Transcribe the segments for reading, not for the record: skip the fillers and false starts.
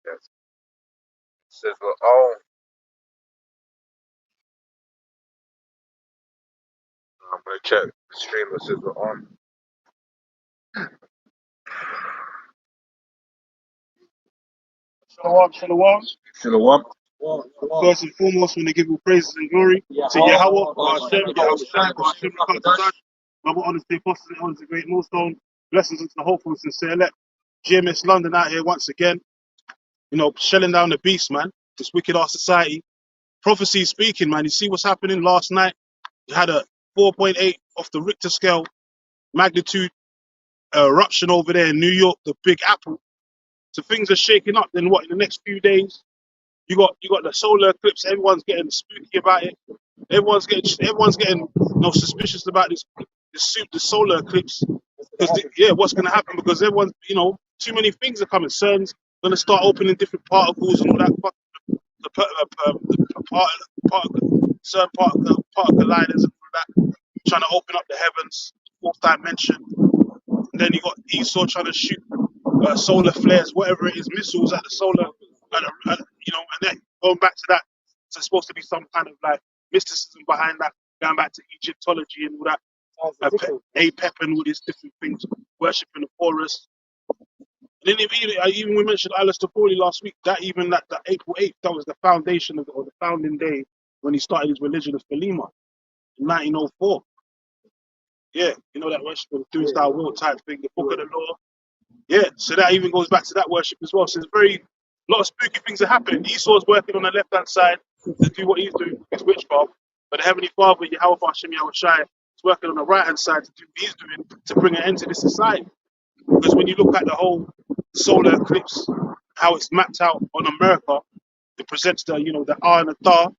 Yes. It says we're all. I'm gonna check the stream. It says we're on. Shalom, shalom. Shalom. First and foremost, when they give all praises and glory to Yahweh, or Hashem, Yahweh Shai, or Hashem, Double honors to the apostles and honors the great millstone. Blessings unto the hopeful and sincere elect. GMS London out here once again, shelling down the beast, man. This wicked ass society. Prophecy speaking, man. You see what's happening last night? You had a 4.8 off the Richter scale magnitude eruption over there in New York, the Big Apple. So things are shaking up. Then what? In the next few days, you got the solar eclipse. Everyone's getting spooky about it. Everyone's getting suspicious about the solar eclipse. Because what's going to happen? Because everyone's too many things are coming. CERN's going to start opening different particles and all that. CERN particle colliders and all that, trying to open up the heavens, fourth dimension. And then you got Esau trying to shoot solar flares, whatever it is, missiles at the solar, and then going back to that. So it's supposed to be some kind of like mysticism behind that, going back to Egyptology and all that. Apep and all these different things, worshipping the Horus. And then even we mentioned Alistair Pauly last week. That April 8th, that was the foundation or the founding day when he started his religion of Thelema in 1904. Yeah, that worship of the Doomsday Will type thing, the Book of the Law. Yeah, so that even goes back to that worship as well. So there's a lot of spooky things are happening. Esau's working on the left hand side to do what he's doing, his witchcraft. But the Heavenly Father, Yahweh Hashem Yahweh Shai, is working on the right hand side to do what he's doing to bring an end to this society. Because when you look at the whole solar eclipse, how it's mapped out on America, it presents the R and the Tha,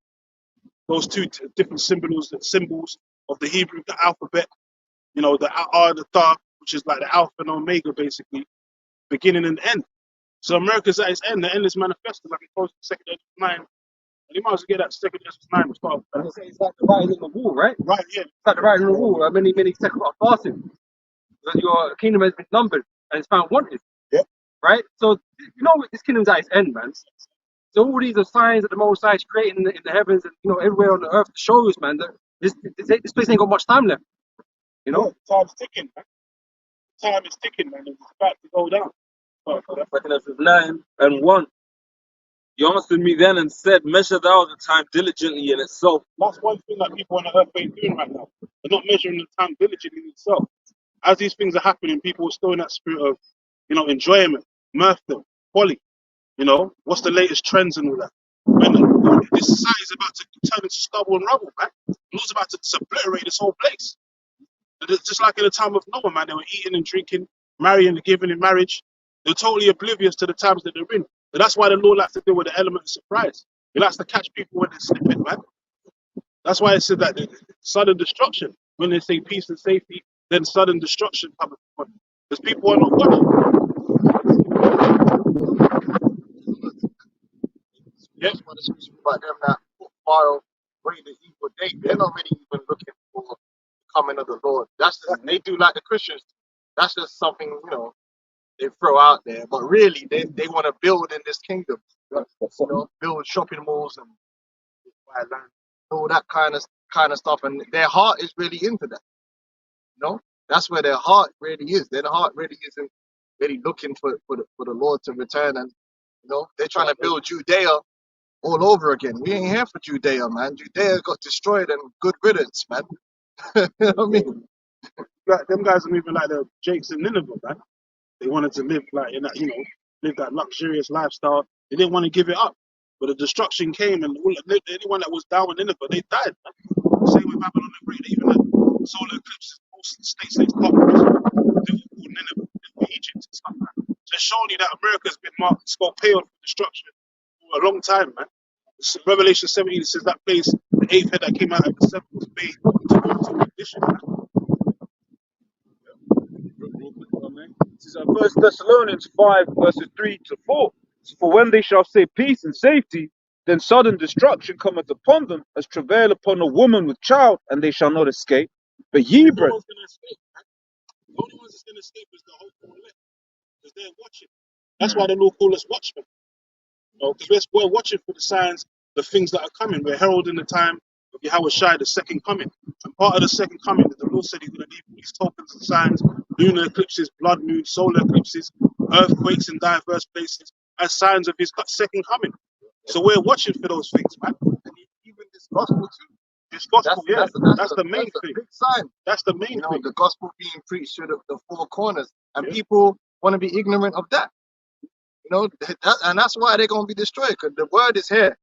those two different symbols of the Hebrew alphabet. The R and the Tha, which is like the Alpha and Omega, basically, beginning and end. So America's at its end. The end is manifested, like it goes to second Ezra 9. And you might as well get that second Ezra 9 to start with. It's like the writing on the wall, right? Right, yeah. It's like the writing on the wall. Like many seconds of fasting. That your kingdom has been numbered and it's found wanted. Yeah. Right? So this kingdom's at its end, man. So all these are signs that the Most High is creating in the heavens and everywhere on the earth to show us, man, that this place ain't got much time left. Time's ticking, man. Time is ticking, man. It's about to go down. Verses 9 and 1. You answered me then and said, measure thou the time diligently in itself. That's one thing that people on the earth ain't doing right now. They're not measuring the time diligently in itself. As these things are happening, people are still in that spirit of, enjoyment, mirthful, folly. What's the latest trends and all that. When this society is about to turn into stubble and rubble, man. Lord's about to obliterate this whole place. Just like in the time of Noah, man, they were eating and drinking, marrying and giving in marriage. They're totally oblivious to the times that they're in. But that's why the Lord likes to deal with the element of surprise. He likes to catch people when they're slipping, man. That's why it said that sudden destruction. When they say peace and safety, then sudden destruction comes. Because people are not watching. Yes, when it's about them that far away the evil day, they're not really even looking for the coming of the Lord. They do like the Christians. That's just something, they throw out there. But really, they want to build in this kingdom. Build shopping malls and all that kind of stuff. And their heart is really into that. That's where their heart really is. Their heart really isn't really looking for the Lord to return. And they're trying to build Judea all over again. We ain't here for Judea, man. Judea got destroyed and good riddance, man. You know what I mean? Like, them guys are moving like the Jakes in Nineveh, man. They wanted to live like in that, live that luxurious lifestyle. They didn't want to give it up. But the destruction came, and anyone that was down in Nineveh, they died, man. Same with Babylon the Great. Even the solar eclipses, most states conquerors, they were called Nineveh, they were Egypt and stuff like that. Just showing you that America's been marked, it's got paid for destruction for a long time, man. Revelation 17 says that place, the eighth head that came out of the seventh was made to condition. This is 1 Thessalonians 5 verses 3 to 4. So for when they shall say peace and safety, then sudden destruction cometh upon them as travail upon a woman with child, and they shall not escape. But ye, brethren, No one's going to escape, man. The only ones that's going to escape is the whole elect, because they're watching. That's why the Lord call us watchmen. Because we're watching for the signs, the things that are coming. We're heralding the time of Yahweh Shai, the second coming. And part of the second coming, the Lord said He's going to leave these tokens and signs, lunar eclipses, blood moons, solar eclipses, earthquakes in diverse places, as signs of His second coming. So we're watching for those things, man. And even this gospel too. This gospel, that's the main a thing. big sign. That's the main You know, thing. the gospel being preached to the four corners, and Yeah. people want to be ignorant of that. You know, and that's why they're gonna be destroyed, because the word is here,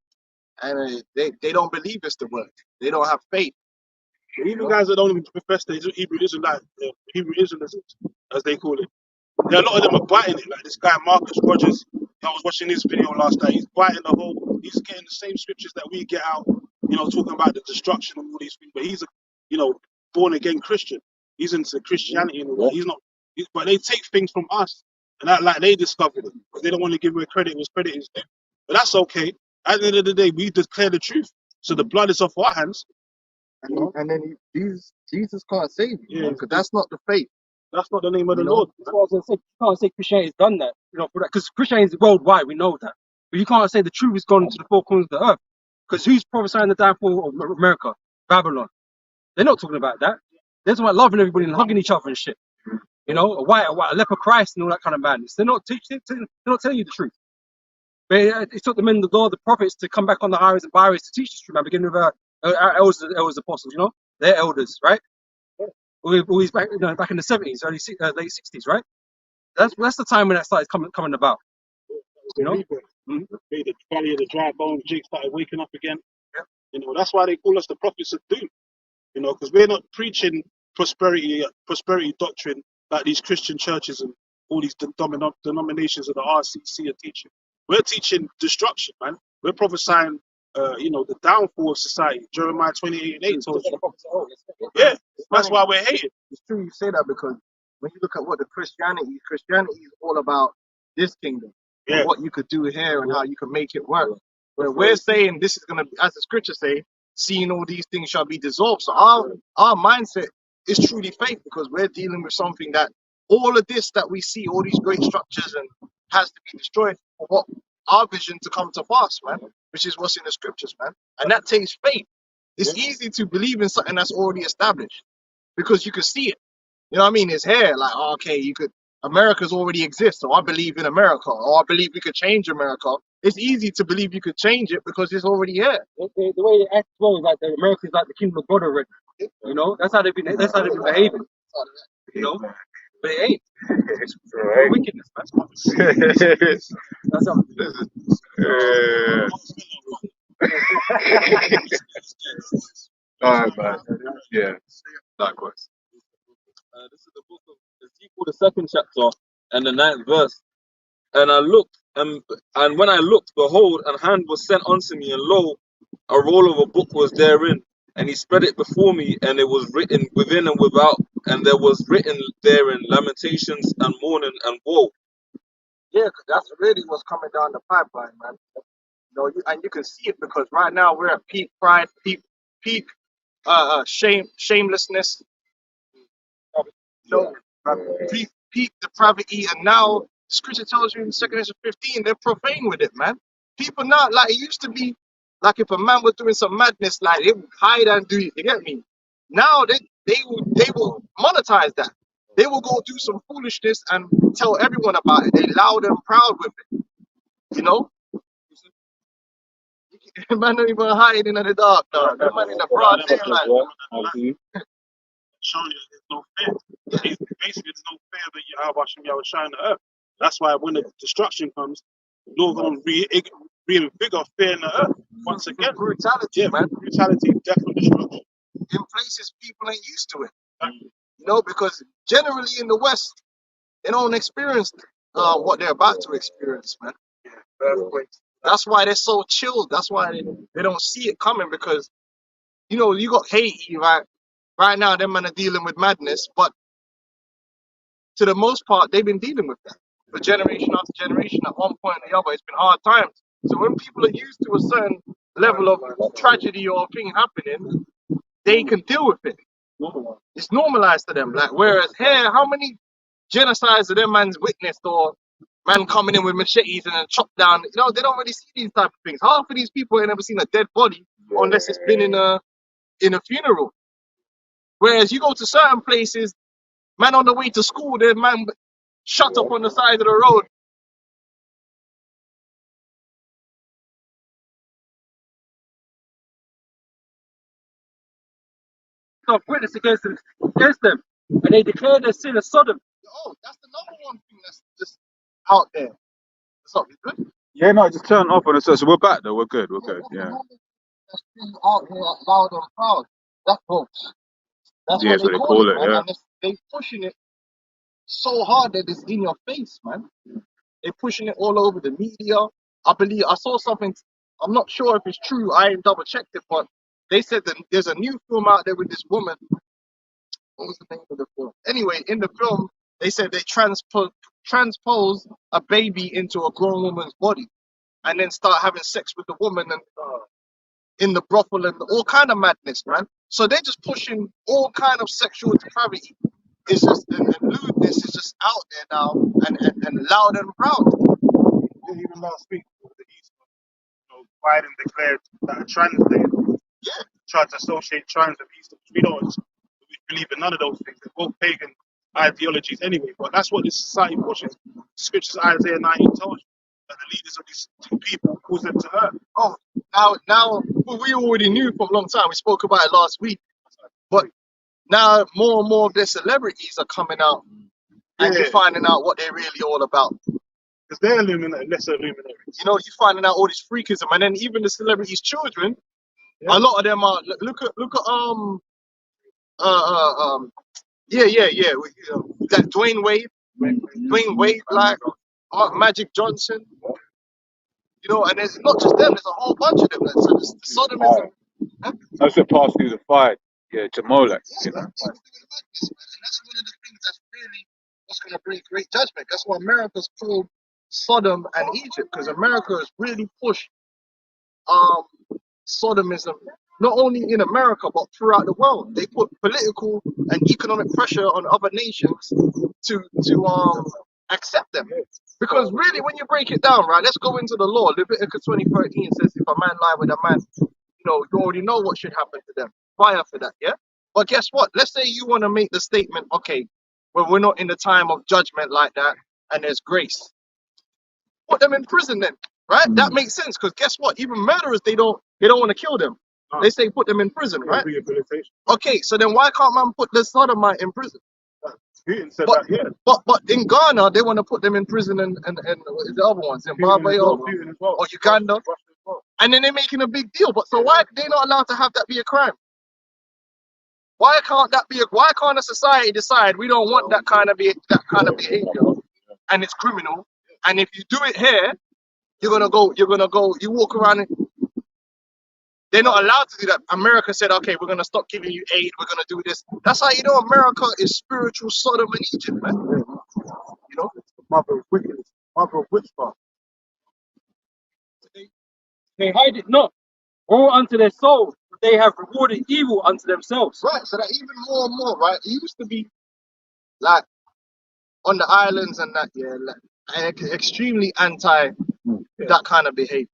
and they don't believe it's the word. They don't have faith. Even guys that don't even profess the Hebrew Israelite, Hebrew Israelites, as they call it, a lot of them are biting it. Like this guy Marcus Rogers, I was watching his video last night. He's biting the whole. He's getting the same scriptures that we get out. You know, talking about the destruction and all these things. But he's a, born again Christian. He's into Christianity and all that. He's not. But they take things from us and act like they discovered it because they don't want to give where credit was credit is due. But that's okay. At the end of the day, we declare the truth. So the blood is off our hands. And then Jesus can't save you, Yeah, because that's not the faith. That's not the name of the You know? Lord. That's what I was going to say. You can't say Christianity's done that, because Christianity is worldwide. We know that, but you can't say the truth has gone to the four corners of the earth. Because who's prophesying the downfall of America? Babylon. They're not talking about that. They're talking about loving everybody and hugging each other and shit. A leper Christ and all that kind of madness. They're not teaching. They're not telling you the truth. But it took the men of the Lord, the prophets, to come back on the highways and byways to teach the truth, man. Beginning with our elders, apostles. They're elders, right? Always back, back in the 70s, late 60s, right? That's the time when that started coming about. Mhm. The valley of the dry bones, Jake started waking up again. Yeah. That's why they call us the prophets of doom. Because we're not preaching prosperity doctrine like these Christian churches and all these denominations of the RCC are teaching. We're teaching destruction, man. We're prophesying, the downfall of society. Jeremiah 28:8 told you. Yeah, that's why we're hating. It's true you say that, because when you look at what Christianity is all about this kingdom, Yeah. and what you could do here and how you can make it work. Where we're saying this is gonna be, as the scriptures say, seeing all these things shall be dissolved. So our mindset is truly faith, because we're dealing with something that all of this that we see, all these great structures, and has to be destroyed for what our vision to come to pass, man, which is what's in the scriptures, man. And that takes faith. It's easy to believe in something that's already established, because you can see it. You know what I mean? It's here. Like, okay, America's already exists, so I believe in America, or I believe we could change America. It's easy to believe you could change it because it's already here. The way they act as well is like America's like the kingdom of God already. That's how they've been behaving. But it ain't. It's pure wickedness, man. That's how. Alright, man. Yeah. Likewise. This is the book of Ezekiel, the second chapter, and the 9th verse. And I looked, and when I looked, behold, an hand was sent unto me, and lo, a roll of a book was therein. And he spread it before me, and it was written within and without, and there was written therein lamentations and mourning and woe. Yeah, 'cause that's really what's coming down the pipeline, man. And you can see it, because right now we're at peak pride, peak shamelessness, peak depravity, and now Scripture tells you in 2 Corinthians 15, they're profane with it, man. People now, like, it used to be, like, if a man was doing some madness, like, they would hide and do it. You get me? Now they will monetize that. They will go do some foolishness and tell everyone about it. They loud and proud with it. Man don't even hide in the dark, dog. That man in the broad daylight. Showing you there's no fear. Basically, there's no fear that Yahweh Shem Shai on the earth. That's why when the destruction comes, the Lord going to reinvigorate fear in the earth once again. Brutality, man. Brutality, death, and destruction. In places people ain't used to it. Because generally in the West, they don't experience what they're about to experience, man. That's why they're so chilled. That's why they don't see it coming, because you got Haiti, right? Right now, them men are dealing with madness, but to the most part, they've been dealing with that for generation after generation. At one point or the other, it's been hard times. So when people are used to a certain level of tragedy or thing happening, they can deal with it. It's normalized to them. Like, whereas here, how many genocides of them man's witnessed or man coming in with machetes and then chop down. You know, they don't really see these type of things. Half of these people ain't never seen a dead body unless it's been in a funeral. Whereas you go to certain places, man on the way to school, then man shut up on the side of the road. Of witness against them, and they declare their sin as Sodom. Oh, that's the number one thing that's just out there. That's not good. Yeah, no, just turn off on it. So we're back though. We're good. We're good. That's the Yeah. number one thing that's really out here loud and proud. That's folks. That's Yeah, what that's they what they call call it, it. man. Yeah. And they pushing it so hard that it's in your face, man. They're pushing it all over the media. I believe I saw something. I'm not sure if it's true. I ain't double checked it, but they said that there's a new film out there with this woman. What was the name of the film? Anyway, in the film, they said they transpose a baby into a grown woman's body, and then start having sex with the woman and in the brothel and all kind of madness, man. So they're just pushing all kind of sexual depravity. It's just and lewdness is just out there now and loud and proud. Even last week, with the East, Biden declared that a trans day, Yeah. tried to associate trans with Easter. We believe in none of those things. They're both pagan ideologies anyway. But that's what this society pushes. Scriptures Isaiah 19 tells you that the leaders of these two people cause them to hurt. Oh, now we already knew from a long time. We spoke about it last week, but now more and more of their celebrities are coming out and you're Yeah. finding out what they're really all about. Because they're lesser luminaries. You know, you're finding out all this freakism, and then even the celebrities' children. Yeah. A lot of them are look at that Dwayne Wade, like Magic Johnson, you know, and it's not just them. There's a whole bunch of them. So this sodomism. That's what passed through the fire. Yeah, Jamolek. You know. And that's one of the things that's really what's going to bring great judgment. That's why America's called Sodom and Egypt, because America has really pushed sodomism not only in America but throughout the world. They put political and economic pressure on other nations to accept them. Because really, when you break it down, right, let's go into the law. Leviticus 20:13 says, if a man lie with a man, you know, you already know what should happen to them. Fire for that, yeah? But guess what? Let's say you want to make the statement, okay, well, we're not in the time of judgment like that, and there's grace. Put them in prison then, right? That makes sense, because guess what? Even murderers, they don't want to kill them. They say put them in prison, right? Rehabilitation. Okay, so then why can't man put the sodomite in prison? Putin said But, that, yeah. but in Ghana, they want to put them in prison and what is the other ones? Zimbabwe Putin as well. or Uganda. Russia as well. And then they're making a big deal. But so why are they not allowed to have that be a crime? Why can't that be? Why can't a society decide we don't want that kind of behavior, and it's criminal? And if you do it here, you're gonna go. You walk around. They're not allowed to do that. America said, okay, we're gonna stop giving you aid. We're gonna do this. That's how you know America is spiritual Sodom and Egypt, man. You know, Mother of wickedness, mother of witchcraft. They hide it not. Woe unto their soul, they have rewarded evil unto themselves. right? So that even more and more, right? It used to be like on the islands and that, yeah, like, extremely anti that kind of behavior.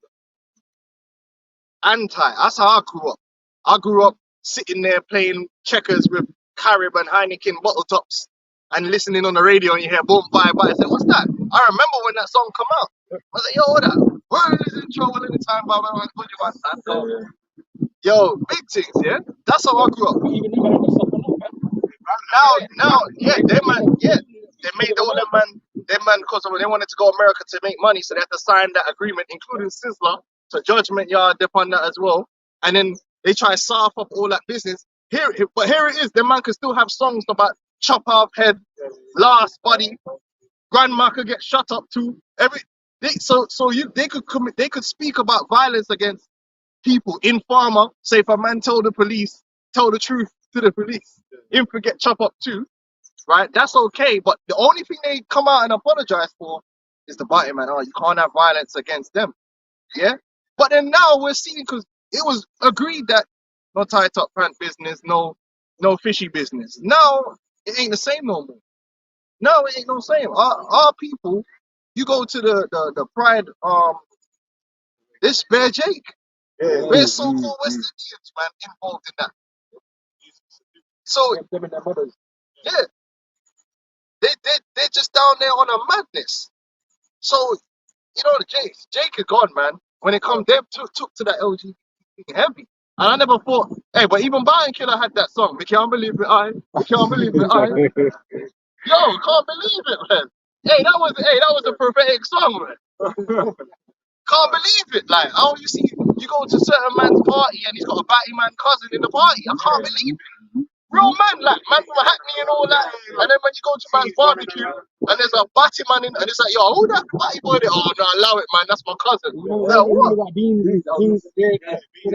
Anti. That's how I grew up. I grew up sitting there playing checkers with Carib and Heineken bottle tops and listening on the radio, and you hear boom, bye, bye. I said, what's that? I remember when that song come out. I was like, yo, what that? Word is in trouble anytime, Baba. What do you want, that? Yo, big things, yeah? That's how I grew up. Even had to suffer now, man. Now, yeah, they made all them man, because they wanted to go America to make money, so they had to sign that agreement, including Sizzler, to Judgment Yard, upon that as well. And then they try to soft up all that business. But here it is, the man can still have songs about chop off head, last body, grandma could get shut up too. They could speak about violence against people. Informer, say if a man told the truth to the police, him could get chopped up too, right? That's okay, but the only thing they come out and apologize for is the body, man. Oh, you can't have violence against them, yeah? But then now we're seeing, because it was agreed that no tie top pant business, no fishy business. Now it ain't the same no more. No, it ain't no same. Our people, You go to the Pride, this Bear Jake. There's so-called West Indians, man, involved in that. So Them and their mothers. yeah, they're just down there on a madness. So you know, Jake is gone, man. When it comes, they took to that LGBT thing heavy. And I never thought, hey, but even Byron Killer had that song. We can't believe it, we can't believe it, Yo, can't believe it, man. Hey, that was a prophetic song, man. Can't believe it. Like, oh, you go to certain man's party and he's got a batty man cousin in the party. I can't believe it. Real man, like, man from Hackney and all that. And then when you go to man's barbecue and there's a batty man in, and it's like, yo, who that batty boy there? Oh, no, allow it, man. That's my cousin. Like, what? That beans, all that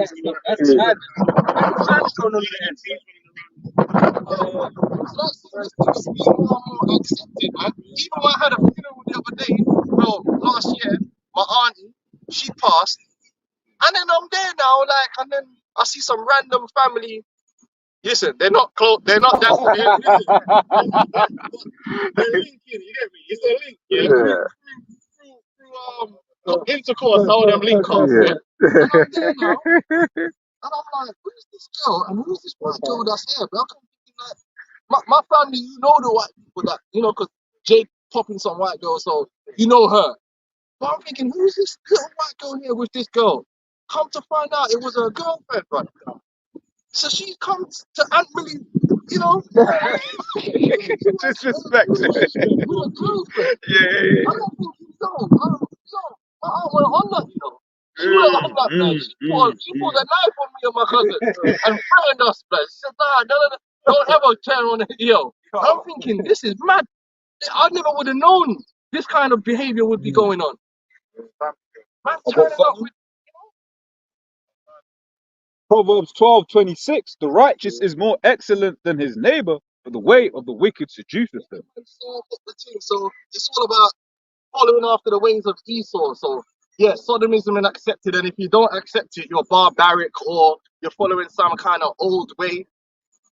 stuff. That's bad. That's going on there. So it's being more and more accepted, man. Even when I had a funeral the other day, well, last year, my auntie, she passed. And then I'm there now, like, and then I see some random family. Listen, they're not close. They're not that. They're linking. You get me? It's a link. Yeah. Through intercourse. How them link up. Yeah. And I'm there now, and I'm like, who's this girl and who's this white girl that's here? But I'm thinking like, my family, you know the white people that, you know, because Jake popping some white girl, so you know her. But I'm thinking, who's this little white girl here with this girl? Come to find out, it was her girlfriend, right? So she comes to Aunt Millie, you know. Disrespect. With a girlfriend. Yeah. I don't think you know. My aunt went on that, you know. She went on that, man. She pulled a knife on me and my cousin and threatened us, man. She said, nah, don't ever turn on it, yo. I'm thinking, this is mad. I never would have known this kind of behavior would be going on. Man, turning up with, Proverbs 12:26. The righteous is more excellent than his neighbor, but the way of the wicked seduceth them. So it's all about following after the ways of Esau. So yeah, sodomism is accepted, and if you don't accept it, you're barbaric or you're following some kind of old way.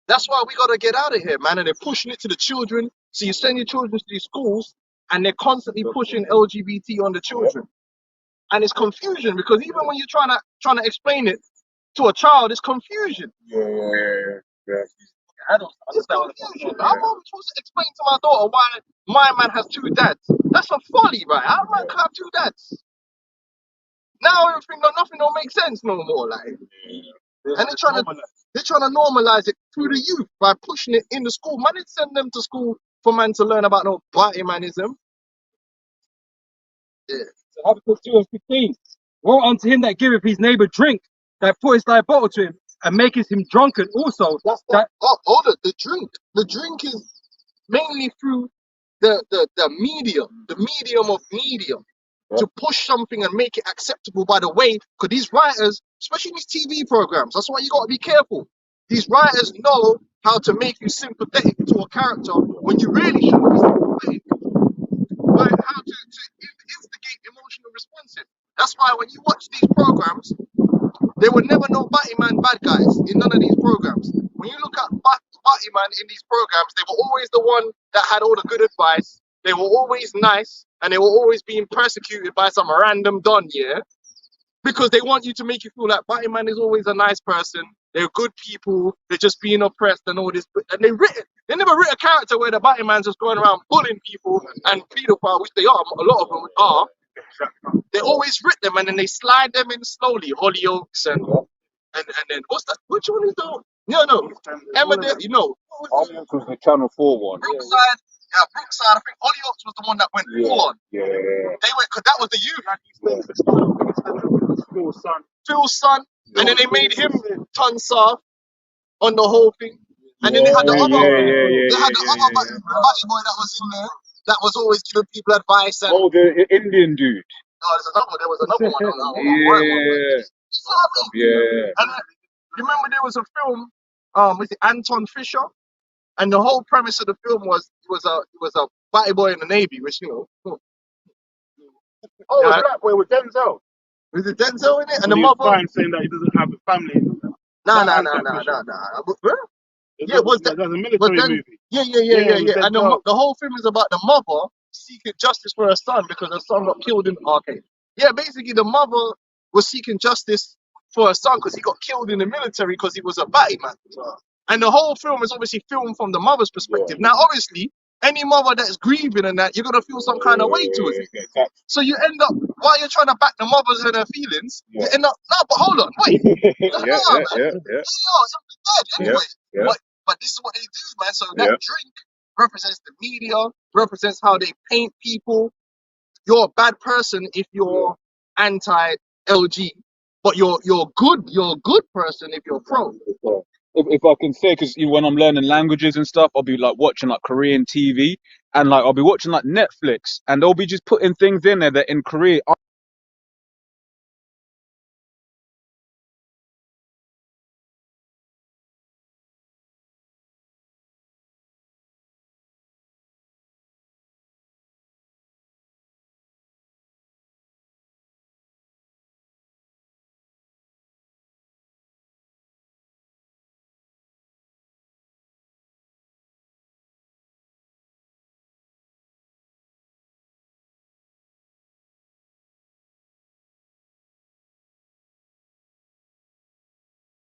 That's why we gotta get out of here, man. And they're pushing it to the children. So you send your children to these schools, and they're constantly pushing LGBT on the children, and it's confusion because even when you're trying to explain it to a child, it's confusion. I don't understand what the fuck. I'm always supposed to explain to my daughter why my man has two dads. That's a folly, right? How man can have two dads? Now nothing don't make sense no more, like. And they're trying to normalize it through the youth by pushing it in the school. Man, didn't send them to school for man to learn about no body manism. Yeah. So Habakkuk 2:15. Woe unto him that giveth his neighbor drink, that putteth thy bottle to him, and maketh him drunken also. Hold it. The drink is mainly through the medium of medium, to push something and make it acceptable by the way. Because these writers, especially in these TV programs, that's why you gotta be careful. These writers know how to make you sympathetic to a character when you really shouldn't be sympathetic. Like how to instigate emotional responsive. That's why when you watch these programs, there were never no Batty Man bad guys in none of these programs. When you look at Batty Man in these programs, they were always the one that had all the good advice. They were always nice, and they were always being persecuted by some random don, yeah? Because they want you to make you feel like Batty Man is always a nice person. They're good people. They're just being oppressed and all this. And they never writ a character where the Batty Man's just going around bullying people and pedophile, which they are. A lot of them are. They always writ them and then they slide them in slowly. Hollyoaks and then what's that? Which one is the? No. Emmerdale, you know. Hollyoaks was the Channel 4 one. Brookside. Yeah, Brookside. I think Hollyoaks was the one that went full on. Yeah. They went because that was the youth. Phil's son. And then they made him turn soft on the whole thing. And then they had the other other Batty boy that was in there that was always giving people advice. And Oh, the Indian dude. no, there was another one. Yeah. And you remember there was a film, with Anton Fisher, and the whole premise of the film was a Batty boy in the Navy, which you know. Oh, the black boy with Denzel. Was it Denzel in it? And the He was mother? fine saying that he doesn't have a family. Nah. Yeah, was that that a military then- movie? Yeah. Yeah, And the whole film is about the mother seeking justice for her son because her son got killed in the arcade. Yeah, basically the mother was seeking justice for her son because he got killed in the military because he was a batty man. And the whole film is obviously filmed from the mother's perspective. Now, obviously, any mother that's grieving and that, you're gonna feel some kind of way towards it. So you end up, while you're trying to back the mothers and their feelings, you end up, no, but hold on, wait. Nah, man. yeah. Yo, you're dead anyway. Yeah. But this is what they do, man. So that drink represents the media, represents how they paint people. You're a bad person if you're anti-LG, but you're a good person if you're pro. If I can say, because when I'm learning languages and stuff, I'll be like watching like Korean TV, and like I'll be watching like Netflix, and they'll be just putting things in there that in Korea.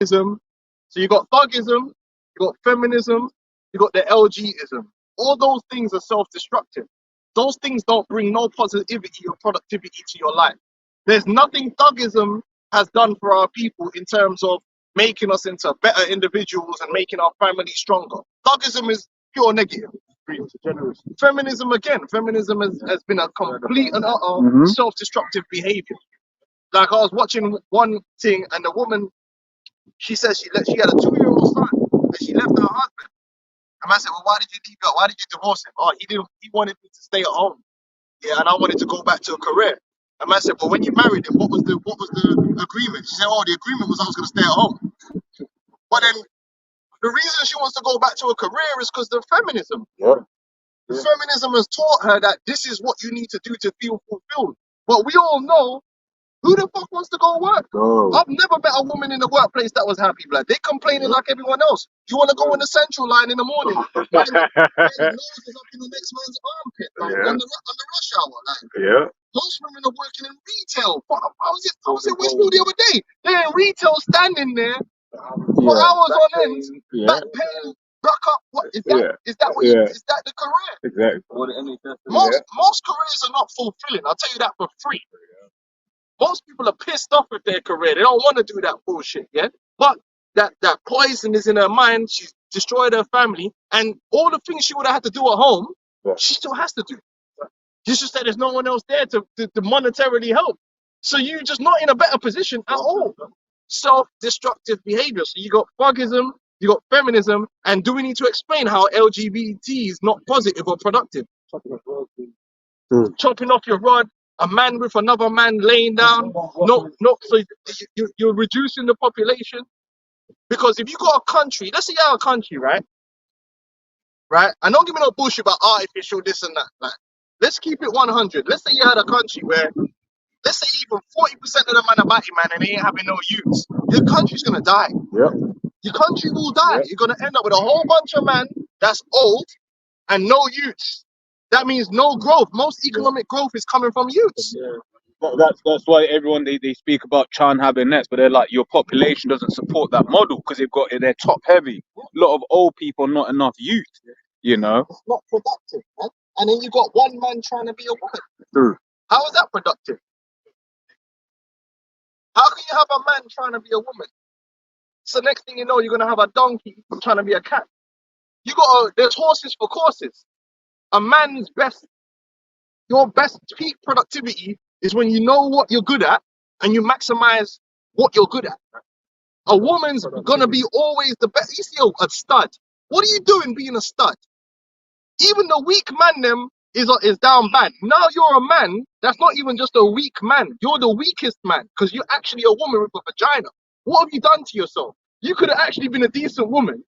So you got thugism, you got feminism, you got the LGism. All those things are self-destructive. Those things don't bring no positivity or productivity to your life. There's nothing thugism has done for our people in terms of making us into better individuals and making our family stronger. Thugism is pure negative. Feminism, again, feminism has been a complete and utter self-destructive behavior. Like I was watching one thing and the woman, she said she had a 2-year-old son and she left her husband. And I said, well, why did you leave her? Why did you divorce him? Oh, he wanted me to stay at home. Yeah, and I wanted to go back to a career. And I said, well, when you married him, what was the agreement? She said, oh, the agreement was I was gonna stay at home. But then the reason she wants to go back to a career is because the feminism. The feminism has taught her that this is what you need to do to feel fulfilled. But we all know, who the fuck wants to go work? I've never met a woman in the workplace that was happy, blood. They complaining like everyone else. You want to go on the central line in the morning, and the nose is up in the next man's armpit, like, on the rush hour. Like, most women are working in retail. I was in Westfield the other day. They're in retail, standing there for hours on end, back paying, back up. What is that? Is that what? Is that the career? Exactly. Most careers are not fulfilling. I'll tell you that for free. Most people are pissed off with their career. They don't want to do that bullshit, yeah? But that poison is in her mind. She's destroyed her family. And all the things she would have had to do at home, she still has to do. It's just that there's no one else there to monetarily help. So you're just not in a better position at all. Self-destructive behavior. So you got thugism, you got feminism, and do we need to explain how LGBT is not positive or productive? Chopping off your rod, a man with another man laying down. No, so you're reducing the population. Because if you got a country, let's say you have a country, right? And don't give me no bullshit about artificial this and that. Like, let's keep it 100. Let's say you had a country where, let's say even 40% of the man are batty man and they ain't having no youths. Your country's gonna die. Your country will die. You're gonna end up with a whole bunch of men that's old and no youths. That means no growth. Most economic growth is coming from youths. That's why everyone they speak about China having nets, but they're like, your population doesn't support that model because they're top heavy. A lot of old people, not enough youth. You know, it's not productive, man. And then you got one man trying to be a woman. How is that productive? How can you have a man trying to be a woman? So next thing you know, you're gonna have a donkey trying to be a cat. There's horses for courses. A man's your best peak productivity is when you know what you're good at and you maximize what you're good at. A woman's gonna be always the best. You see a stud. What are you doing being a stud? Even the weak man is down bad. Now you're a man that's not even just a weak man. You're the weakest man because you're actually a woman with a vagina. What have you done to yourself? You could have actually been a decent woman.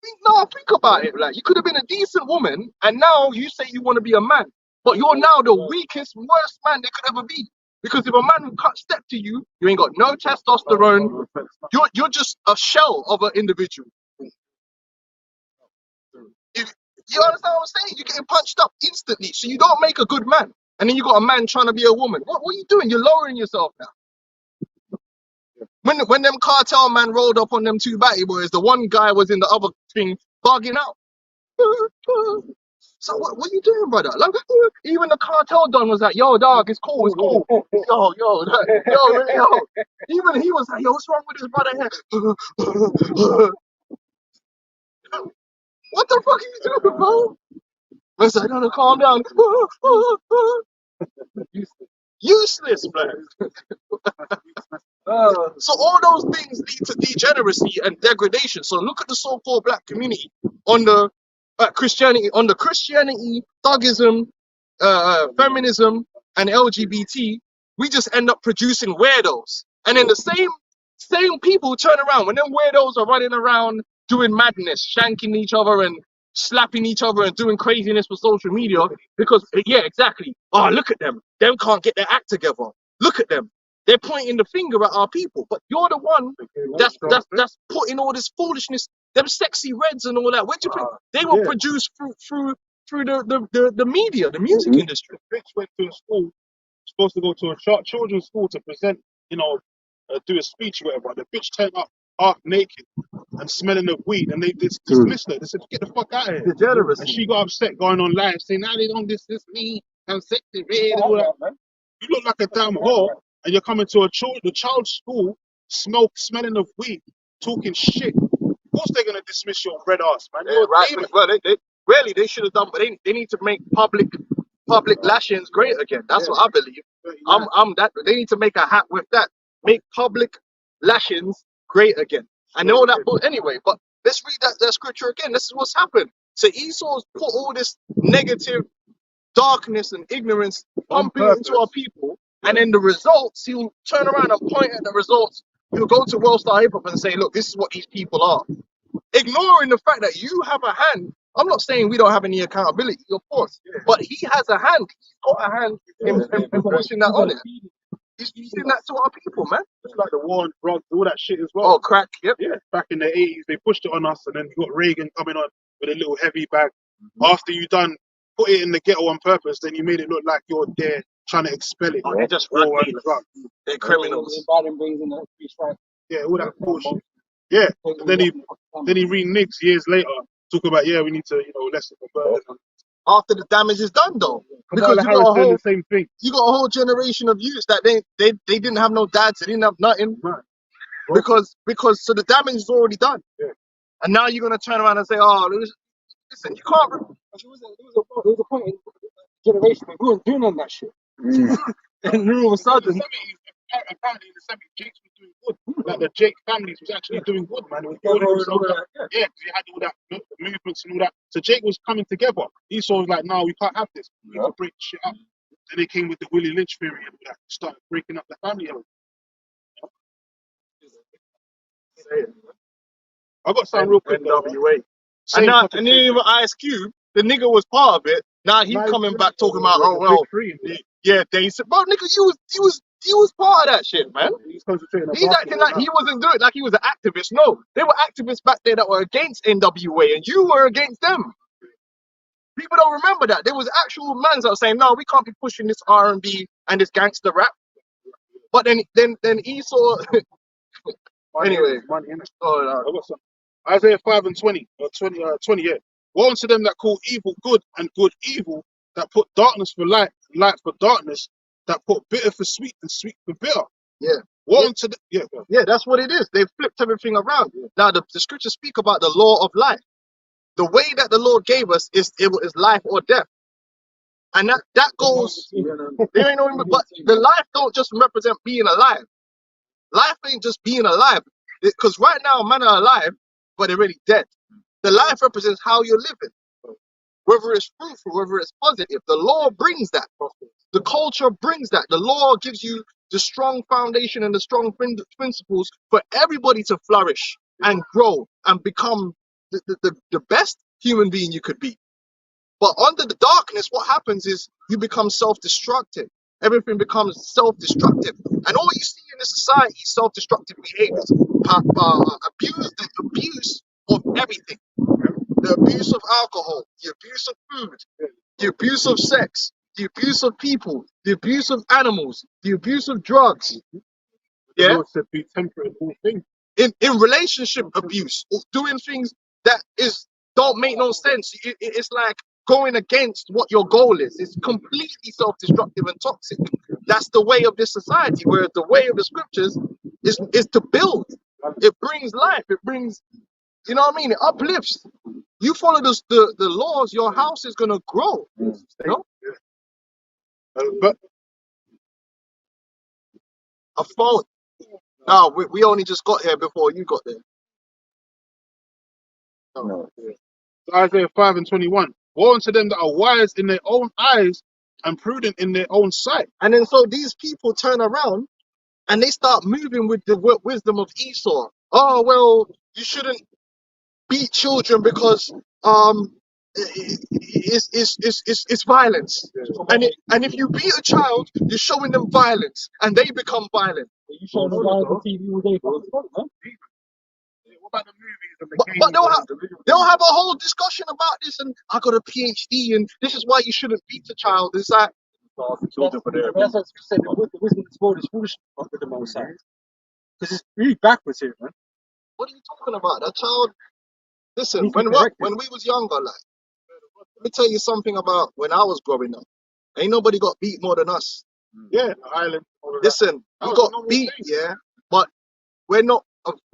Think about it. Like, you could have been a decent woman, and now you say you want to be a man, but you're now the weakest, worst man they could ever be. Because if a man will cut step to you, you ain't got no testosterone. You're just a shell of an individual. You understand what I'm saying? You're getting punched up instantly, so you don't make a good man. And then you got a man trying to be a woman. What are you doing? You're lowering yourself now. When them cartel man rolled up on them two batty boys, the one guy was in the other thing bugging out. So what are you doing, brother? Like, even the cartel don was like, yo, dog, it's cool, it's cool. Yo. Even he was like, yo, what's wrong with this brother here? What the fuck are you doing, bro? I said, no, calm down. Useless, man. So all those things lead to degeneracy and degradation. So look at the so-called black community on the Christianity, thugism, feminism, and LGBT. We just end up producing weirdos, and then the same people turn around when them weirdos are running around doing madness, shanking each other and slapping each other and doing craziness for social media. Because yeah, exactly. Oh, look at them. Them can't get their act together. Look at them. They're pointing the finger at our people, but you're the one that's putting all this foolishness, them sexy reds and all that. Where do you think they were produced through the media, the music industry? Bitch went to a school, supposed to go to a children's school to present, do a speech or whatever. The bitch turned up half naked and smelling of weed, and they dismissed her. They said, "Get the fuck out of here." Degeneracy. And she got upset, going on live saying, "Now they don't dismiss me. I'm sexy red." All that. You look like a damn whore, and you're coming to the child's school, smelling of weed, talking shit. Of course they're gonna dismiss your red ass, man. Yeah, right. Well, they should have done, but they need to make public lashings great again. That's what I believe. I'm that. They need to make a hat with that. Make public lashings great again. I know that, but anyway. But let's read that scripture again. This is what's happened. So Esau's put all this negative darkness and ignorance pumping into our people, and then the results, he'll turn around and point at the results. He'll go to World Star Hip Hop and say, look, this is what these people are. Ignoring the fact that you have a hand. I'm not saying we don't have any accountability, of course, but he has a hand. He's got a hand in pushing that on it. He's using that to our people, man. It's like the war on drugs, all that shit as well. Oh, crack, yep. Yeah, back in the 80s, they pushed it on us, and then you got Reagan coming on with a little heavy bag. After you done put it in the ghetto on purpose, then you made it look like you're there trying to expel it. Oh, they're just war on drugs. They're criminals. Yeah, all that bullshit. Yeah, and then he reneges years later, talk about, we need to, lessen the burden. After the damage is done, though, because the same thing. You got a whole generation of youths that they didn't have no dads, they didn't have nothing, right. because so the damage is already done, and now you're gonna turn around and say, oh, listen, you can't. There was a point in the generation where we weren't doing all that shit, and all of a sudden. Apparently in the 70s, Jakes was doing good. Like the Jake families was actually doing good, man. It was building himself up. Yeah, because he had all that movements and all that. So Jake was coming together. Esau was like, no, we can't have this. We need to break shit up. Then they came with the Willie Lynch theory and all that. Started breaking up the family. I got something real quick. NWA. And then even Ice Cube, the nigga was part of it. Now he's coming back talking about, oh well, yeah, they said, bro, nigga, he was part of that shit, man. He's acting like he wasn't doing it, like he was an activist. No, they were activists back there that were against NWA, and you were against them. People don't remember that. There was actual mans that were saying, no, we can't be pushing this R&B and this gangster rap. But then Esau. Anyway, Isaiah 5:20 or 20, yeah. Woe unto them that call evil good and good evil, that put darkness for light, light for darkness, that put bitter for sweet and sweet for bitter. Yeah. Woe unto them. Yeah, that's what it is. They've flipped everything around. Now the scriptures speak about the law of life. The way that the Lord gave us is life or death. And that goes, there ain't no, but the life don't just represent being alive. Life ain't just being alive. Because right now, men are alive, but they're really dead. The life represents how you're living. Whether it's fruitful, whether it's positive. The law brings that. The culture brings that. The law gives you the strong foundation and the strong principles for everybody to flourish and grow and become the best human being you could be. But under the darkness, what happens is you become self-destructive. Everything becomes self-destructive. And all you see in the society is self-destructive behaviors. Abuse of everything. the abuse of alcohol, the abuse of food, the abuse of sex, the abuse of people, the abuse of animals, the abuse of drugs. The Yeah, Lord said, be temperate in all things. in relationship abuse, or doing things that don't make no sense. It's like going against what your goal is. It's completely self-destructive and toxic. That's the way of this society. Whereas the way of the scriptures is to build. It brings life. It brings, you know what I mean? It uplifts. You follow the laws, your house is gonna grow. You know, But a phone. No, we only just got here before you got there. No. Isaiah 5:21. Woe unto them that are wise in their own eyes and prudent in their own sight. And then so these people turn around and they start moving with the wisdom of Esau. Oh well, you shouldn't beat children because it's violence. And if you beat a child, you're showing them violence, and they become violent. You show them guys on TV all day, bro. Man. What about the movies and the But games? they'll have a whole discussion about this, and I got a PhD, and this is why you shouldn't beat a child. It's like, Children for their That's what I said. The wisdom of this world is foolish with the most side. Because it's really backwards here, man. what are you talking about? That child. Listen, Need to be when corrected. we was younger, like, let me tell you something about when I was growing up. Ain't nobody got beat more than us. Yeah, the island. all of that. Listen, That we was a got normal beat, thing. yeah, but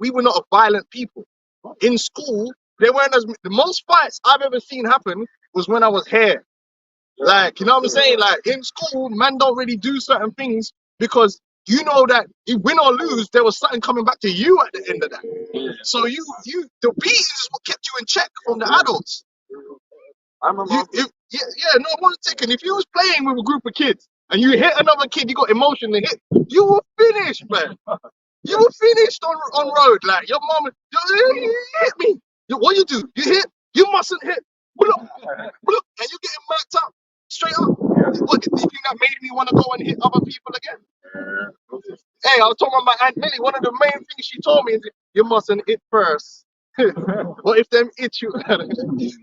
we were not a violent people. In school, they weren't the most fights I've ever seen happen was when I was here. Like, you know what I'm saying? Like, in school, man don't really do certain things because you know that if win or lose, there was something coming back to you at the end of that. So the beat is what kept you in check from the adults. I remember. Yeah, no one taken. If you was playing with a group of kids and you hit another kid, you got emotion to hit, you were finished, man. You were finished on road. Like, your mom, you hit me. What you do? You hit? You mustn't hit. Bloop, bloop, and you getting marked up straight up. What do you think that made me want to go and hit other people again? Hey, I was talking about my Aunt Millie. One of the main things she told me is you mustn't hit first. What if them hit you?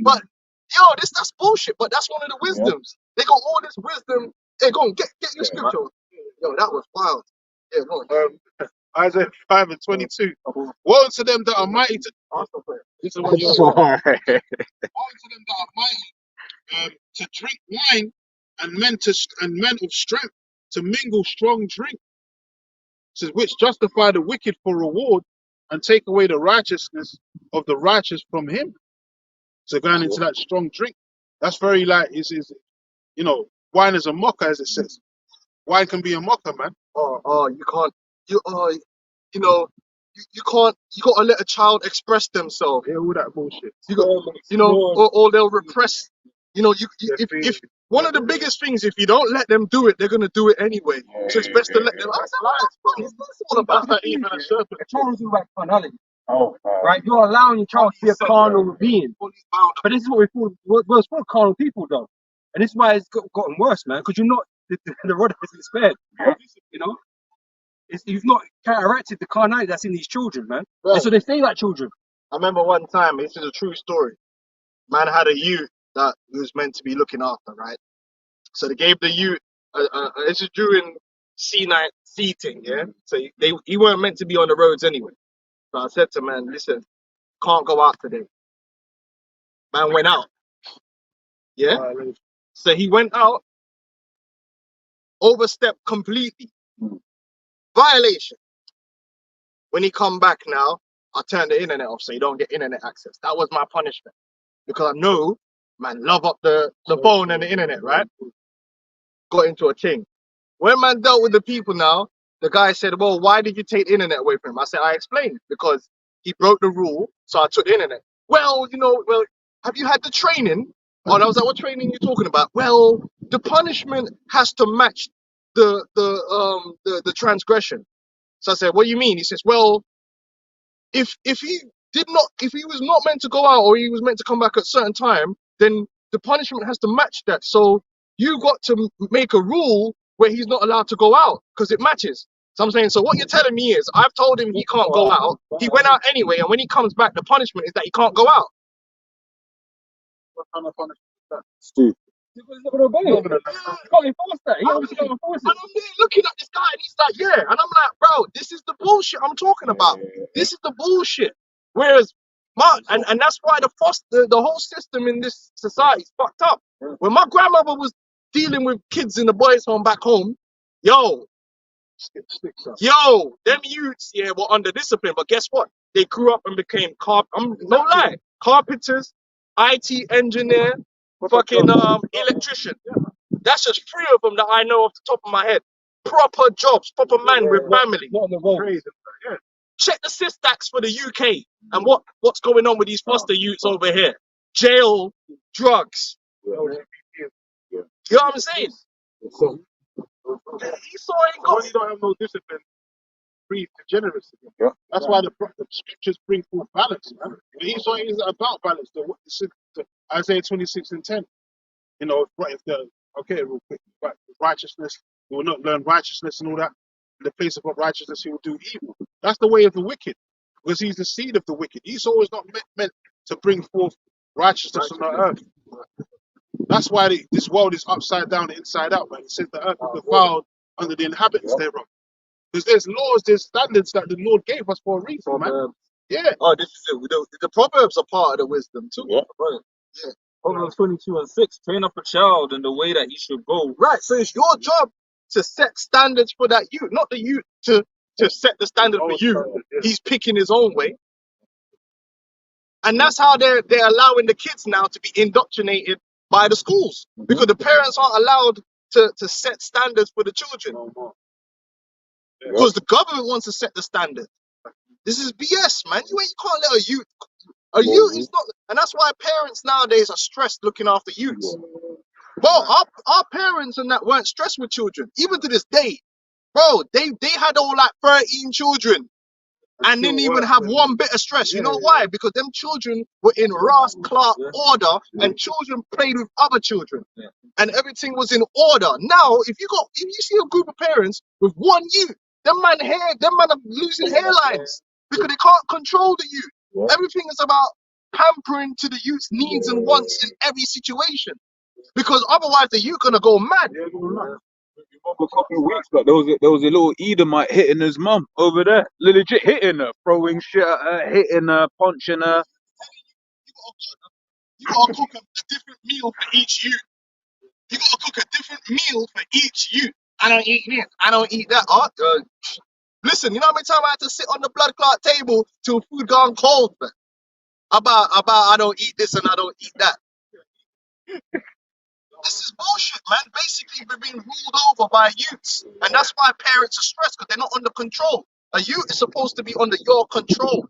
But yo, that's bullshit. But that's one of the wisdoms. They got all this wisdom. Hey, go on, get your scripture. Yo, that was wild. Yeah, go on. Isaiah 5:22. Woe to them that are mighty to. This is what you're. Woe to them that are mighty to drink wine, and men of strength to mingle strong drink. Says which justify the wicked for reward and take away the righteousness of the righteous from him. So going into that strong drink, that's very like is you know, wine is a mocker, as it says. Wine can be a mocker, man. You can't. You know, you can't. You gotta let a child express themselves. Yeah, all that bullshit. Or they'll repress. You know, Their if one of the biggest things, if you don't let them do it, they're gonna do it anyway. So it's best to let them. What's this all about? That's not even a serpent. A child is all about carnality. Right? You're allowing your child to be a carnal being. But this is what we're called carnal people, though. And this is why it's gotten worse, man, because you're not, the rod isn't spared. You know? You've not counteracted the carnality that's in these children, man. Right. And so they stay like children. I remember one time. This is a true story. Man had a youth that he was meant to be looking after, right? So they gave the youth. This is during C9 seating, yeah. So he weren't meant to be on the roads anyway. So I said to man, listen, can't go out today. Man went out, yeah. So he went out, overstepped completely, violation. When he come back now, I turn the internet off so you don't get internet access. That was my punishment because I know, man, love up the phone and the internet, right? Got into a thing. When man dealt with the people now, the guy said, well, why did you take the internet away from him? I said, I explained, because he broke the rule, so I took the internet. Well, have you had the training? Oh, and I was like, what training are you talking about? Well, the punishment has to match the transgression. So I said, what do you mean? He says, well, if he was not meant to go out or he was meant to come back at a certain time, then the punishment has to match that. So you got to make a rule where he's not allowed to go out because it matches. So I'm saying, so what you're telling me is I've told him he can't go out. He went out anyway, and when he comes back, the punishment is that he can't go out. What kind of punishment is that? Stu. He's not gonna obey You're it. not gonna He can't enforce that. He I'm obviously can't enforce and it. I'm there looking at this guy, and he's like, yeah. And I'm like, bro, this is the bullshit I'm talking about. This is the bullshit. Whereas, and that's why the whole system in this society is fucked up. When my grandmother was dealing with kids in the boys' home back home, yo, sticks up. them youths, yeah, were under discipline. But guess what? They grew up and became no lie, carpenters, IT engineer, fucking electrician. That's just 3 of them that I know off the top of my head. Proper jobs, proper man with family. Not on the road. Trade, yeah. Check the Systax for the UK and what's going on with these foster youths over here. Jail, drugs. LGBT. You know what I'm saying? So Esau ain't when got you don't have no discipline, breeds degeneracy. Yeah. That's why the scriptures bring forth balance, man. Esau is about balance. The Isaiah 26:10. You know, if the real quick, right, righteousness, he will not learn righteousness and all that. In the place of righteousness, he will do evil. That's the way of the wicked, because he's the seed of the wicked. Esau is not meant to bring forth righteousness on the earth. That's why this world is upside down and inside out, man. It says the earth is defiled under the inhabitants thereof. Because there's laws, there's standards that the Lord gave us for a reason, man. Yeah. Oh, this is it. The Proverbs are part of the wisdom too. Yeah. Right. Yeah. Proverbs 22:6. Train up a child in the way that he should go. Right. So it's your job to set standards for that youth, not the youth to set the standard for you. He's picking his own way. And that's how they're allowing the kids now to be indoctrinated by the schools. Because the parents aren't allowed to set standards for the children. Because the government wants to set the standard. This is BS, man. You can't let a youth is not, and that's why parents nowadays are stressed looking after youths. Bro, our parents and that weren't stressed with children. Even to this day, bro, they had all like 13 children and didn't even have one bit of stress. You know why? Because them children were in Ras Clark order, and children played with other children, and everything was in order. Now, if you see a group of parents with one youth, them man are losing hairlines because they can't control the youth. Everything is about pampering to the youth's needs and wants in every situation, because otherwise the youth gonna go mad. A couple of weeks back, there was a little Edomite hitting his mum over there, legit hitting her, throwing shit at her, hitting her, punching her. You gotta cook a different meal for each youth. You gotta cook a different meal for each youth. I don't eat this. I don't eat that. Listen, you know how many times I had to sit on the blood clot table till food gone cold, man? About I don't eat this and I don't eat that. This is bullshit, man. Basically, we're being ruled over by youths. And that's why parents are stressed, because they're not under control. A youth is supposed to be under your control.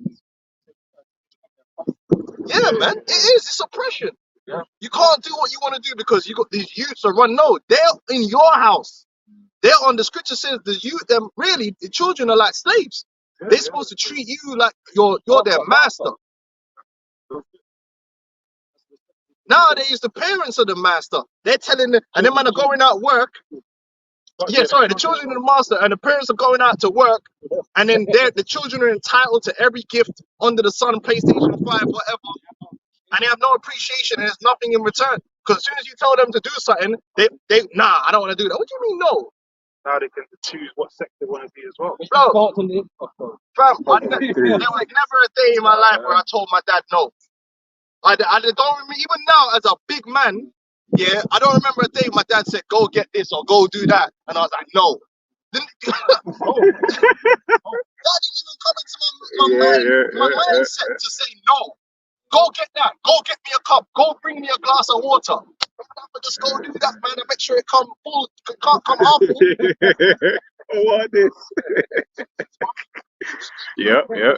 Yeah, man. It is. It's oppression. Yeah. You can't do what you want to do because you got these youths are run. No, they're in your house. They're on the scripture says the children are like slaves. They're supposed to treat you like you're their master. Nowadays, the parents are the master. They're telling them, and them man are going out work. Yeah, sorry, the children are the master, and the parents are going out to work, and then the children are entitled to every gift under the sun, PlayStation 5, whatever, and they have no appreciation, and there's nothing in return. Because as soon as you tell them to do something, they I don't want to do that. What do you mean, no? Now they can choose what sex they want to be as well. Bro, fam, there was never a day in my life where I told my dad no. I don't remember, even now as a big man, yeah, I don't remember a day my dad said, go get this or go do that. And I was like, no. That didn't even come into my mindset to say no. Go get that. Go get me a cup. Go bring me a glass of water. But just go do that, man, and make sure it can't come half full. What this? Yeah. You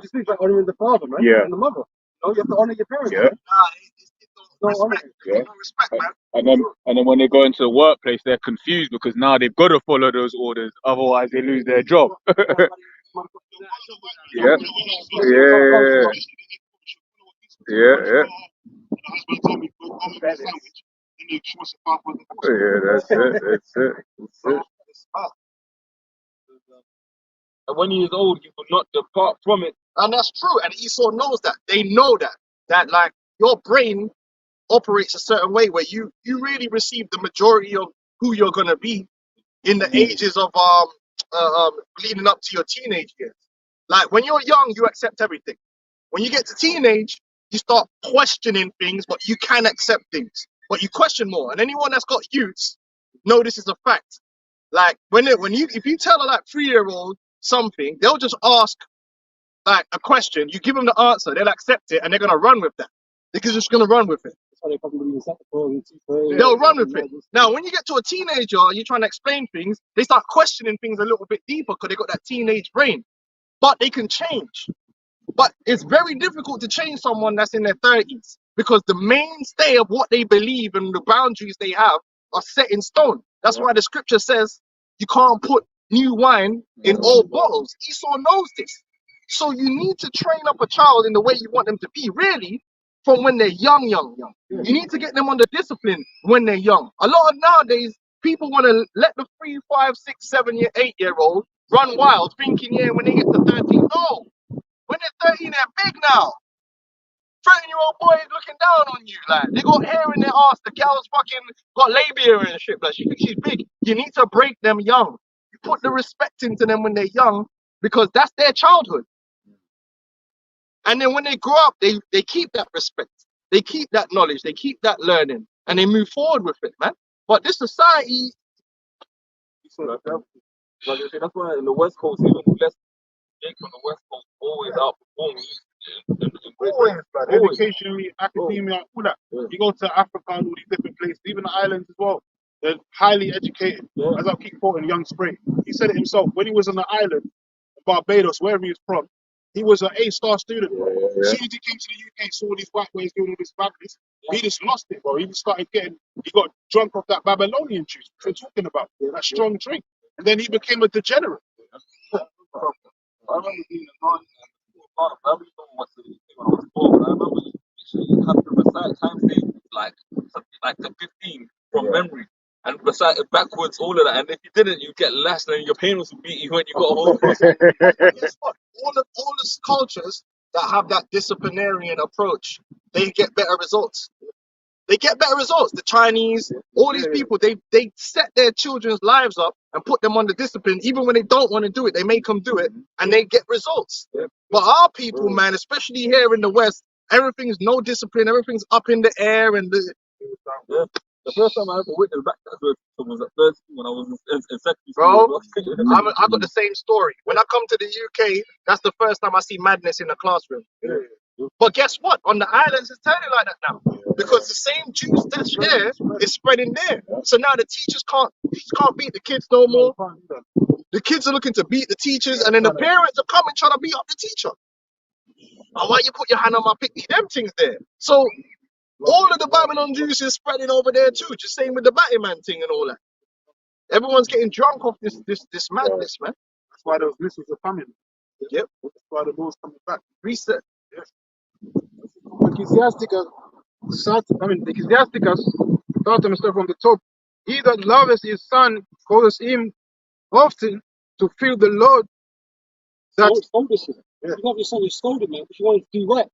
just speak about honoring the father, man, and the mother. You have to honor your parents. Yeah. Man. Respect, man. And then when they go into the workplace, they're confused because now they've got to follow those orders, otherwise they lose their job. Yeah. That's it. And when he is old, he will not depart from it. And that's true. And Esau knows that. They know that. That like your brain operates a certain way where you really receive the majority of who you're gonna be in the ages of leading up to your teenage years. Like when you're young, you accept everything. When you get to teenage, you start questioning things, but you can accept things, but you question more. And anyone that's got youths know this is a fact. Like if you tell a like 3-year-old something, they'll just ask like a question. You give them the answer, they'll accept it, and they're gonna run with that. They're just gonna run with it. That's why they probably believe in Santa Claus and Tooth Fairy They'll run and with it. magic. Now, when you get to a teenager, you're trying to explain things, they start questioning things a little bit deeper because they got that teenage brain. But they can change. But it's very difficult to change someone that's in their 30s because the mainstay of what they believe and the boundaries they have are set in stone. That's why the scripture says you can't put new wine in old bottles. Esau knows this. So you need to train up a child in the way you want them to be, really, from when they're young. You need to get them under discipline when they're young. A lot of nowadays, people want to let the 3, 5, 6, 7-year, 8-year-old run wild, thinking, yeah, when they get to 13, no. When they're 13, they're big now. 13-year-old boys looking down on you, like they got hair in their ass. The girl's fucking got labia and shit, like she thinks she's big. You need to break them young. You put the respect into them when they're young because that's their childhood. And then when they grow up, they keep that respect. They keep that knowledge. They keep that learning, and they move forward with it, man. But this society, Like I say, that's why in the West Coast, even the best Jake from the West Coast always outperform you in Great always, Britain. man. Always. Educationally, academia, all that. Yeah. You go to Africa and all these different places, even the islands as well. They're highly educated. Yeah. As I keep quoting Young Spray, he said it himself when he was on the island, Barbados, wherever he was from. He was an A-star student, bro. As soon as he came to the UK, saw these white boys doing all this badness, he just lost it, bro. He just started he got drunk off that Babylonian juice, which we're talking about, that strong drink. And then he became a degenerate. I remember being in London and part of Babylon was when I was 4, but I remember you had to recite times tables like to 15 from memory and recite it backwards, all of that. And if you didn't, you get lashed and your parents would beat you when you got home. guess what? All the cultures that have that disciplinarian approach, they get better results. They get better results. The Chinese, all these people, they set their children's lives up and put them under discipline. Even when they don't want to do it, they make them do it, and they get results. But our people, man, especially here in the West, everything's no discipline. Everything's up in the air, and Yeah. The first time I ever witnessed back that was at first when I was in secondary bro, school. I got the same story. When I come to the UK, that's the first time I see madness in the classroom. But guess what? On the islands, it's turning like that now. Because the same juice that's here is spreading there. So now the teachers can't beat the kids no more. The kids are looking to beat the teachers, and then the parents are coming trying to beat up the teacher. Oh, why you put your hand on my pick? Them things there. So all of the Babylon juice is spreading over there too. Just same with the Batman thing and all that. Everyone's getting drunk off this madness, man. That's why those missiles are coming. Yep. That's why the law's coming back. Reset. Ecclesiasticus, Ecclesiasticus taught himself from the top. He that loveth his son causes him often to fear the Lord. That Scold this shit. You love your son, you scold him, man, because you want him to do right.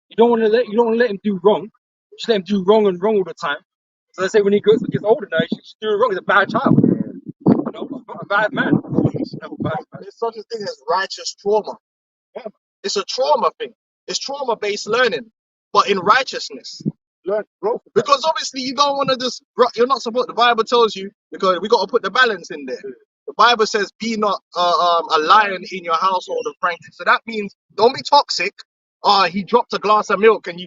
You don't want to let him do wrong. Just let him do wrong all the time. So they say when he gets older now, he should just do wrong. He's a bad child. You know, not a bad man. He's never bad, man. There's such a thing as righteous trauma. It's a trauma thing. It's trauma-based learning, but in righteousness. Learn, bro. Because obviously you don't want to just, you're not supposed, the Bible tells you, because we got to put the balance in there. The Bible says, be not a lion in your household of Franklin. So that means don't be toxic. He dropped a glass of milk and you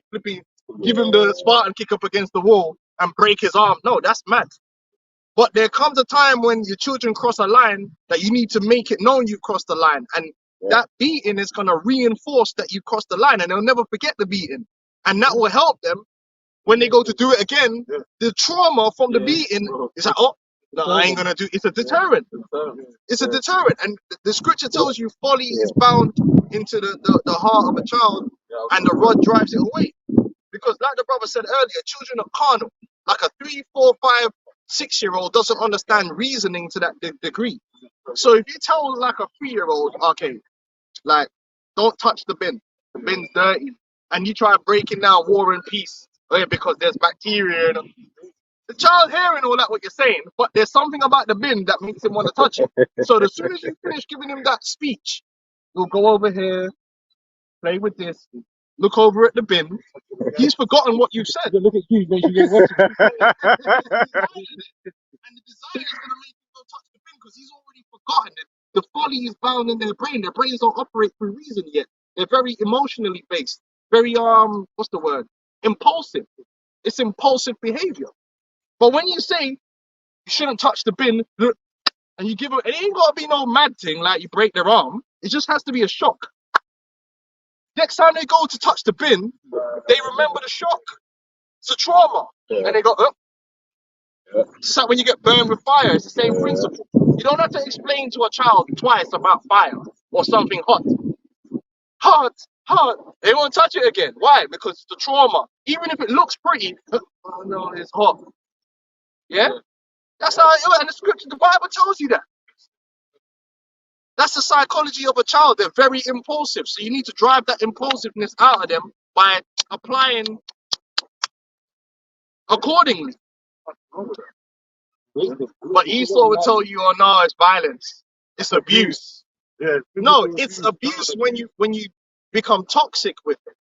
give him the Spartan kick up against the wall and break his arm. No, that's mad. But there comes a time when your children cross a line that you need to make it known you've crossed the line. And that beating is going to reinforce that you crossed the line, and they'll never forget the beating. And that will help them when they go to do it again. The trauma from the beating is like, oh, no, I ain't going to do. It's a deterrent. It's a deterrent. And the scripture tells you folly is bound into the heart of a child, and the rod drives it away. Because like the brother said earlier, children are carnal. Like a 3, 4, 5, 6-year-old doesn't understand reasoning to that degree. So if you tell like a 3-year-old, okay, like, don't touch the bin. The bin's dirty. and you try breaking down War and Peace, because there's bacteria and the child hearing all that what you're saying, but there's something about the bin that makes him want to touch it. So as soon as you finish giving him that speech, he'll go over here, play with this, look over at the bin. He's forgotten what you said. Look at you, make sure you get worse. And the desire is going to make him go touch the bin because he's already forgotten it. The folly is bound in their brain. Their brains don't operate through reason yet. They're very emotionally based, very what's the word? Impulsive. It's impulsive behavior. But when you say you shouldn't touch the bin, and you give it, it ain't gotta be no mad thing like you break their arm. It just has to be a shock. Next time they go to touch the bin, they remember the shock. It's a trauma, and they go, oh. It's like when you get burned with fire. It's the same principle. You don't have to explain to a child twice about fire or something hot. Hot. They won't touch it again. Why? Because it's the trauma. Even if it looks pretty, oh no, it's hot. Yeah? That's how it is. And the scripture, the Bible tells you that. That's the psychology of a child. They're very impulsive. So you need to drive that impulsiveness out of them by applying accordingly. But Esau will tell you, oh no, it's violence. It's abuse. Yeah. No, it's abuse when you become toxic with it.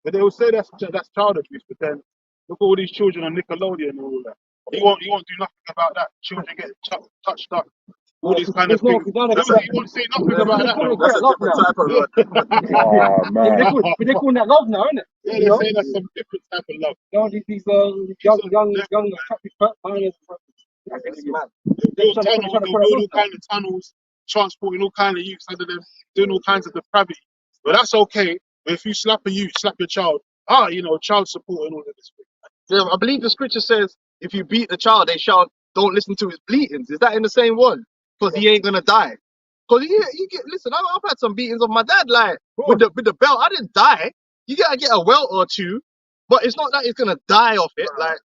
But they will say that's child abuse, but then look at all these children on Nickelodeon and all that. He won't do nothing about that. Children get touched up. All these kind of things. He won't say nothing about that. That's a different type of love. Oh man. They call that love now, isn't it? Yeah, they say that's some different type of love. You know, these young attractive minors. They'll build all kind of tunnels, transporting all kind of youths under them, doing all kinds of depravity. But that's okay. But if you slap a youth, slap your child, child support and all of this. Yeah, I believe the scripture says if you beat the child, don't listen to his bleatings. Is that in the same one? Because he ain't gonna die. Because listen, I've had some beatings of my dad, like with the belt. I didn't die. You gotta get a welt or two, but it's not that he's gonna die off it. Like,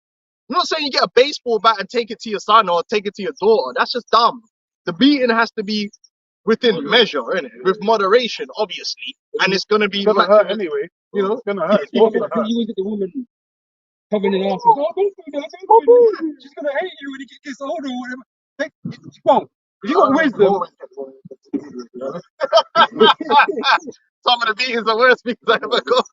I'm not saying you get a baseball bat and take it to your son or take it to your daughter. That's just dumb. The beating has to be within measure, innit? With moderation, obviously, and it's gonna be It's gonna hurt anyway. you know. It's gonna hurt. It's You both gonna hurt. always get the woman covering in arms. Oh, don't do that, don't do that. She's gonna hate you when he gets older or whatever. She won't. If you got wisdom, Some of the beatings are worse because I ever got.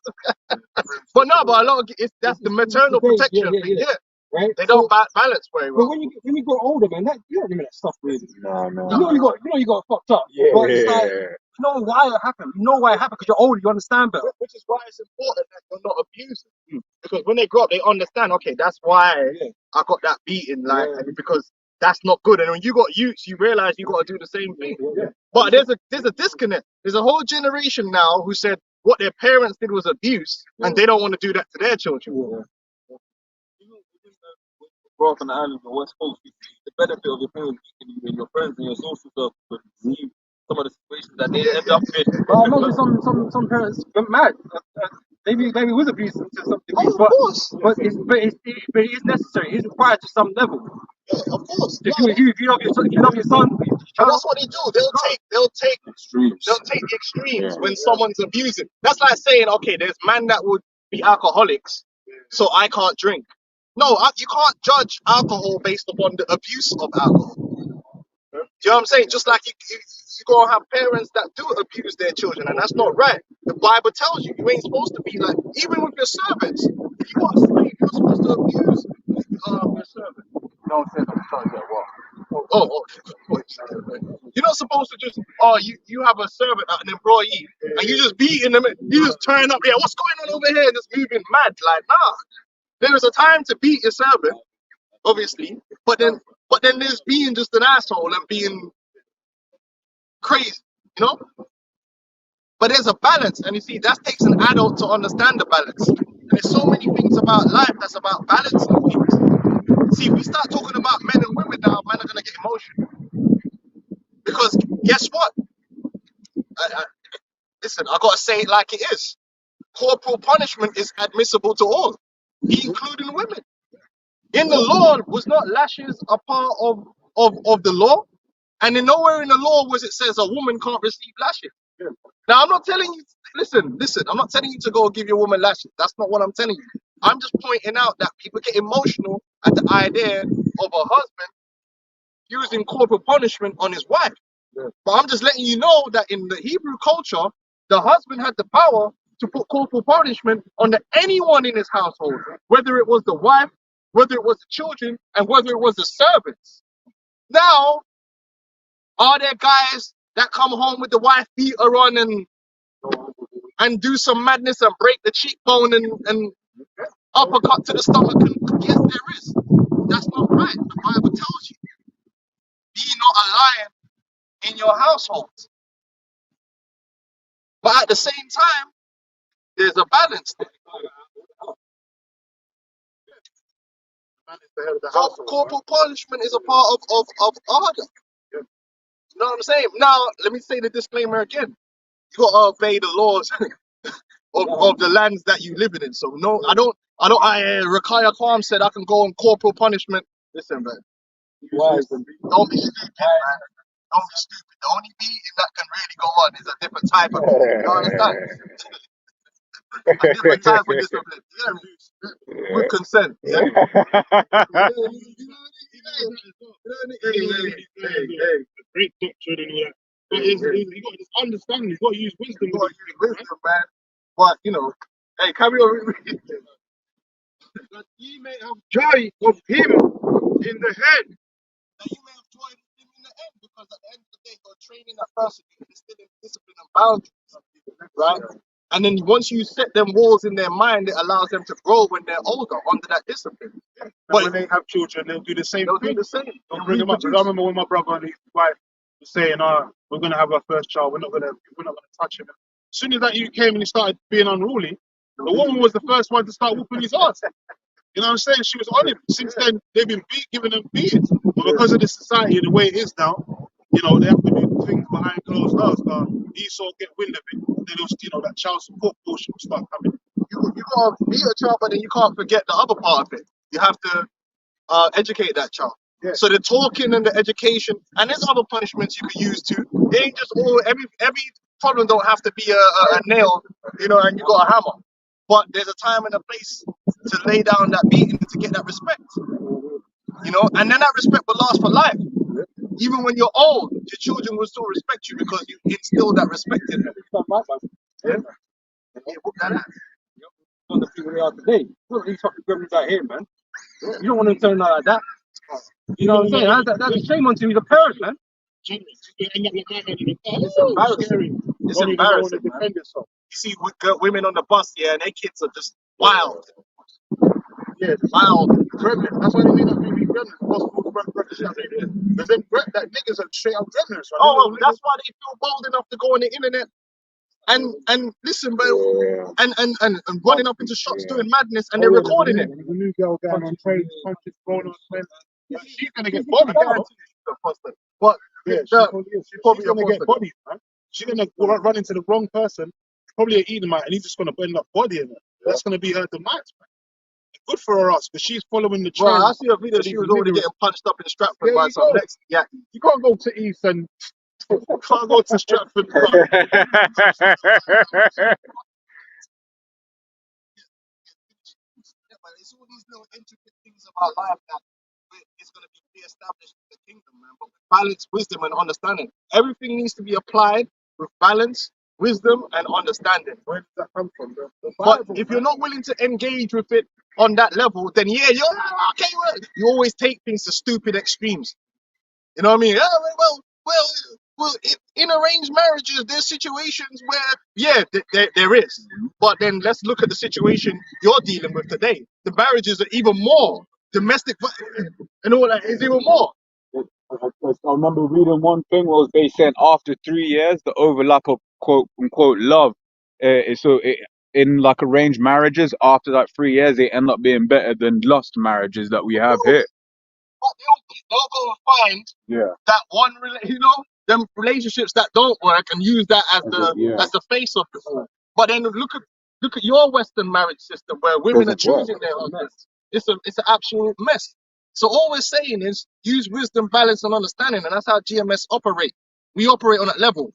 But no, but a lot of that's the maternal protection thing. Yeah. right? They don't balance very But well. when you grow older, man, you don't remember that stuff really. No. You got fucked up. But it's like, you know why it happened. You know why it happened because you're older. You understand better. Which is why it's important that you're not abusing. Because when they grow up, they understand. Okay, that's why I got that beating, because that's not good. And when you got youths, you realize you got to do the same thing. But there's a disconnect. There's a whole generation now who said what their parents did was abuse, and they don't want to do that to their children. Grow up on the island of the West Coast, you see the benefit of your parents teaching you and your friends and your social circle to see some of the situations that they end up in. Well, I imagine some parents went mad. Maybe was abuse to some degree, Of course. but it is necessary. It is required to some level. Yeah, of course. If you love your son, And that's what they do. They'll take Extremes. the extremes when someone's abusing. That's like saying, okay, there's men that would be alcoholics, so I can't drink. No, you can't judge alcohol based upon the abuse of alcohol. Do you know what I'm saying? Just like you gonna have parents that do abuse their children, and that's not right. The Bible tells you you ain't supposed to be like, even with your servants. If you want a slave, you're supposed to abuse your servant. No, I'm trying to get what? Oh, you're not supposed to just, you have a servant, an employee, and you just beating them, you just turn up, what's going on over here, just moving mad, like, nah. There is a time to beat your servant, obviously, but then there's being just an asshole and being crazy, you know? But there's a balance, and you see, that takes an adult to understand the balance. And there's so many things about life that's about balancing things. See, if we start talking about men and women now, men are going to get emotional. Because guess what? Listen, I got to say it like it is. Corporal punishment is admissible to all, including women. In the law, was not lashes a part of the law? And in nowhere in the law was it says a woman can't receive lashes. Now, I'm not telling you, listen, I'm not telling you to go give your woman lashes. That's not what I'm telling you. I'm just pointing out that people get emotional at the idea of a husband using corporal punishment on his wife. But I'm just letting you know that in the Hebrew culture, the husband had the power to put corporal punishment on anyone in his household, whether it was the wife, whether it was the children, and whether it was the servants. Now, are there guys that come home with the wife beater on and do some madness and break the cheekbone and uppercut to the stomach? And yes, there is. That's not right. The Bible tells you, be not a lion in your household. But at the same time, there's a balance there. Man is the head of the So household, corporal punishment is a part of order. You know what I'm saying? Now, let me say the disclaimer again. You gotta obey the laws of the lands that you live in. So no, Rakaya Khan said I can go on corporal punishment. Listen, man. Don't be stupid, man. Don't be stupid. The only beating that can really go on is a different type of beating. You understand? A different type of discipline. Yeah, with consent. Yeah. Hey. Great doctrine and all that. But you got to understand, you got to use wisdom. You gotta use wisdom, man. But hey, carry on. that ye may have joy of him in the head. That you may have joy with him in the end, because at the end of the day, you're training that person to instill in discipline and boundaries, right? And then once you set them walls in their mind, it allows them to grow when they're older under that discipline. And But when they have children, they'll do the same they'll do thing. the same. They'll They'll bring them up. 'Cause I reproduce. remember when my brother and his wife were saying, we're gonna have our first child, we're not gonna touch him. As soon as that you came and he started being unruly, the woman was the first one to start whooping his ass. You know what I'm saying? She was on him. Since then, they've been giving them beatings. But because of the society, the way it is now, they have to do things behind closed doors. Esau get wind of it. Then that child support portion will start coming. You gotta beat a child, but then you can't forget the other part of it. You have to educate that child. Yeah. So the talking and the education, and there's other punishments you can use too. It ain't just all every problem don't have to be a nail, and you got a hammer. But there's a time and a place to lay down that beating to get that respect. And then that respect will last for life. Even when you're old, your children will still respect you because you instill that respect in them. Yeah. Yeah, whoop that ass. On the people they are today. You don't really fucking gremlins out here, man. You don't want them turning out like that. You know what I'm saying? That's a shame on him. He's a parent, man. It's embarrassing. It's embarrassing, man. You see women on the bus, yeah, and their kids are just wild. Yeah, Wild. gremlin. That's why they made that movie Gremlins. Possible gremlins. Because them that niggas are straight up gremlins, right? Oh, well, that's why they feel bold enough to go on the internet and listen, bro, and running up into shops doing madness, and they're recording it. The new girl going on trade punches, thrown on she's gonna get bodied. But Yeah, she's probably gonna a get body. bodied, man. She's gonna run into the wrong person, probably an Edomite, and he's just gonna end up bodying her. That's gonna be her demise, man. Good for her ass, because she's following the trend. Well, I see a video. She was already getting punched up in Stratford by some next. Yeah, you can't go to East and Can't go to Stratford. yeah, but it's all these little intricate things about life that it's going to be re-established in the kingdom, man. But with balance, wisdom, and understanding, everything needs to be applied with balance, wisdom, and understanding. where does that come from? The But Bible, if you're not willing to engage with it on that level, then yeah, you're okay. Well, you always take things to stupid extremes. You know what I mean? Yeah, well. In arranged marriages, there's situations where, yeah, there is. But then let's look at the situation you're dealing with today. The marriages are even more domestic, and all that is even more. I remember reading one thing was they said after 3 years the overlap of quote unquote love, in like arranged marriages after that 3 years they end up being better than lust marriages that we have here. But they'll go and find Yeah. that one, them relationships that don't work and use that as Yeah. the face of the all. But then look at your Western marriage system where women are Doesn't work. choosing their husbands. It's an absolute mess. So all we're saying is use wisdom, balance, and understanding, and that's how GMS operate. We operate on that level.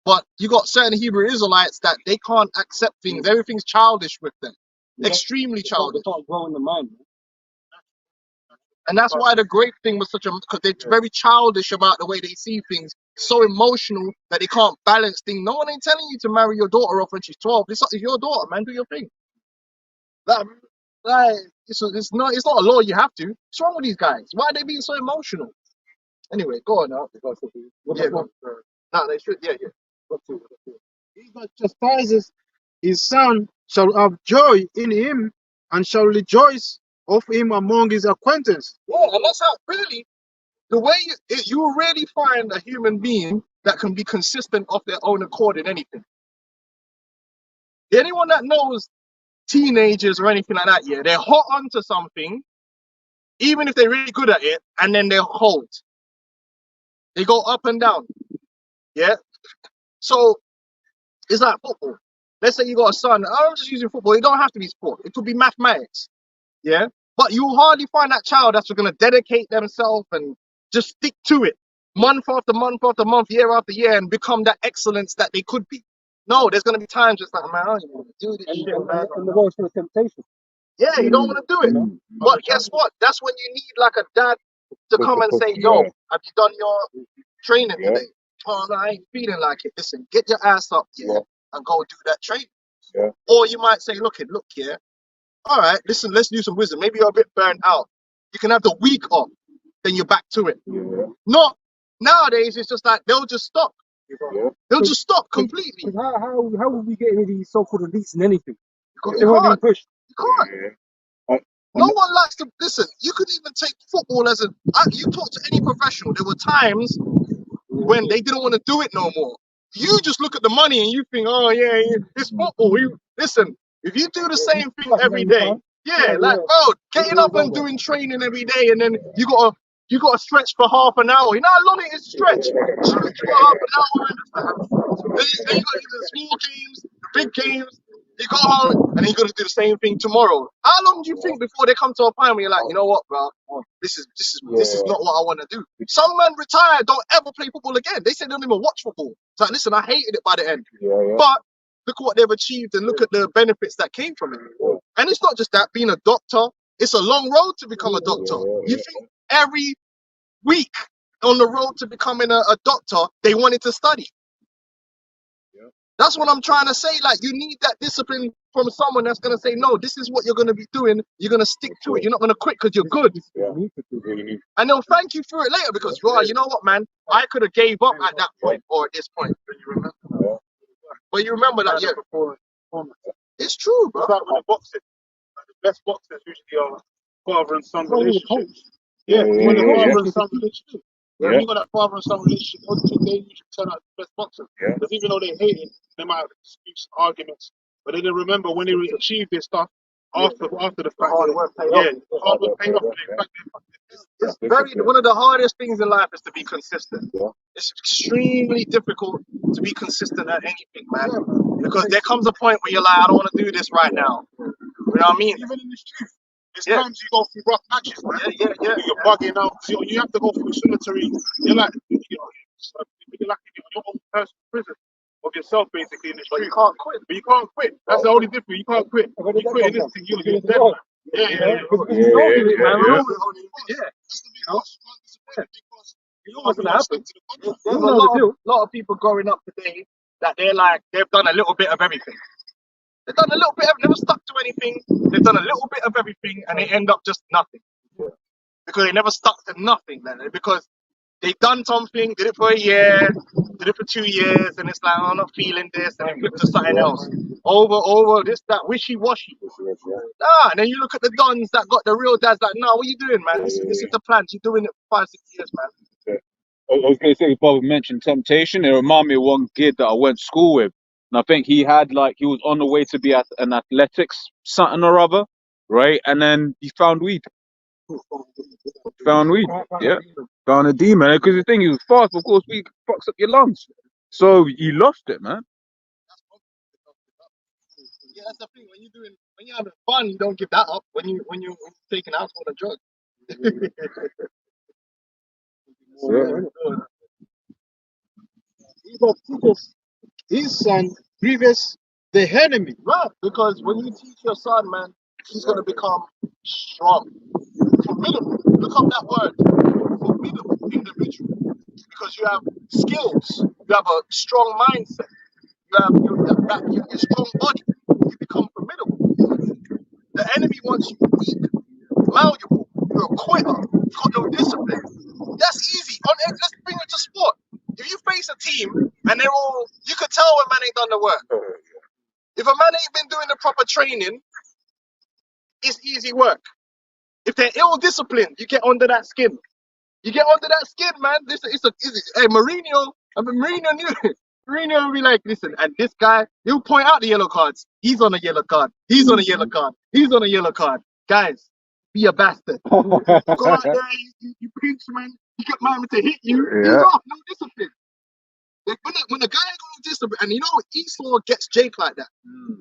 But you got certain Hebrew Israelites that they can't accept things. Everything's childish with them, extremely They childish. can't grow in the mind. Man. And that's why the grape thing was such a, because they're very childish about the way they see things, so emotional that they can't balance things. No one ain't telling you to marry your daughter off when she's 12. It's your daughter, man. Do your thing. That, like, it's not a law you have to. What's wrong with these guys? Why are they being so emotional? Anyway, go on now. Yeah, go on. No, they should. Yeah, yeah. He that chastises his son shall have joy in him, and shall rejoice of him among his acquaintance. Yeah, and that's how really the way you really find a human being that can be consistent of their own accord in anything. Anyone that knows teenagers or anything like that, yeah, they're hot onto something, even if they're really good at it, and then they're cold. They go up and down. Yeah. So it's like football. Let's say you got a son. I'm just using football. It don't have to be sport. It could be mathematics. Yeah. But you hardly find that child that's going to dedicate themselves and just stick to it month after month after month, year after year, and become that excellence that they could be. No, there's going to be times just like, man, I don't even want to do this shit, man. And the world's full of temptation. Yeah, you don't want to do it. But guess what? That's when you need like a dad to come and say, yo, have you done your training today? Oh, no, I ain't feeling like it. Listen, get your ass up here and go do that training. Or you might say, look here. All right, listen, let's do some wisdom. Maybe you're a bit burnt out. You can have the week off, then you're back to it. Not nowadays, it's just like they'll just stop. They'll just stop completely. How will we get any of these so-called elites in anything? You They won't be can't. pushed. You can't. No one likes to listen. You could even take football as you talk to any professional. There were times when they didn't want to do it no more. You just look at the money and you think, oh yeah, it's football. Listen, if you do the same thing every day, yeah, like bro, getting up and doing training every day, and then you gotta stretch for half an hour. You know how long it is to stretch? Stretch for half an hour. Then you gotta do the small games, the big games. You go home and then you gotta do the same thing tomorrow. How long do you think before they come to a point where you're like, you know what, bro? This is not what I want to do. Some men retire, don't ever play football again. They say they don't even watch football. It's like, listen, I hated it by the end. But look at what they've achieved and look at the benefits that came from it. And it's not just that, being a doctor, it's a long road to become a doctor. You think every week on the road to becoming a doctor, they wanted to study. That's what I'm trying to say. Like, you need that discipline from someone that's going to say, no, this is what you're going to be doing. You're going to stick to it. You're not going to quit because you're good. And they'll thank you for it later because, well, you know what, man? I could have gave up at that point or at this point. But you remember that, yeah. It's true, bro. It's like with the boxing. The best boxers usually are father and son relationships. Yeah, when the father and son relationship. When you got that father and son relationship, they usually turn out the best boxers. Because even though they hate it, they might have disputes, arguments, but they didn't remember when they achieved their stuff after the fact. Hard work paid Yeah, off. hard work paid off. It's one of the hardest things in life is to be consistent. It's extremely difficult to be consistent at anything, man. Because there comes a point where you're like, I don't want to do this right now. You know what I mean? Even in this truth, there's times you go through rough patches, man. Yeah. You're bugging out. So you have to go through solitary. You're like, you're like in your own personal prison of yourself, basically, in this But truth. you can't quit. But you can't quit. That's the only difference. You can't quit. You quit in this thing, you're dead, man. Yeah. You don't do it, man. Yeah. That's the big boss. You What's gonna happen? There's You a know the deal. lot of people growing up today that they've done a little bit of everything. They've done a little bit of, never stuck to anything. They've done a little bit of everything and they end up just nothing. Because they never stuck to nothing then. Because they done something, did it for a year, did it for 2 years, and it's like, oh, I'm not feeling this, and then flip to something else. Over, this, that, wishy-washy. And then you look at the dons that got the real dads like, no, what are you doing, man? This is the plan. You're doing it for 5-6 years, man. I was going to say, Bob mentioned temptation. It reminded me of one kid that I went to school with. And I think he was on the way to be at an athletics something or other, right? And then he found weed. Yeah. Found a demon. Because the thing, he was fast, but of course, weed fucks up your lungs. So he lost it, man. Yeah, that's the thing. When you're having fun, you don't give that up. When you're taking alcohol and drugs. his son grievous the enemy. Right, because when you teach your son, man, he's gonna become strong, formidable. Look up that word, formidable individual, because you have skills, you have a strong mindset, you have a strong body. You become formidable. The enemy wants you weak, malleable. You're a quitter. You got no discipline. That's easy. Let's bring it to sport. If you face a team and they're all, you could tell when man ain't done the work. If a man ain't been doing the proper training, it's easy work. If they're ill disciplined, you get under that skin. You get under that skin, man. Hey, Mourinho. I mean, Mourinho knew. Mourinho will be like, listen, and this guy, he'll point out the yellow cards. He's on a yellow card. He's on a yellow card. He's on a yellow card. Guys, be a bastard. Go out there, you pinch, man. You get man to hit you. He's off. No discipline. Like, when the guy ain't got no discipline, and you know, Esau gets Jake like that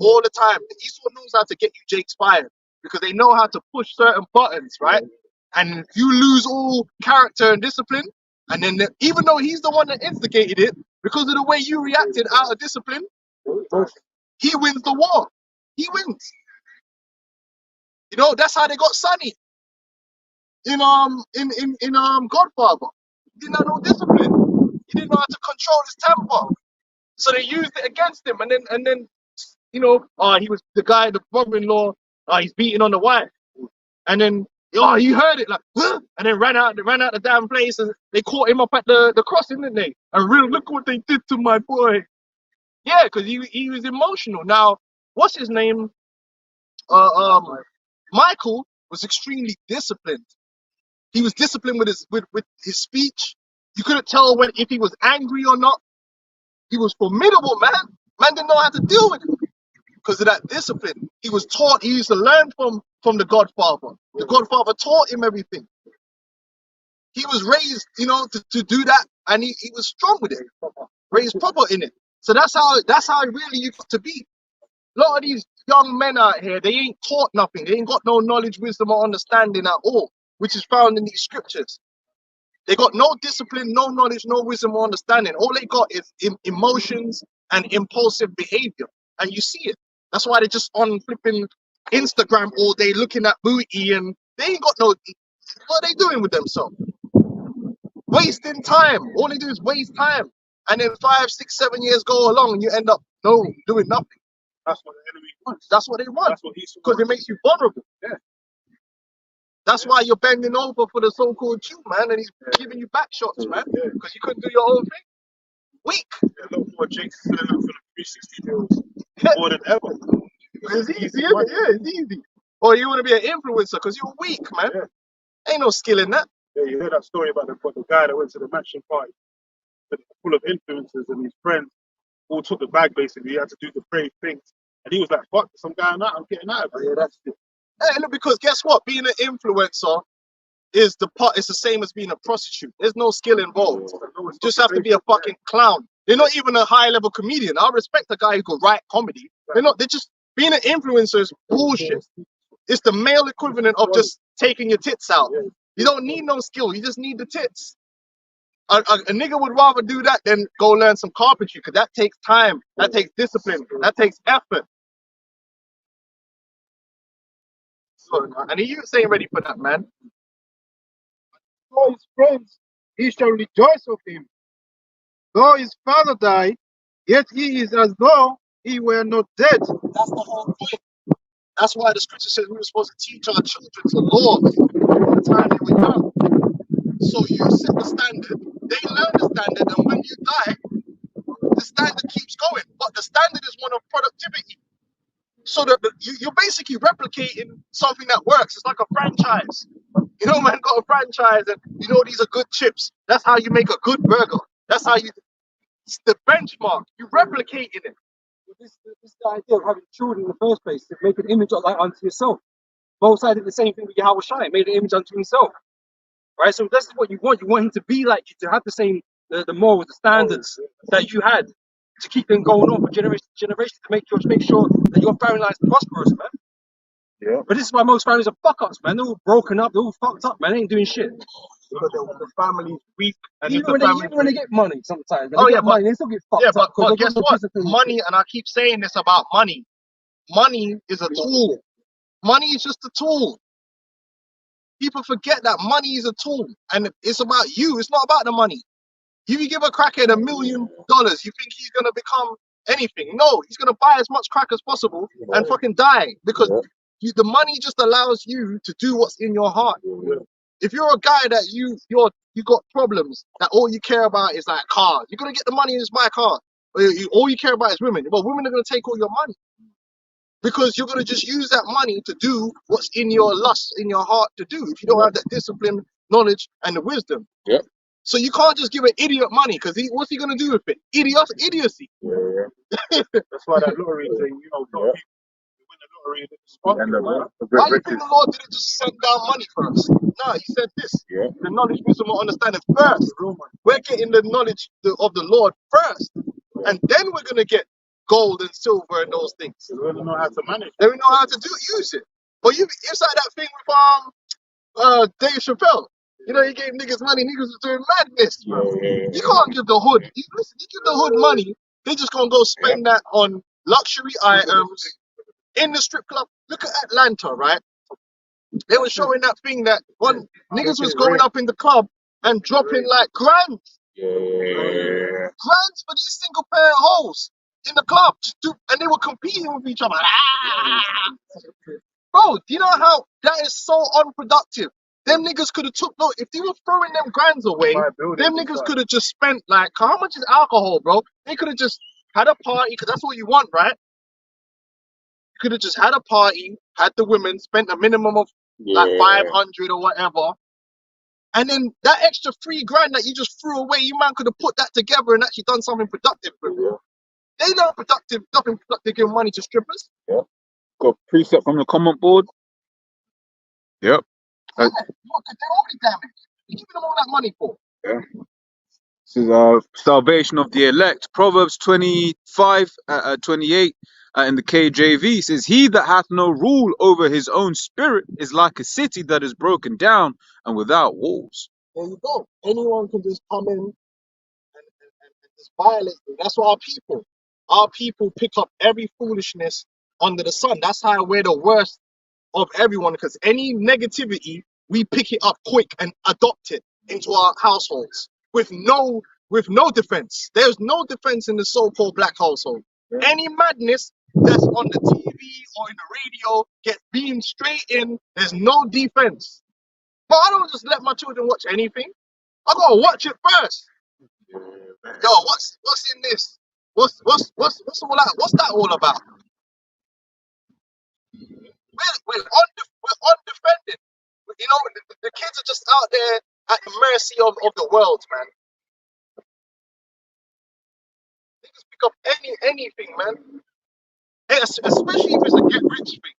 all the time. Esau knows how to get you Jake's fired because they know how to push certain buttons, right? And you lose all character and discipline, and then even though he's the one that instigated it, because of the way you reacted out of discipline, he wins the war. He wins. You know, that's how they got Sonny in Godfather. He didn't have no discipline. He didn't know how to control his temper. So they used it against him, and then you know, he was the guy, the brother-in-law, he's beating on the wife, and then he heard it like, huh? And then ran out the damn place, and they caught him up at the crossing, didn't they? And really, look what they did to my boy. Yeah, because he was emotional. Now, what's his name? Michael was extremely disciplined. He was disciplined with his speech. You couldn't tell if he was angry or not. He was formidable, man. Man didn't know how to deal with him because of that discipline. He was taught. He used to learn from the Godfather. The Godfather taught him everything. He was raised, you know, to do that, and he was strong with it. Raised proper in it. So that's how really you got to be. A lot of these young men out here, they ain't taught nothing. They ain't got no knowledge, wisdom, or understanding at all, which is found in these scriptures. They got no discipline, no knowledge, no wisdom or understanding. All they got is emotions and impulsive behavior. And you see it. That's why they're just on flipping Instagram all day looking at booty, and they ain't got no, what are they doing with themselves? Wasting time. All they do is waste time. And then 5, 6, 7 years go along and you end up doing nothing. That's what the enemy wants. That's what they want. That's what he's because it makes you vulnerable. Yeah. That's why you're bending over for the so-called Jew, man, and he's giving you back shots, man, because you couldn't do your own thing. Weak. A lot more Jake's filling up for the 360 deals more than ever. It's easy, isn't it? Yeah, it's easy. Or you want to be an influencer because you're weak, man. Yeah. Ain't no skill in that. Yeah, you heard that story about the guy that went to the mansion party full of influencers and his friends all took the bag basically. He had to do the brave things. And he was like, fuck, some guy on that, I'm getting out of it. Yeah, that's it. Hey, look, because guess what? Being an influencer it's the same as being a prostitute. There's no skill involved. You just have to be a fucking clown. They're not even a high level comedian. I respect a guy who could write comedy. They're just being an influencer is bullshit. It's the male equivalent of just taking your tits out. You don't need no skill, you just need the tits. A nigga would rather do that than go learn some carpentry, because that takes time, that takes discipline, that takes effort. And the youths ain't ready for that, man. For his friends, he shall rejoice of him. Though his father die, yet he is as though he were not dead. That's the whole point. That's why the scripture says we were supposed to teach our children the Lord from the time they were young. So you set the standard, they learn the standard, and when you die, the standard keeps going. But the standard is one of productivity. So that you're basically replicating something that works. It's like a franchise. You know, man, got a franchise, and you know these are good chips. That's how you make a good burger. That's how it's the benchmark. You're replicating it. This is the idea of having children in the first place, to make an image like unto yourself. Moses did the same thing with Yahweh Shai, made an image unto himself. Right? So this is what you want. You want him to be like you, to have the same, the morals, the standards that you had, to keep them going on for generation to generation, to make sure that your family life is prosperous, man. Yeah. But this is why most families are fuck ups, man. They're all broken up, they're all fucked up, man. They ain't doing shit. because the family's weak, and if Even the when they family, even when they get money, sometimes when oh they yeah, get money, they still get yeah, fucked up because but they've got guess no what? discipline and shit. Money, and I keep saying this about money. Money is a tool. Money is just a tool. People forget that money is a tool, and it's about you. It's not about the money. If you give a crackhead $1 million, you think he's gonna become anything? No, he's gonna buy as much crack as possible and fucking die because the money just allows you to do what's in your heart. If you're a guy that you got problems that all you care about is like cars, you're gonna get the money and just buy a car. Or all you care about is women. Well, women are gonna take all your money because you're gonna just use that money to do what's in your lust, in your heart to do. If you don't have that discipline, knowledge, and the wisdom. Yeah. So you can't just give an idiot money because what's he gonna do with it? Idiocy. That's why that lottery thing, you know, a lot of people win the lottery and it's sparkling, man. Why do you think the Lord didn't just send down money for us? No, he said this. The knowledge, wisdom, and understanding first. We're getting the knowledge of the Lord first. And then we're gonna get gold and silver and those things. We don't know how to manage. Then we know how to use it. But it's like that thing with Dave Chappelle. You know, he gave niggas money, niggas was doing madness, bro. You can't give the hood. Listen, you give the hood money, they just gonna go spend that on luxury items in the strip club. Look at Atlanta, right? They were showing that thing that one niggas was going up in the club and dropping like grands for these single pair of hoes in the club, and they were competing with each other. Bro, do you know how that is so unproductive? Them niggas could have if they were throwing them grands away, them niggas could have just spent like, how much is alcohol, bro? They could have just had a party, because that's what you want, right? You could have just had a party, had the women, spent a minimum of like 500 or whatever. And then that extra $3 that you just threw away, you man could have put that together and actually done something productive with it. They not productive, nothing productive giving money to strippers. Got precept from the comment board. Yep. Yeah, look, they're already damaged. You giving them all that money for? This is salvation of the elect. Proverbs 25, 28 in the KJV says, "He that hath no rule over his own spirit is like a city that is broken down and without walls." There you go. Anyone can just come in and just violate them. That's what our people pick up every foolishness under the sun. That's how we're the worst of everyone, because any negativity, we pick it up quick and adopt it into our households with no defense. There's no defense in the so-called black household. Any madness that's on the TV or in the radio gets beamed straight in. There's no defense. But I don't just let my children watch anything. I gotta watch it first. Yo, what's in this? What's all that? What's that all about? We're undefended. You know, the kids are just out there at the mercy of the world, man. They just pick up anything, man. And especially if it's a get rich thing.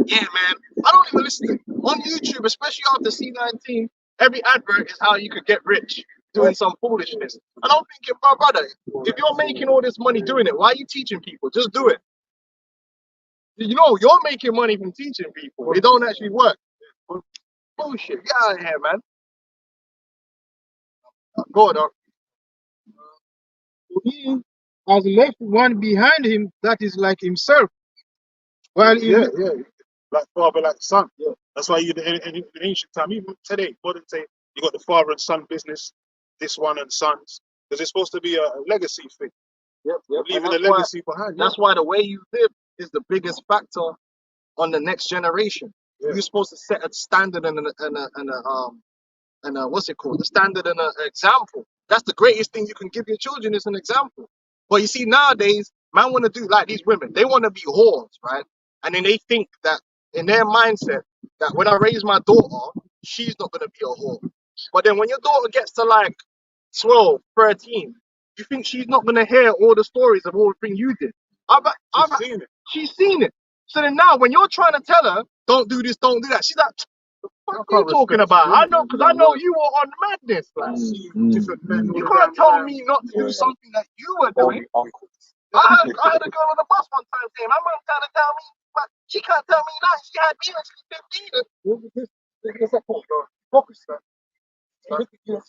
Yeah, man. I don't even listen to it. On YouTube, especially after C19, every advert is how you could get rich doing some foolishness. And I'm thinking, brother, if you're making all this money doing it, why are you teaching people? Just do it. You know, you're making money from teaching people. It don't actually work. Bullshit. Get out of here, man. Go on. He has left one behind him that is like himself. While he Yeah. Like father, like son. Yeah. That's why in the ancient time, even today, modern day, you got the father and son business, this one and sons. Because it's supposed to be a legacy thing. Yep. Leaving a legacy behind. That's why the way you live is the biggest factor on the next generation. Yeah. You're supposed to set a standard and what's it called? The standard and an example. That's the greatest thing you can give your children is an example. But you see, nowadays, man want to do like these women. They want to be whores, right? And then they think that in their mindset that when I raise my daughter, she's not going to be a whore. But then when your daughter gets to like 12, 13, you think she's not going to hear all the stories of all the things you did. She's seen it. So then now when you're trying to tell her, don't do this, don't do that, she's like, what are you talking about? I know, because I know you were on madness. Like, you can't tell me not to do something that you were doing. I had a girl on the bus one time saying, my mom trying to tell me, but she can't tell me that. She had me when she was 15. hypocrisy.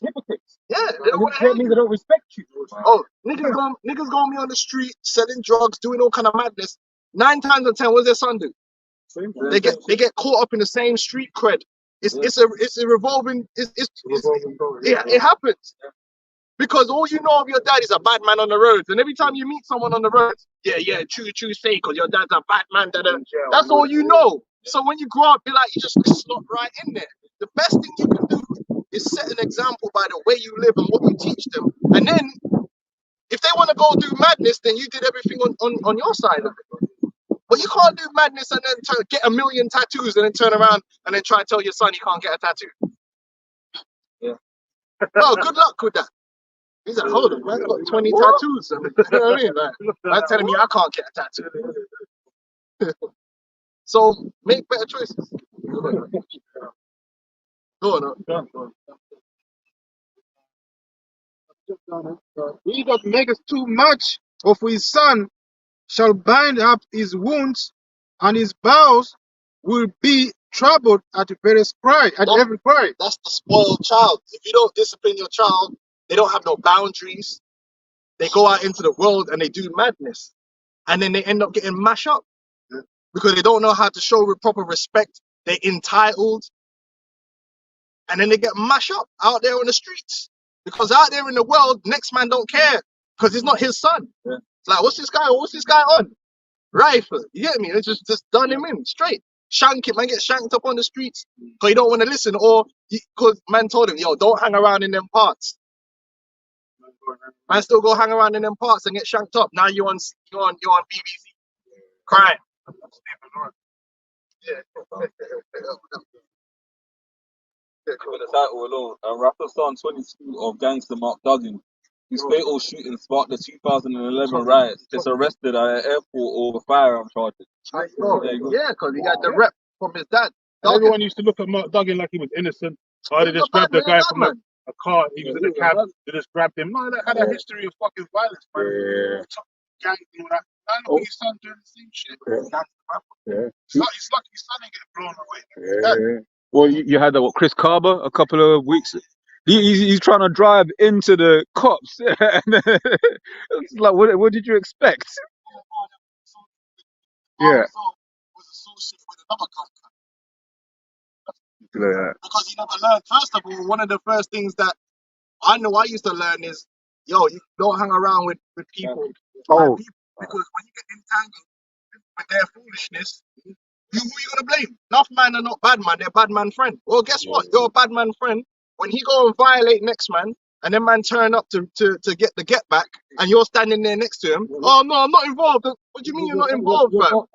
Hypocrites. Yeah, they And don't want to that hear means you. they don't respect you. Oh, niggas gonna be on the street selling drugs, doing all kind of madness. 9 times out of 10, what does their son do? They get caught up in the same street cred. It's a revolving. Yeah, it happens. Because all you know of your dad is a bad man on the roads, and every time you meet someone on the roads, yeah, true say, because your dad's a bad man. That's all you know. So when you grow up, you just slot right in there. The best thing you can do is set an example by the way you live and what you teach them, and then if they want to go do madness, then you did everything on your side of it. But you can't do madness and then get a million tattoos and then turn around and then try and tell your son he can't get a tattoo. Yeah. No, good luck with that. He's like, hold on, man, I've got 20 tattoos. You know what I mean? Like, man telling me I can't get a tattoo. So make better choices. Go on. He that maketh too much of his son shall bind up his wounds, and his bowels will be troubled at every cry. That's the spoiled child. If you don't discipline your child, they don't have no boundaries. They go out into the world and they do madness. And then they end up getting mashed up because they don't know how to show proper respect. They're entitled. And then they get mashed up out there on the streets. Because out there in the world, next man don't care because it's not his son. Yeah. It's like, what's this guy on? Rifle. You get me? It's just done him in straight. Shank him, man, get shanked up on the streets because he don't want to listen, or because man told him, yo, don't hang around in them parts. Man still go hang around in them parts and get shanked up. Now you're on BBC crying. Yeah. For the title alone, rapper Son 22 of gangster Mark Duggan, whose fatal shooting sparked the 2011 riots, is arrested at an airport over firearm charges. Yeah, because he got the rep from his dad. Everyone used to look at Mark Duggan like he was innocent. Oh, they just grabbed the guy from a car. He was in the cab. They just grabbed him. No, that had a history of fucking violence, man. Yeah. Gangs and all that. Now look at his son doing the same shit. Yeah. It's lucky his son didn't get blown away. Yeah. Well, you had that, Chris Carver a couple of weeks. He's trying to drive into the cops. It's like, what did you expect? Yeah. Was associated with another company Yeah. because he never learned. First of all, one of the first things that I know I used to learn is, yo, you don't hang around with people. Oh. Because when you get entangled with their foolishness, who are you gonna blame? Enough man are not bad man, they're bad man friend. Well, guess what? You're a bad man friend. When he go and violate next man, and then man turn up to get the get back, and you're standing there next to him. Oh no, I'm not involved. What do you mean you're not involved, fam?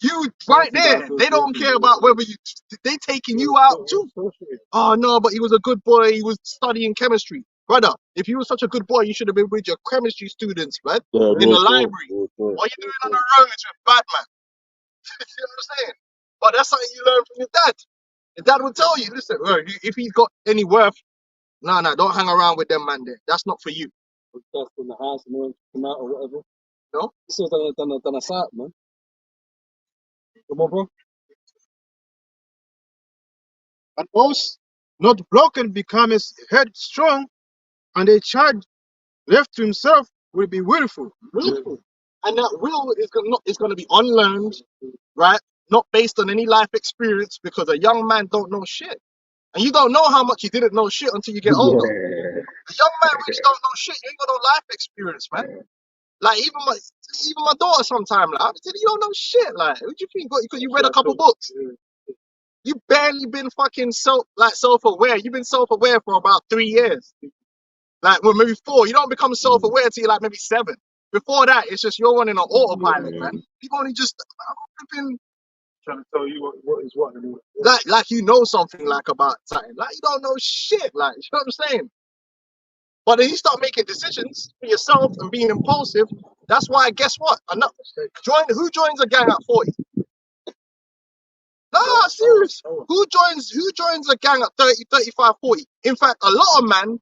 You right there. They don't care about whether they taking you out too. Oh no, but he was a good boy. He was studying chemistry, brother. If you were such a good boy, you should have been with your chemistry students, man, in the library. What are you doing on the roads with bad man? You know what I'm saying? But that's something you learn from your dad. Your dad will tell you, listen, if he's got any worth, no, don't hang around with them man there. That's not for you. That's in the house and then come out or whatever. No? This was done a site, man. Come on, bro. And us, not broken, becomes headstrong, and a child left to himself will be willful. Willful. And that will is going to be unlearned, right? Not based on any life experience, because a young man don't know shit. And you don't know how much you didn't know shit until you get older. Yeah. A young man really don't know shit. You ain't got no life experience, man. Like even my daughter sometimes, like, I said, you don't know shit. Like, what do you think? Because you read a couple books. You barely been fucking self-aware. You've been self-aware for about 3 years. Like, well, maybe 4. You don't become self-aware until you're like maybe 7. Before that, it's just you're running on autopilot, man. You've only just been Trying to tell you what is what. like you know something like about something. Like you don't know shit. Like, you know what I'm saying? But then you start making decisions for yourself and being impulsive. That's why, guess what? Who joins a gang at 40? Nah, serious. Who joins a gang at 30, 35, 40? In fact, a lot of man,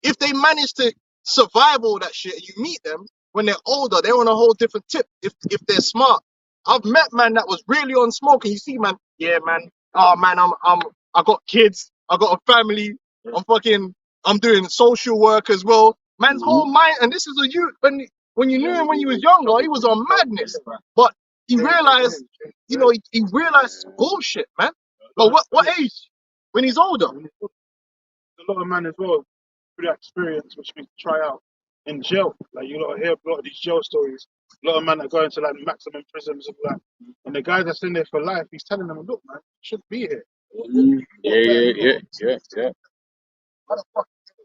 if they manage to survive all that shit, you meet them when they're older, they're on a whole different tip if they're smart. I've met man that was really on smoke, and you see, man, yeah, man, oh man, I got kids, I got a family. I'm doing social work as well. Man's whole mind, and this is a youth. When you knew him when he was younger, he was on madness. But he realized, he realized bullshit, man. But what age? When he's older. A lot of men as well through that experience, which we can try out in jail. Like you lot hear a lot of these jail stories. A lot of men that go into like maximum prisons and that. And the guy that's in there for life, he's telling them, "Look, man, you shouldn't be here." Yeah. How the fuck you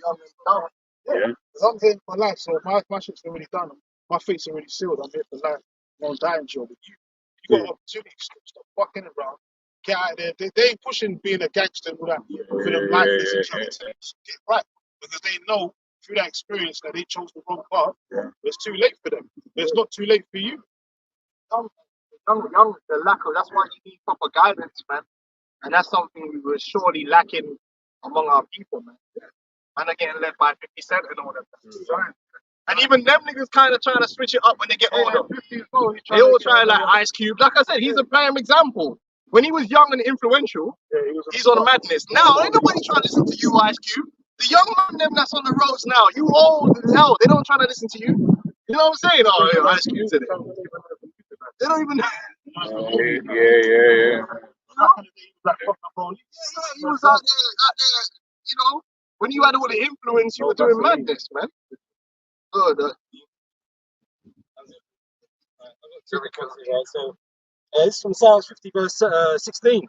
young and dumb? Yeah. Because I'm here for life, so my shit's already done. My fate's already sealed. I'm here for life. I won't die in jail. But you got an opportunity. Stop fucking around. Get out of there. They ain't pushing being a gangster and all that for them lifeless and trying to get right. Because they know through that experience that they chose the wrong path. It's too late for them. But it's not too late for you. Young, the lack of, that's why you need proper guidance, man. And that's something we were surely lacking among our people, man. And are getting led by 50 Cent and all that. And even them niggas kind of trying to switch it up when they get older. They all try like Ice Cube. Like I said, he's a prime example. When he was young and influential, he's on madness. Now, ain't nobody trying to listen to you, Ice Cube. The young man them that's on the roads now, you old as hell. They don't try to listen to you. You know what I'm saying? Oh, yeah, Ice Cube's in it. They don't even. Yeah. He was out there, when you had all the influence, you were doing madness, man. Good. So it's from Psalms 50 verse 16.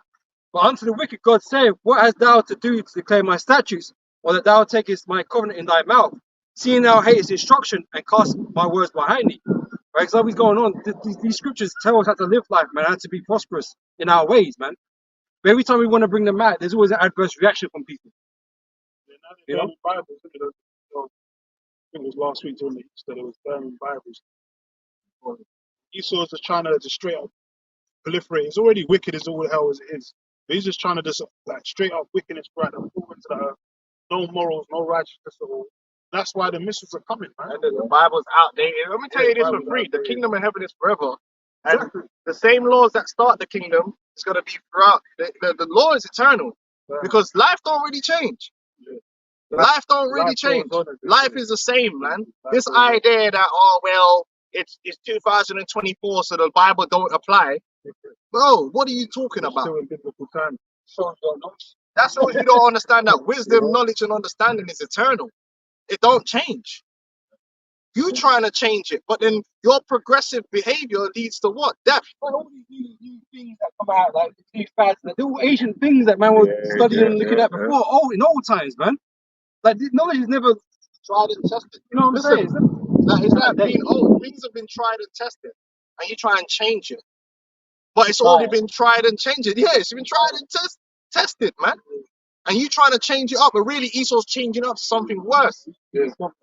But unto the wicked God saith, what hast thou to do to declare my statutes, or that thou takest my covenant in thy mouth, seeing thou hatest instruction and cast my words behind thee? Right, so what's going on? These scriptures tell us how to live life, man, how to be prosperous in our ways, man. But every time we want to bring them out, there's always an adverse reaction from people. You know, Bibles. I think it was last week when they said it was burning Bibles. Esau's just trying to just straight up proliferate. It's already wicked as all hell as it is. But he's just trying to just like straight up wickedness right up into the earth. No morals, no righteousness at all. That's why the missiles are coming, man. And the Bible's outdated. Let me tell you this for free. The kingdom of heaven is forever. And the same laws that start the kingdom is going to be throughout. The law is eternal. Because life don't really change. Life don't really change. Life is the same, man. This idea that, it's 2024, so the Bible don't apply. Bro, what are you talking about? Still in biblical times. That's why you don't understand that wisdom, knowledge, and understanding is eternal. It don't change. You trying to change it, but then your progressive behavior leads to what? Death. Well, all these new things that come out, like these fads, the little Asian things that man was studying and looking at before, in old times, man. Like, this knowledge is never Tried and tested. You know what I'm saying? It's like being old. Things have been tried and tested, and you try and change it. But it's already been tried and changed. Yeah, it's been tried and tested, man. And you trying to change it up, but really Esau's changing up to something worse.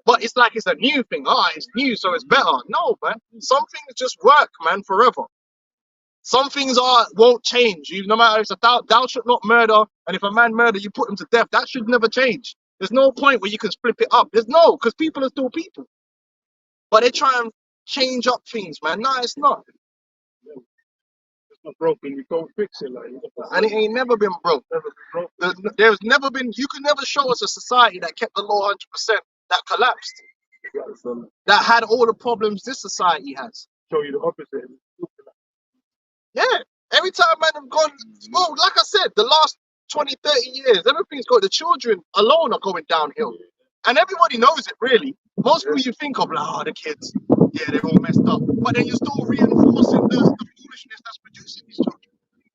But it's like it's a new thing. It's new, so it's better. No, man. Some things just work, man, forever. Some things won't change. No matter if it's thou should not murder, and if a man murder, you put him to death. That should never change. There's no point where you can flip it up. Because people are still people. But they try and change up things, man. No, it's not. It's not broken. You don't fix it. And it ain't never been broke. There's never been. You can never show us a society that kept the law 100% that collapsed. That had all the problems this society has. Show you the opposite. Yeah. Every time man have gone, well, like I said, the last 20, 30 years, everything's got, the children alone are going downhill. And everybody knows it, really. Most people you think of, like, the kids, they're all messed up. But then you're still reinforcing the foolishness that's producing these children.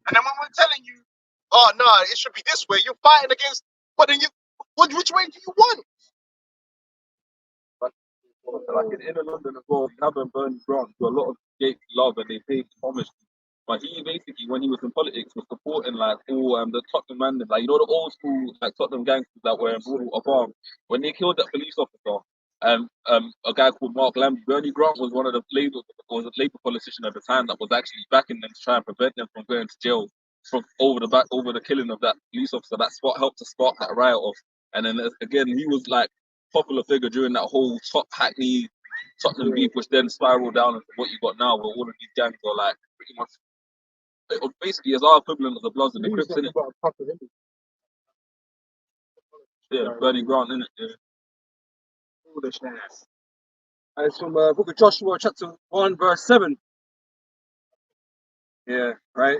And then when we're telling you, it should be this way, you're fighting against, but then which way do you want? Like in inner London as well, you have Bernie Grant, who a lot of gay love and they pay homage to. But he basically, when he was in politics, was supporting like all the Tottenham man, like the old school like Tottenham gangsters that were in Broadwater Farm. When they killed that police officer, a guy called Mark Lambie, Bernie Grant was one of the Labour politician at the time that was actually backing them to try and prevent them from going to jail over the killing of that police officer. That helped to spark that riot off. And then again, he was like popular figure during that whole Hackney Tottenham beef, which then spiraled down into what you got now, where all of these gangs are like pretty much basically as our equivalent of the Bloods and the Crips, innit? Yeah, burning ground, innit? Yeah. Foolishness. And it's from Book of Joshua, chapter 1, verse 7. Yeah, right.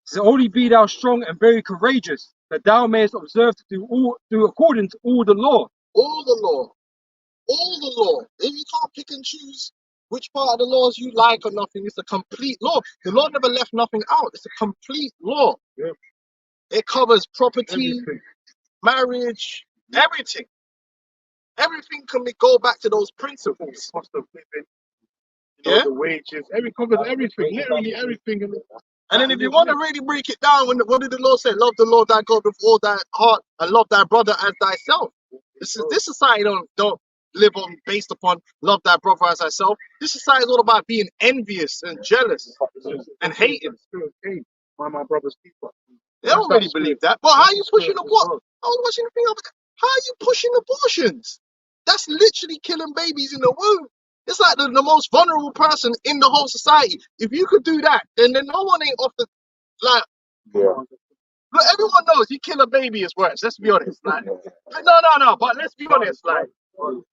So only be thou strong and very courageous, that thou mayest observe to do according to all the law. All the law. All the law. If you can't pick and choose which part of the laws you like or nothing, it's a complete law. The law never left nothing out. It's a complete law. Yeah. It covers property, Everything. marriage, everything. Everything can go back to those principles. Cost of living, Yeah? the wages, covers everything, literally everything. And then if you want to really break it down, what did the Lord say? Love the Lord thy God with all thy heart and love thy brother as thyself. This society don't live on based upon love thy brother as thyself. This society is all about being envious and jealous and hating. My brother's keeper. They don't really believe that. But how are you pushing abortion? I was watching the thing over there. How are you pushing abortions? That's literally killing babies in the womb. It's like the most vulnerable person in the whole society. If you could do that, then no one ain't off the like. Yeah. Look, everyone knows you kill a baby is worse. Let's be honest. Like, no. But let's be honest. Like,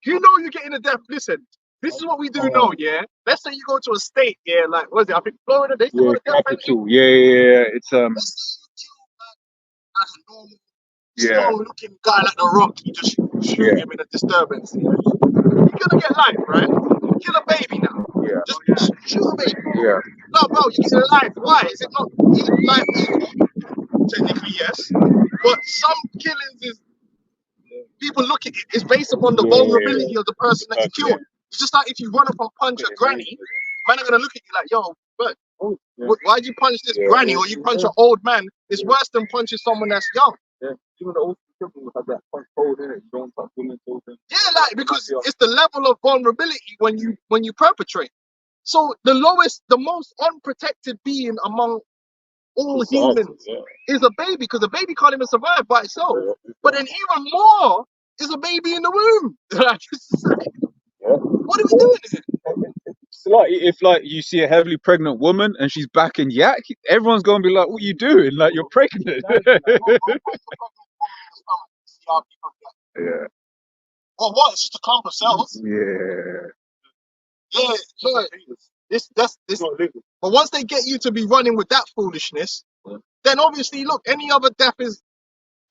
you know you're getting a death. Listen, this is what we do know. Yeah. Let's say you go to a state. Yeah. Like, what is it? I think Florida. They still Yeah, got a death penalty. capital. Yeah. It's Let's say you kill like a normal, yeah. strong-looking guy like The Rock. You just shoot him in a disturbance. Yeah? You're gonna get life, right? Kill a baby now. Yeah. Just shoot a baby. Yeah. No, bro, you get a life. Why? Is it not life equal? Technically, yes. But some killings is people look at it. It's based upon the vulnerability of the person that you killed. It's just like if you run up and punch a granny, man are gonna look at you like, yo, but why'd you punch this granny or you punch an old man? It's worse than punching someone that's young. Yeah. Even the old people have that punch code in it. Don't touch women, children. Yeah, like because it's the level of vulnerability when you perpetrate. So the most unprotected being among all humans is a baby, because a baby can't even survive by itself. But then even more is a baby in the womb. Like, what are we doing here? It's like if you see a heavily pregnant woman and she's back in yak, everyone's gonna be like, "What are you doing? Like you're pregnant." Yeah. Well, what? It's just a clump of cells. Yeah. Yeah, sure. This. But once they get you to be running with that foolishness, then obviously, look, any other death is,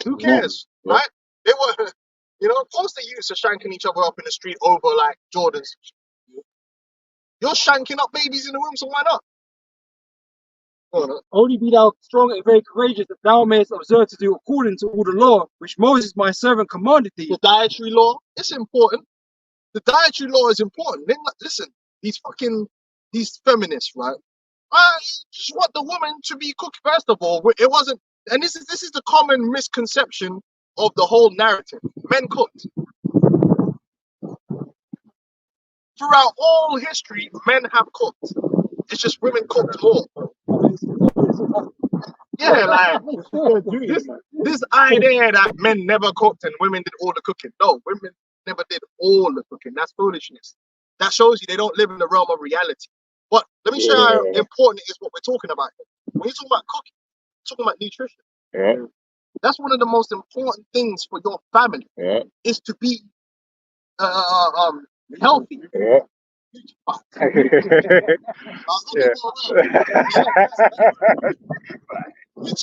who cares, right? They were, of course they used to shanking each other up in the street over like Jordans. You're shanking up babies in the womb, so why not? Only be thou strong and very courageous, that thou mayest observe to do according to all the law which Moses my servant commanded thee. The dietary law, it's important. The dietary law is important. Listen, these feminists, right? I just want the woman to be cooked first of all. It wasn't, and this is the common misconception of the whole narrative. Men cooked. Throughout all history, men have cooked. It's just women cooked more. Yeah, like this idea that men never cooked and women did all the cooking. No, women never did all the cooking. That's foolishness. That shows you they don't live in the realm of reality. But let me show you how important it is what we're talking about here. When you're talking about cooking, you're talking about nutrition. Yeah. That's one of the most important things for your family. Yeah. Is to be healthy. Yeah. Which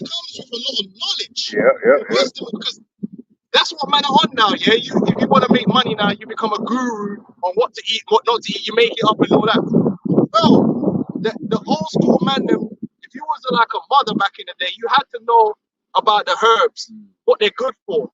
comes with a lot of knowledge. Yeah. Wisdom, because that's what men are on now, yeah? If you want to make money now, you become a guru on what to eat, what not to eat. You make it up and all that. Bro, the old school man, if you was like a mother back in the day, you had to know about the herbs, what they're good for.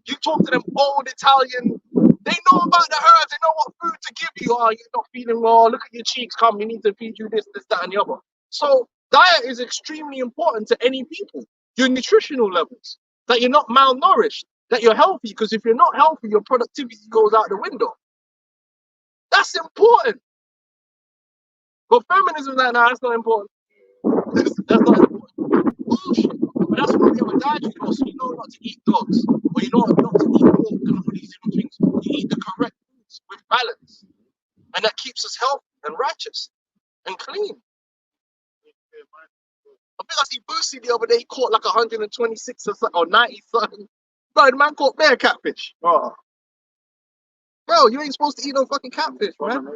You talk to them old Italian, they know about the herbs, they know what food to give you. Oh, you're not feeling well, look at your cheeks, come, we need to feed you this, that, and the other. So diet is extremely important to any people. Your nutritional levels, that you're not malnourished, that you're healthy, because if you're not healthy, your productivity goes out the window. That's important. But feminism, no, that's not important. That's not important. Bullshit. But that's why we have a dietary law, so you know not to eat dogs, or you know not to eat pork and all these different things. You eat the correct foods with balance, and that keeps us healthy and righteous and clean. I think I see Boosie the other day, he caught like 126 or 90 something Bro, the man caught bare catfish. Oh. Bro, you ain't supposed to eat no fucking catfish, man.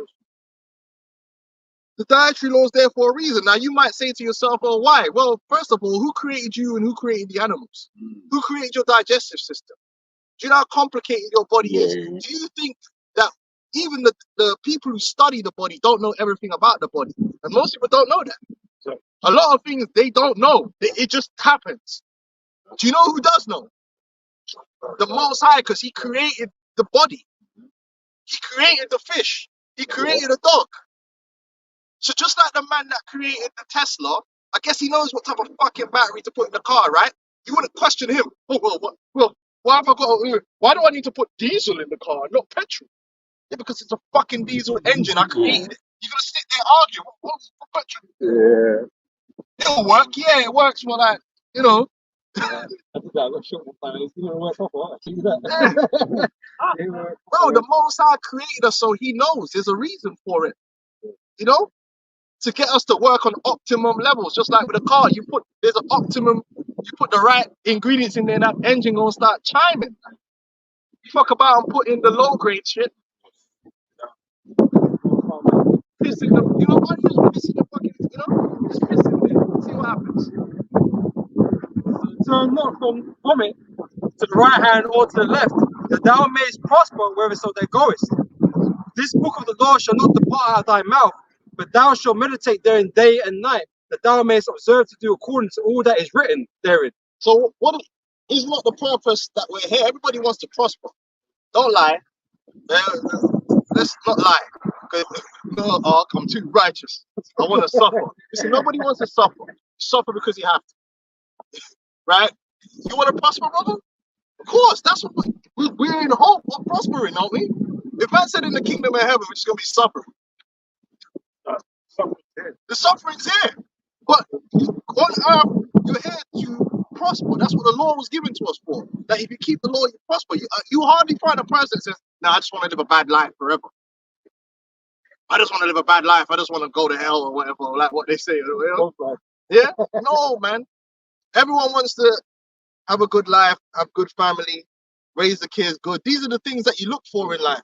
The dietary law is there for a reason. Now, you might say to yourself, oh, why? Well, first of all, who created you and who created the animals? Who created your digestive system? Do you know how complicated your body is? Do you think that even the people who study the body don't know everything about the body? And most people don't know that. So, a lot of things they don't know. It just happens. Do you know who does know? The Most High, because he created the body. He created the fish. He created a dog. So just like the man that created the Tesla, I guess he knows what type of fucking battery to put in the car, right? You wouldn't question him. Oh, why have I got? Why do I need to put diesel in the car, not petrol? Yeah, because it's a fucking diesel engine. I created it. You're gonna sit there arguing. What's petrol? Yeah. It'll work. Yeah, it works for like, you know. I did that. I got shot one time. It's gonna work off. Right? See that? Bro, the Most High created us, so he knows there's a reason for it. You know, to get us to work on optimum levels, just like with a car. There's an optimum. You put the right ingredients in there, and that engine gonna start chiming. You fuck about and put in the low grade shit. Pissing them, you know what? Just pissing the fucking, you know, just pissing there. See what happens. Turn not from it to the right hand or to the left, that thou mayest prosper wherever thou goest. This book of the law shall not depart out of thy mouth, but thou shalt meditate therein day and night, that thou mayest observe to do according to all that is written therein. So what is not the purpose that we're here? Everybody wants to prosper. Don't lie. Let's not lie. No, I'm too righteous. I want to suffer. Listen, nobody wants to suffer. You suffer because you have to. Right? You want to prosper, brother? Of course. That's what we're in hope of prospering, aren't we? If man said in the kingdom of heaven, we're just going to be suffering. The suffering's here. But on earth, you're here to prosper. That's what the law was given to us for. That if you keep the law, you prosper. You hardly find a person that says, no, I just want to live a bad life forever. I just want to live a bad life. I just want to go to hell or whatever, like what they say. You know? Yeah? No, man. Everyone wants to have a good life, have good family, raise the kids good. These are the things that you look for in life.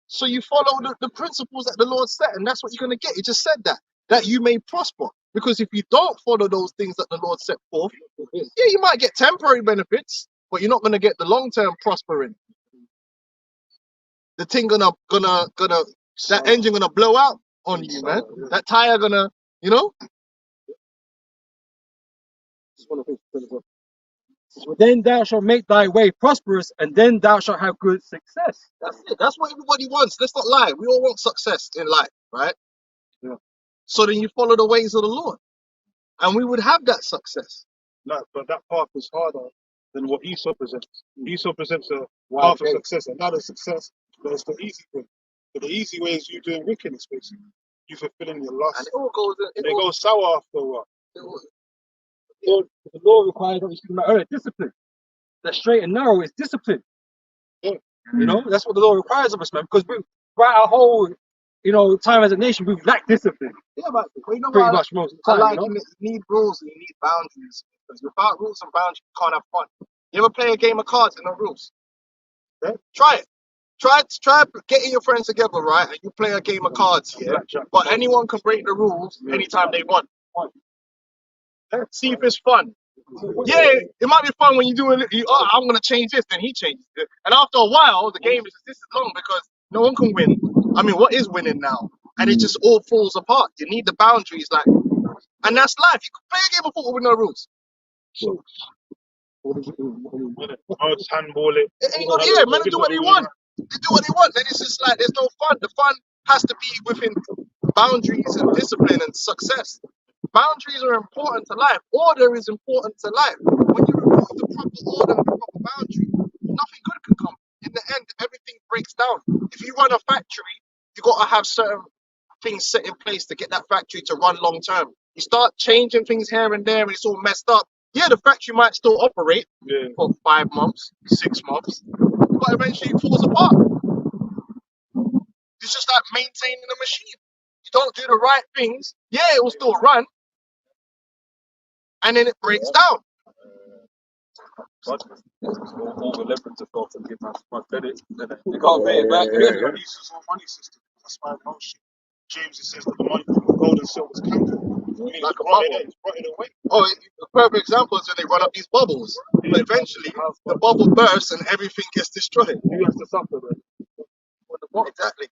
So you follow the principles that the Lord set, and that's what you're going to get. He just said that you may prosper. Because if you don't follow those things that the Lord set forth, yeah, you might get temporary benefits, but you're not going to get the long-term prospering. The thing gonna that engine gonna blow out on you, man. That tire gonna, you know. Then thou shalt make thy way prosperous, and then thou shalt have good success. That's it. That's what everybody wants. Let's not lie. We all want success in life, right? Yeah. So then you follow the ways of the Lord, and we would have that success. No, but that path is harder than what Esau presents. Esau presents a path of success, another success, but it's the easy way. But the easy way is you doing wickedness, basically. You fulfilling your lust. And it all goes. It goes sour after a while. So the law requires, obviously, discipline. That straight and narrow is discipline. Yeah. You know, that's what the law requires of us, man. Because throughout our whole, time as a nation, we've lacked discipline. Yeah, but you know Pretty what? much most of the time. I like you need rules and you need boundaries. Because without rules and boundaries, you can't have fun. You ever play a game of cards and no rules? Yeah? Try it. Try getting your friends together, right? And you play a game of cards here. But anyone can break the rules anytime they want. See if it's fun. Yeah, it might be fun when you do it. I'm going to change this, then he changes it. And after a while, the game is this long because no one can win. I mean, what is winning now? And it just all falls apart. You need the boundaries, and that's life. You can play a game of football with no rules. I'll just handball it. Yeah, men do what they want. They do what they want. Then it's just like there's no fun. The fun has to be within boundaries and discipline and success. Boundaries are important to life. Order is important to life. When you remove the proper order and the proper boundary, nothing good can come. In the end, everything breaks down. If you run a factory, you got to have certain things set in place to get that factory to run long term. You start changing things here and there and it's all messed up. Yeah, the factory might still operate for 5 months, 6 months, but eventually it falls apart. It's just like maintaining a machine. You don't do the right things, yeah, it will still run, and then it breaks down. God, over leverage to God and give my credit. And they can't pay it back. Yeah. This is our money system. That's why most James it says that the money, gold and silver is counted. Like a bubble. It's rotted away. Oh, a perfect example is when they run up these bubbles. But eventually, the bubble bursts and everything gets destroyed. Who has to suffer then? Exactly.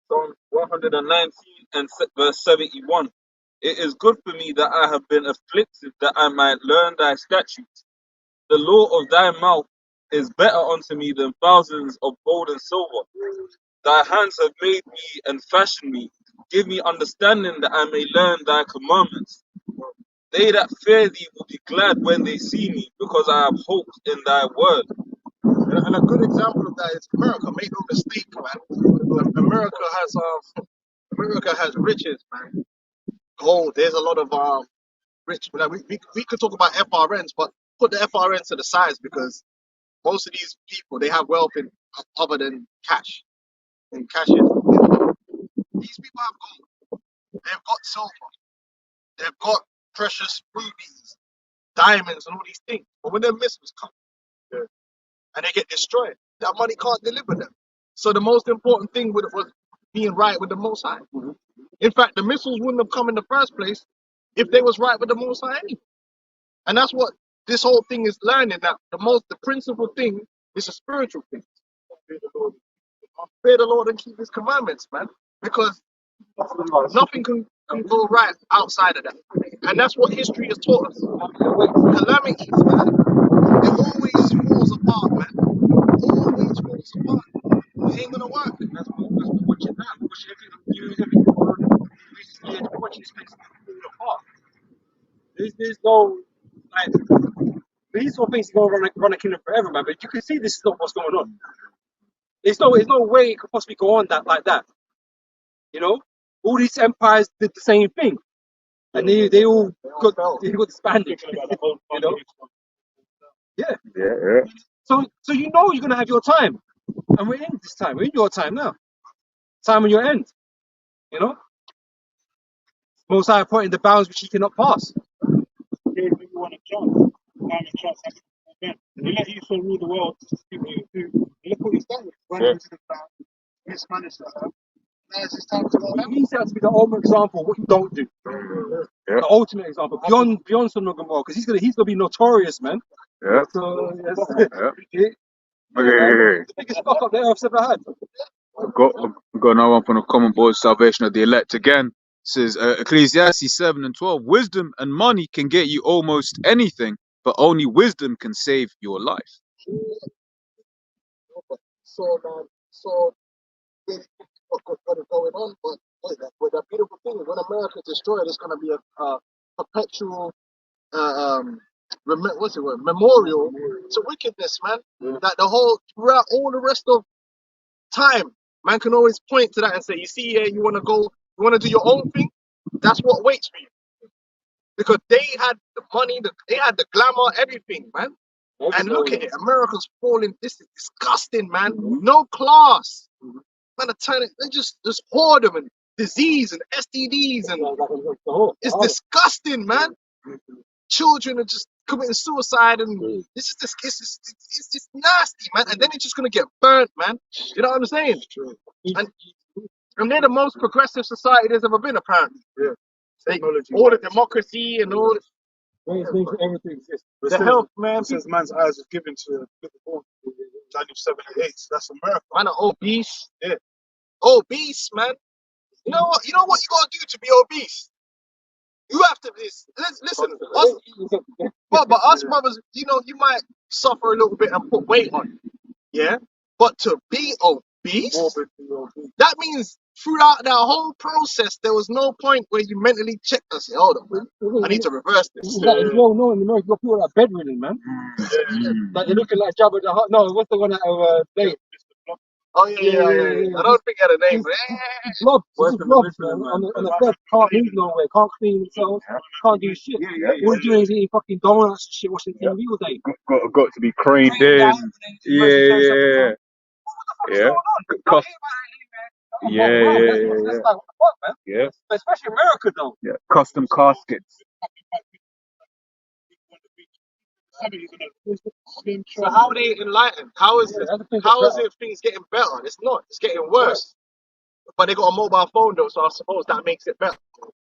Psalm 119 and verse 71. It is good for me that I have been afflicted, that I might learn thy statutes. The law of thy mouth is better unto me than thousands of gold and silver. Thy hands have made me and fashioned me. Give me understanding that I may learn thy commandments. They that fear thee will be glad when they see me, because I have hoped in thy word. And a good example of that is America. Make no mistake, man. America has riches, man. Gold. There's a lot of rich. Like we could talk about FRNs, but put the FRNs to the sides because most of these people they have wealth in other than cash. And cash is these people have gold. They've got silver. They've got precious rubies, diamonds, and all these things. But when their missiles come and they get destroyed, that money can't deliver them. So the most important thing was being right with the Most High. In fact, the missiles wouldn't have come in the first place if they was right with the Most High anyway. And that's what this whole thing is learning. That the principal thing is a spiritual thing. Fear the Lord and keep His commandments, man. Because nothing can go right outside of that. And that's what history has taught us. Calamities, man. It always falls apart, man. Always falls apart. It ain't gonna work. That's what we're watching now. We're watching everything recently, we're watching this place fall apart. There's no like these sort of things go run a kingdom forever, man. But you can see this is not what's going on. There's no way it could possibly go on like that. You know, all these empires did the same thing, and they all got disbanded. You know, yeah. So you know you're gonna have your time, and we're in this time. We're in your time now. Time on your end. You know, Most High pointing the bounds which He cannot pass. Gave everyone a chance. Time and chance has to be spent. He let Esau rule the world. People do. Look what he's done. Went into the town, mismanaged the home. Now it's his time to go down. He needs to be the ultimate example of what you don't do. The ultimate example beyond Sodom and Gomorrah, because he's gonna be notorious, man. Yeah. So Yeah. the biggest fuck up the earth's ever had. I've got another one from the Common Board, Salvation of the Elect. Again, it says Ecclesiastes 7 and 12. Wisdom and money can get you almost anything, but only wisdom can save your life. So really what is going on, but the beautiful thing is when America is destroyed, it's going to be a perpetual memorial to wickedness, man. That throughout all the rest of time, man can always point to that and say, you see here, you want to do your own thing, that's what waits for you. Because they had the money, they had the glamour, everything, man. And look at it, America's falling. This is disgusting, man. No class. Man, they just whoredom and disease and STDs and it's disgusting, man. Children are just committing suicide and it's just nasty, man. And then it's just gonna get burnt, man. You know what I'm saying? And they're the most progressive society there's ever been, apparently. Yeah. All the democracy and all this. Everything exists. The health, man. Since man's eyes was given to Liverpool, Daniel 7 and 8. So that's America. Man are obese. Yeah. Obese, man. You know what you gotta do to be obese? You have to listen. But us brothers, you might suffer a little bit and put weight on. Yeah? But to be obese, that means throughout that whole process, there was no point where you mentally checked and say, hold on, I need to reverse this. It's well known in America, you got people that are bedridden, man. Like they're looking like Jabba the Hutt. No, what's the one that Blade? Oh yeah. I don't think I had a name, but Blobs, man. On the bed, can't move nowhere, can't clean themselves, can't do shit. All they're doing is eating fucking donuts and shit, watching TV all day. Got to be craned in. Yeah. That's like, what the fuck, man? Yeah. But especially America, though. Yeah. Custom caskets. So how are they enlightened? How is it? How is it things getting better? It's not. It's getting worse. But they got a mobile phone though, so I suppose that makes it better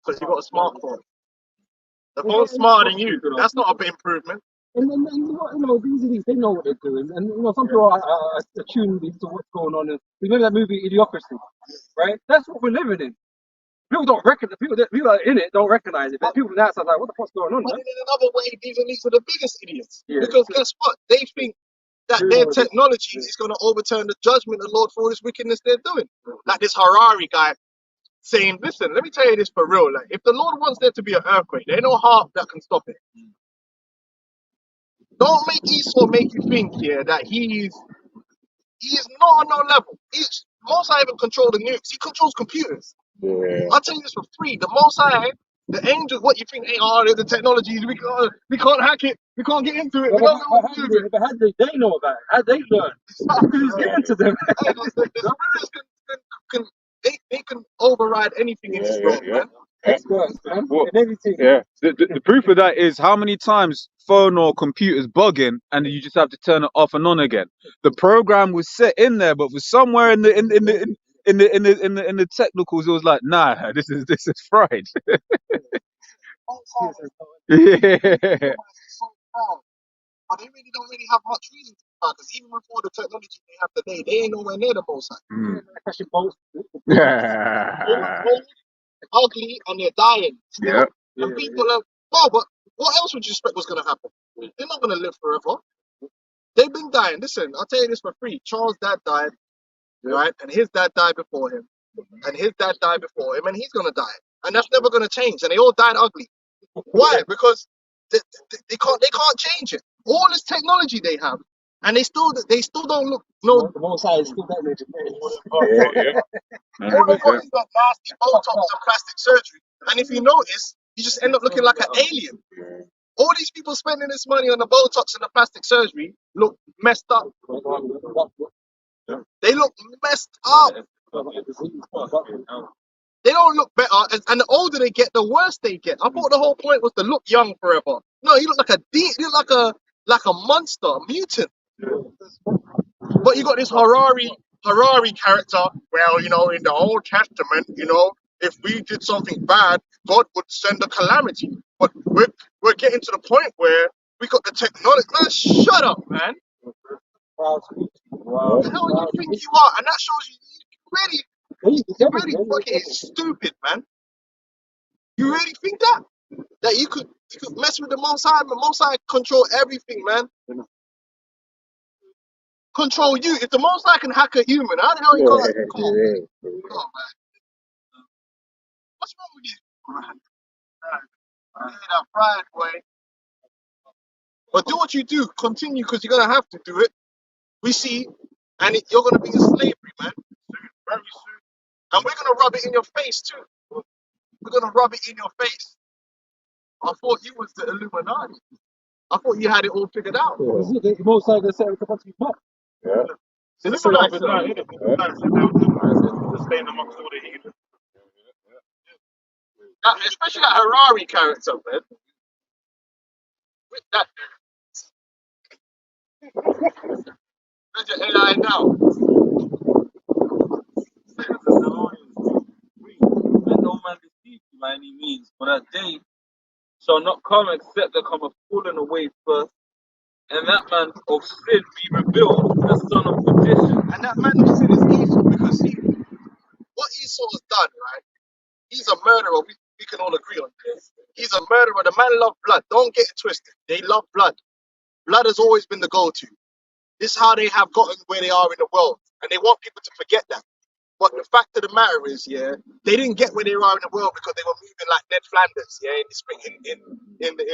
because you got a smartphone. The phone's smarter than you. That's not a big improvement. And then these idiots, they know what they're doing, and some people are attuned to what's going on. And remember that movie Idiocracy, right? That's what we're living in. People don't recognize people that are in it don't recognize it, but people from the outside are like, what the fuck's going on? But Man? in another way, these are the biggest idiots. Yeah. Because guess what? They think that their technology is going to overturn the judgment of the Lord for all this wickedness they're doing. Like this Harari guy saying, listen, let me tell you this for real. Like, if the Lord wants there to be an earthquake, there ain't no heart that can stop it. Don't make Esau make you think, yeah, that he is not on no level. He's Most High even control the nukes. He controls computers. Yeah. I'll tell you this for free. The Most High, the angels, what you think they are, the technologies, we can't hack it. We can't get into it. We don't know what to do with it. But how do they know about it? How they learn? Because it's getting to them. Hey, the spirits can they can override anything in this world, man. Experts, man. What? And everything. Yeah. The proof of that is how many times phone or computer's bugging and you just have to turn it off and on again. The program was set in there, but for somewhere in the technicals, it was like, nah, this is fried. Yeah. So proud. But they really don't have much reason to be proud, because even with all the technology they have today, they ain't nowhere near the Most High. Mm. Especially both. They're old, ugly, and they're dying still. Yeah. And people are, well, but what else would you expect was going to happen? They're not going to live forever. They've been dying. Listen, I'll tell you this for free. Charles' dad died, right? And his dad died before him. And his dad died before him, and he's going to die. And that's never going to change. And they all died ugly. Why? Because they can't change it. All this technology they have, and they still don't look no. The Most High is still better than All they got is that nasty Botox and plastic surgery. And if you notice, you just end up looking like an alien. All these people spending this money on the Botox and the plastic surgery look messed up. They look messed up. They don't look better, and the older they get, the worse they get. I thought the whole point was to look young forever. No, you look like you look like a monster, a mutant. But you got this Harari character. Well, in the Old Testament, if we did something bad, God would send a calamity. But we're getting to the point where we got the technology. Man, shut up, man. Wow. What the hell do you think you are? And that shows you really fucking stupid, man. You really think that you could mess with the Most High? The Most High control everything, man. Control you. If the Most High can hack a human, how the hell you can't? Come on, man. What's wrong with you, man? That pride, boy. But do what you do. Continue, because you're gonna have to do it. We see, and you're gonna be in slavery, man. Soon, very soon. And we're gonna rub it in your face too. We're gonna rub it in your face. I thought you was the Illuminati. I thought you had it all figured out. The Most High gonna set it up to be pop. Yeah. The Illuminati. Staying amongst all the heathen. Especially that Harari character, man. With that. Where's your AI now? Let no man deceive you by any means, for that day shall not come except there come a falling away first, and that man of sin be revealed, the son of perdition. And that man who said is Esau, because what Esau has done, right? He's a murderer. We can all agree on this. He's a murderer. The man loves blood. Don't get it twisted. They love blood. Blood has always been the go-to. This is how they have gotten where they are in the world, and they want people to forget that. But the fact of the matter is, yeah, they didn't get where they are in the world because they were moving like Ned Flanders, yeah, in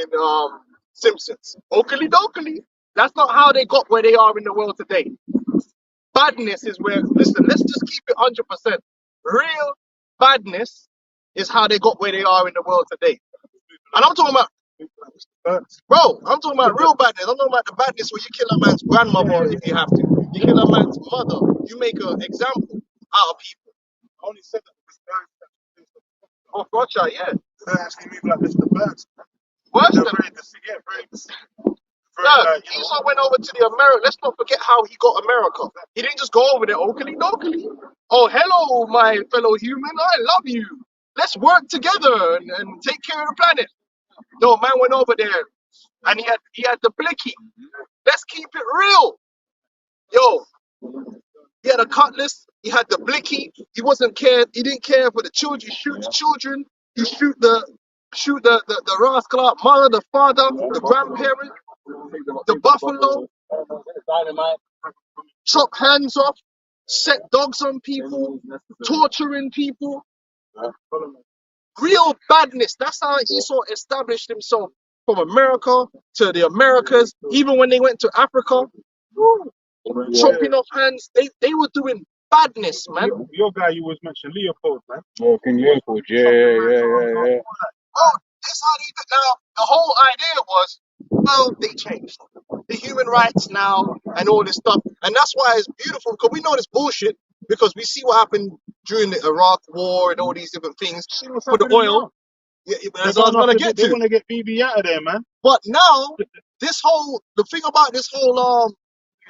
Simpsons. Oakley dokley. That's not how they got where they are in the world today. Badness is where. Listen, let's just keep it 100%. Real badness is how they got where they are in the world today. And I'm talking about, bro, I'm talking about real badness. I'm talking about the badness where you kill a man's grandmother if you have to. You kill a man's mother. You make an example out of people. I only said that because Oh, gotcha, yeah. they actually move like Mr. Burns. Worse They're than very deceiving. Yeah, very deceiving. very Look, like Esau went over to the America. Let's not forget how he got America. He didn't just go over there, okily dokily. Oh, hello, my fellow human. I love you. Let's work together and take care of the planet. No, man went over there and he had the blicky. Let's keep it real. Yo, he had a cutlass. He had the blicky. He wasn't care. He didn't care for the children. He shoot the children. He shoot the rascal out, mother, the father, the grandparent, the buffalo. Chop hands off. Set dogs on people. Torturing people. Real badness. That's how Esau established himself from America to the Americas. Even when they went to Africa, chopping off hands. They were doing badness, man. your guy you was mentioned, Leopold, man. Oh, King Leopold, yeah. Oh, that's how they did. Now, the whole idea was, well, they changed. The human rights now and all this stuff. And that's why it's beautiful, because we know this bullshit, because we see what happened during the Iraq war and all these different things See what's for the happening oil. now. Yeah, They're that's what I was going going to after get They to. want to get BB out of there, man. But now, the thing about this whole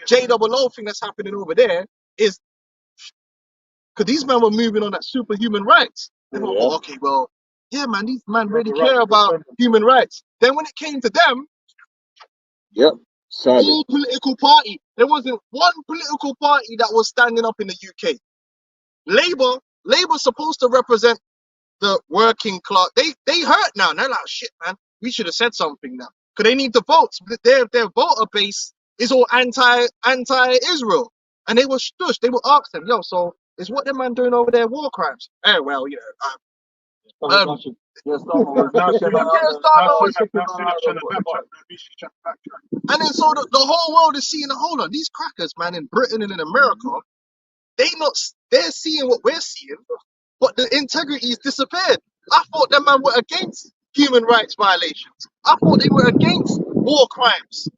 JOO thing that's happening over there is, because these men were moving on that superhuman rights. They thought, oh, okay, well, yeah, man, these men really care about human rights. Then when it came to them, Yep. Silent. all political party, there wasn't one political party that was standing up in the UK. Labour's supposed to represent the working class. They hurt now. They're like, shit, man, we should have said something now. Because they need the votes. Their voter base is all anti-Israel. And they were stushed. They were asked them, yo, so is what the man doing over there war crimes? Eh, well, you know, Now Sunak trying to backtrack. Maybe she's trying to backtrack. and then so the whole world is seeing, hold on, these crackers, man, in Britain and in America, they're seeing what we're seeing, but the integrity has disappeared. I thought that man were against human rights violations. I thought they were against war crimes.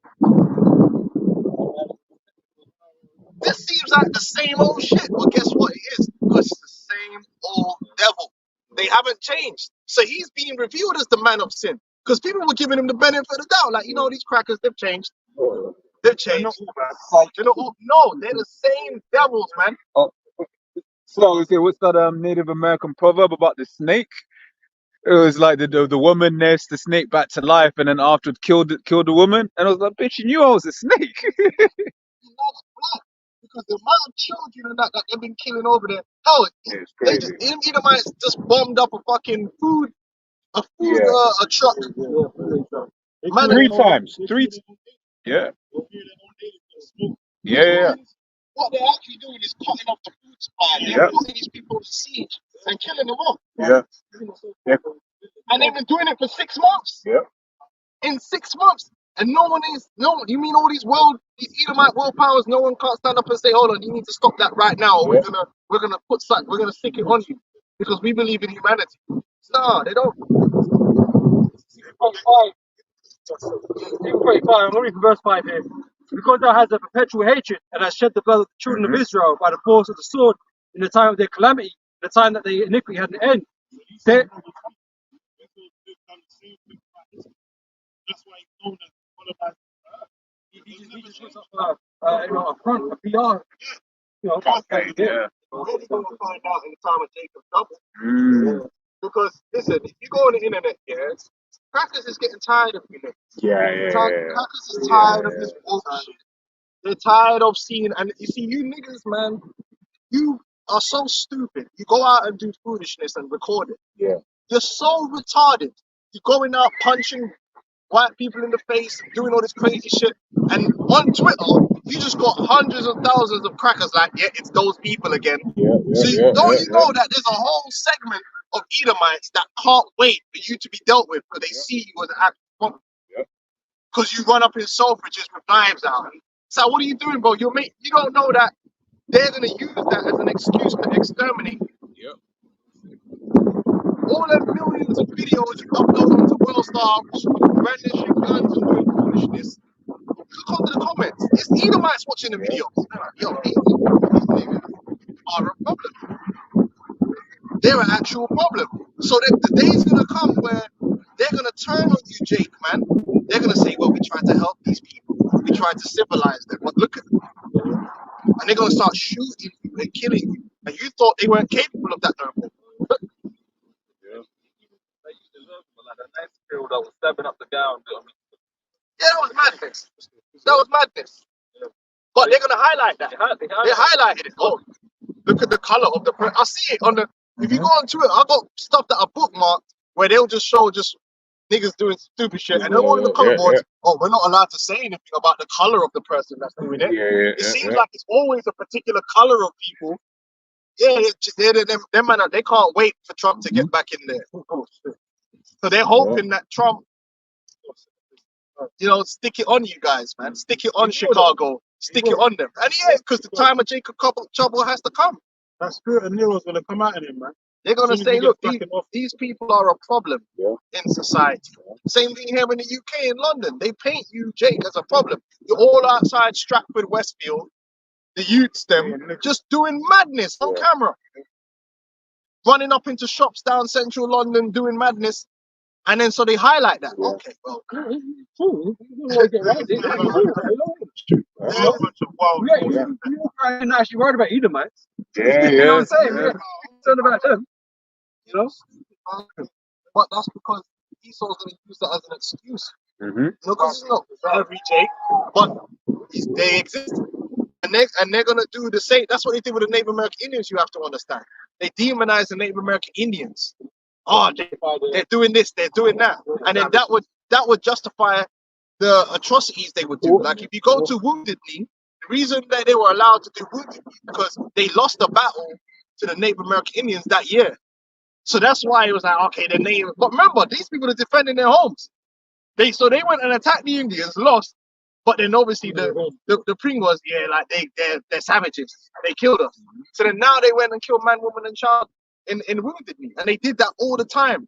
This seems like the same old shit. Well, guess what it is? Because it's the same old devil. They haven't changed. So he's being revealed as the man of sin. Because people were giving him the benefit of the doubt. Like, you know, these crackers, they've changed. They've They're changed. not all bad. They're not all, no, they're the same devils, man. So what's that Native American proverb about the snake? It was like the woman nursed the snake back to life, and then afterwards killed the woman. And I was like, bitch, you knew I was a snake. That's black. Because the amount of children and that they've been killing over there. Hell, It's they crazy. just, Edomites just bombed up a fucking food Yeah. a truck. Man, 3 times. 3. Yeah. Yeah. what they're actually doing is cutting off the food supply. They're Yeah. putting these people to siege and killing them off. Yeah. Yeah. And they've been doing it for 6 months. Yeah. In 6 months. And you mean all these Edomite world powers, no one can't stand up and say, hold on, you need to stop that right now, or Yeah. we're gonna stick it on you because we believe in humanity. No, they don't. 45. I'm only from verse 5 here. Because thou hast a perpetual hatred and hast shed the blood of the children of Israel by the force of the sword in the time of their calamity, the time that their iniquity had an end. They, That's why he's known as one of my. he just puts up a front, a PR. Okay. Yeah. We're really gonna find out in the time of Jacob's trouble. Mm. Because listen, if you go on the internet, crackers is getting tired of you. Yeah. Crackers is tired of this bullshit. They're tired of seeing, and you see, you niggas, man, you are so stupid. You go out and do foolishness and record it. Yeah. You're so retarded. You're going out punching white people in the face, doing all this crazy shit. And on Twitter, you just got hundreds of thousands of crackers like, yeah, it's those people again. Yeah. So you know that there's a whole segment of Edomites that can't wait for you to be dealt with because they see you as an actual problem. Because you run up in Selfridges with knives out. So what are you doing, bro? You don't know that they're gonna use that as an excuse to exterminate you. All them millions of videos you upload onto WorldStar, brandishing guns and doing foolishness. Look under the comments. It's Edomites watching the videos. They're like, yo, these niggas are a problem. They're an actual problem. So the day's gonna come where they're gonna turn on you, Jake, man. They're gonna say, well, we tried to help these people. we tried to civilize them. But look at them. And they're gonna start shooting you and killing you. And you thought they weren't capable of that no more. Yeah. They used to love him, like that nice girl that was stabbing up the gown. Yeah, that was madness. That was madness. Yeah. But they're gonna highlight that. They They highlighted it. Oh, look at the color of the press. I see it on the. If you go onto it, I got stuff that I bookmarked where they'll just show just niggas doing stupid shit, and they're all in the comment boards. Oh, we're not allowed to say anything about the color of the person that's doing it. It seems like it's always a particular color of people. Yeah, them man, they can't wait for Trump to get back in there. So they're hoping that Trump, stick it on you guys, man. Stick it on Chicago. Stick it on them. And yeah, because the time of Jacob trouble has to come. That spirit of Nero's gonna come out of him, man. They're going to As soon as say, he look, gets back in office. these people are a problem in society. Same thing here in the UK, in London. They paint you, Jake, as a problem. You're all outside Stratford, Westfield, the youths, them, just doing madness on camera. Running up into shops down central London, doing madness. And then so they highlight that. Okay, well. There's a bunch of wild You're not actually worried about Edomites. Yeah, You know what I'm saying? yeah. We're concerned about them. You know? But that's because Esau's going to use that as an excuse. Mm-hmm. No, because it's not every Jake, but they exist. And they're going to do the same. That's what they did with the Native American Indians, you have to understand. They demonize the Native American Indians. Oh, they're doing this, they're doing that. And then that would justify the atrocities they would do. Like if you go to Wounded Knee, the reason that they were allowed to do Wounded Knee is because they lost the battle to the Native American Indians that year. So that's why it was like, okay, the Native. But remember, these people are defending their homes. They went and attacked the Indians, lost. But then obviously the thing was, like they're savages. They killed us. So then now they went and killed man, woman, and child in Wounded Knee. And they did that all the time.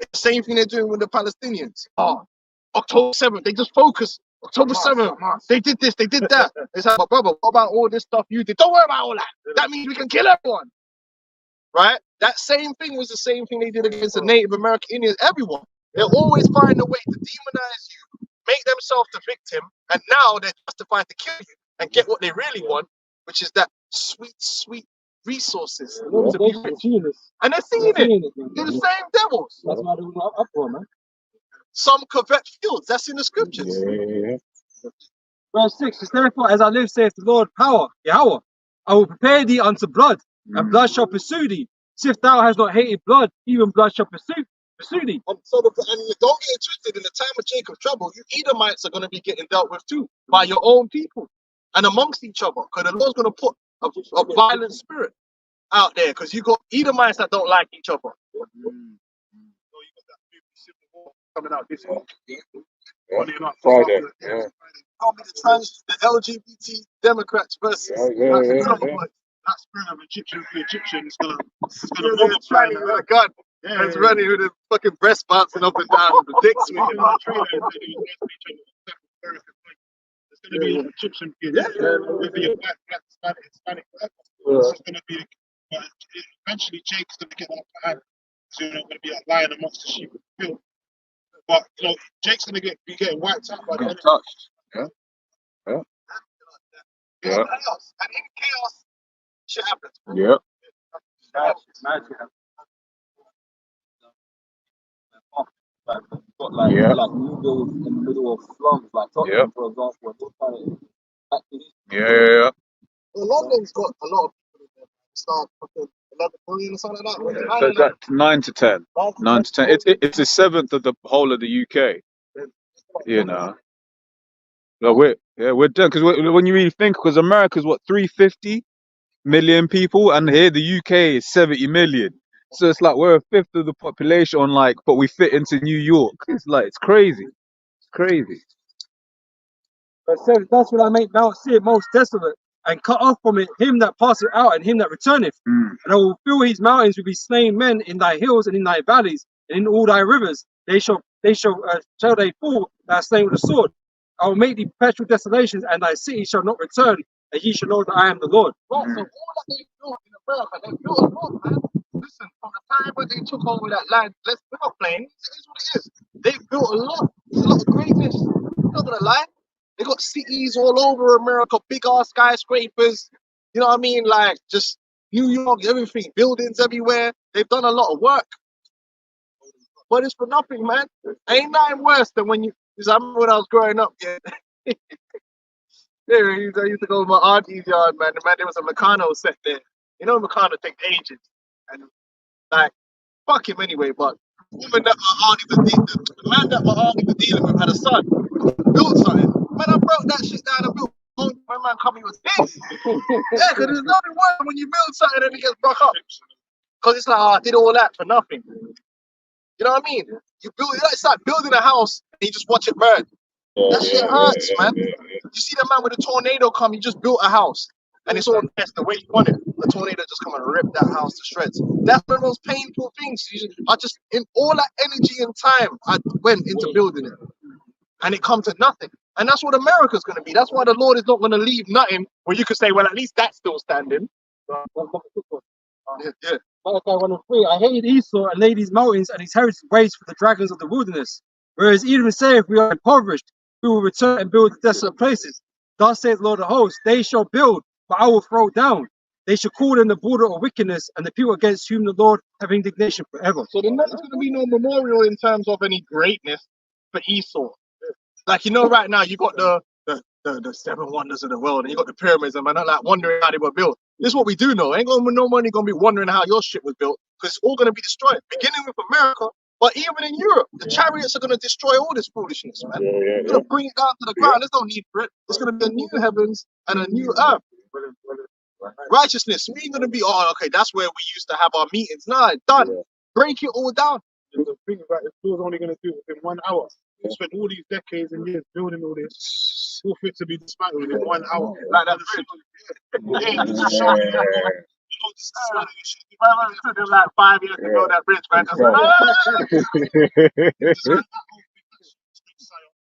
It's the same thing they're doing with the Palestinians. Oh, October 7th, they just focus. October 7th, they did this, they did that. It's like, but brother, what about all this stuff you did? Don't worry about all that. That means we can kill everyone. Right? That same thing was the same thing they did against the Native American Indians, everyone. They'll always find a way to demonize you, make themselves the victim, and now they're justified to kill you and get what they really want, which is that sweet, sweet resources. To be rich. And they're seeing it. They're the same devils. That's why they were up for, man. Some covet fields. That's in the scriptures. Verse 6, it's therefore as I live, saith the Lord, power, Yahweh, I will prepare thee unto blood, and blood shall pursue thee. See if thou hast not hated blood, even blood shall pursue thee. And so don't get it twisted. In the time of Jacob's trouble, you Edomites are going to be getting dealt with too by your own people and amongst each other, because the Lord's going to put a violent spirit out there, because you got Edomites that don't like each other. coming out this week. Funny enough, Friday. Yeah. I'll be the LGBT Democrats versus that spirit of Egyptian is gonna multiply with a gun. Yeah, it's running with his fucking breast bouncing up and down with the dick swinging. It's gonna be an Egyptian kid. It'll be a black, Hispanic. It's just gonna be. Eventually, Jake's gonna get that upper hand. So you're not gonna be a lion amongst the sheep of the field. But Jake's gonna be getting wiped out by the enemy. Touched. Yeah. Chaos. And in chaos, shit happens. Yeah. Magic. Got like new builds in the middle of slums, like Tottenham, for example. Yeah. Well, London's got a lot of people in there. It's like 11 million or something like that. So that's 9 to 10. 9 to 10. It's a seventh of the whole of the UK. You know. No, we're done, because when you really think, because America's what, 350 million people, and here the UK is 70 million. So it's like we're a fifth of the population but we fit into New York. It's crazy. It's crazy. But said, that's when I make Mount Seir most desolate, and cut off from it him that passeth out and him that returneth. And I will fill his mountains with his slain men in thy hills and in thy valleys and in all thy rivers. Shall they fall that are slain with the sword. I will make thee perpetual desolations, and thy city shall not return, and ye shall know that I am the Lord. Right, so all that they built in America, they built a lot, man. Listen, from the time when they took over that land, we're not playing. It is what it is. They built a lot. It's a lot of greatness. I'm not gonna lie. They got cities all over America, big ass skyscrapers. You know what I mean? Like just New York, everything, buildings everywhere. They've done a lot of work, but it's for nothing, man. Ain't nothing worse than when you. Because I remember when I was growing up, yeah. I used to go to my auntie's yard, man. The man, there was a Meccano set there. You know, Meccano take ages, and like fuck him anyway. But the woman that my auntie was the man that my auntie was dealing with had a son, built something. Man, I broke that shit down and built. My man coming was pissed. Yeah, because there's nothing worse when you build something and it gets broke up. Because it's like, oh, I did all that for nothing. You know what I mean? It's like building a house and you just watch it burn. That shit hurts, man. You see the man with a tornado come, he just built a house. And it's all nice the way you want it. The tornado just come and rip that house to shreds. That's one of those painful things. I just, in all that energy and time, I went into building it. And it come to nothing. And that's what America's going to be. That's why the Lord is not going to leave nothing where you could say, well, at least that's still standing. Yeah. Malachi 1:3. I hated Esau and laid these mountains and his heritage waste for the dragons of the wilderness. Whereas Edom saith, we are impoverished, we will return and build the desolate places. Thus saith the Lord of hosts, they shall build, but I will throw down. They shall call them the border of wickedness, and the people against whom the Lord have indignation forever. So there's not going to be no memorial in terms of any greatness for Esau. Like, you know, right now you got the seven wonders of the world, and you got the pyramids, and man, not like wondering how they were built. This is what we do know. Ain't gonna no money gonna be wondering how your shit was built, because it's all gonna be destroyed. Beginning with America, but even in Europe, the chariots are gonna destroy all this foolishness, man. They're gonna bring it down to the ground. There's no need for it. It's gonna be a new heavens and a new earth. Righteousness. We ain't gonna be, oh, okay, that's where we used to have our meetings. Nah, it's done. Break it all down. The thing about it, Lord's only going to do it within 1 hour. They spent all these decades and years building all this, all fit to be dismantled in 1 hour. Like that bridge. Yeah, it's just showing you that. It took them like 5 years to build that bridge, man.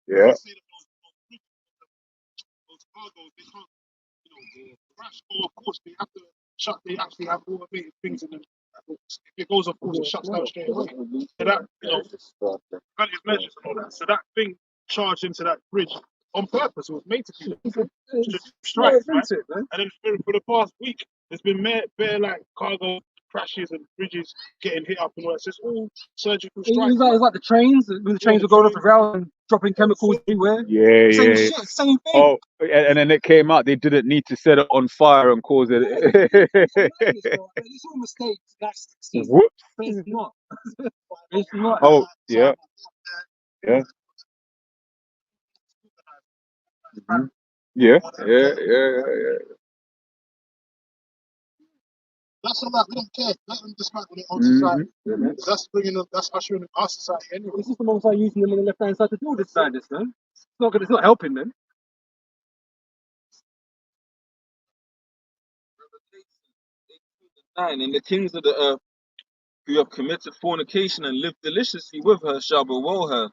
Yeah. Of course, they have to shut. They actually have automated things in them. If it goes off course, it shuts down straight away. So that, preventive measures and all that. So that thing charged into that bridge on purpose. It was made to strike, right? And then for the past week, there's been bare like cargo crashes and bridges getting hit up and all that. So it's all surgical strikes. It's like the trains. When the trains were going off the rail and dropping chemicals everywhere. Yeah, Same yeah. shit, same thing. Oh, and then it came out they didn't need to set it on fire and cause it. It's all mistakes. That's Whoops. but it's not. It's not. Oh, yeah. Yeah. Mhm. Yeah. Yeah. That's all that we don't care. Let them dismantle their own society. That's bringing them. That's ushering in our society anyway. It's just the moment I'm using them on the left hand side to do this madness, man. It's not helping them. And the kings of the earth who have committed fornication and lived deliciously with her shall bewail her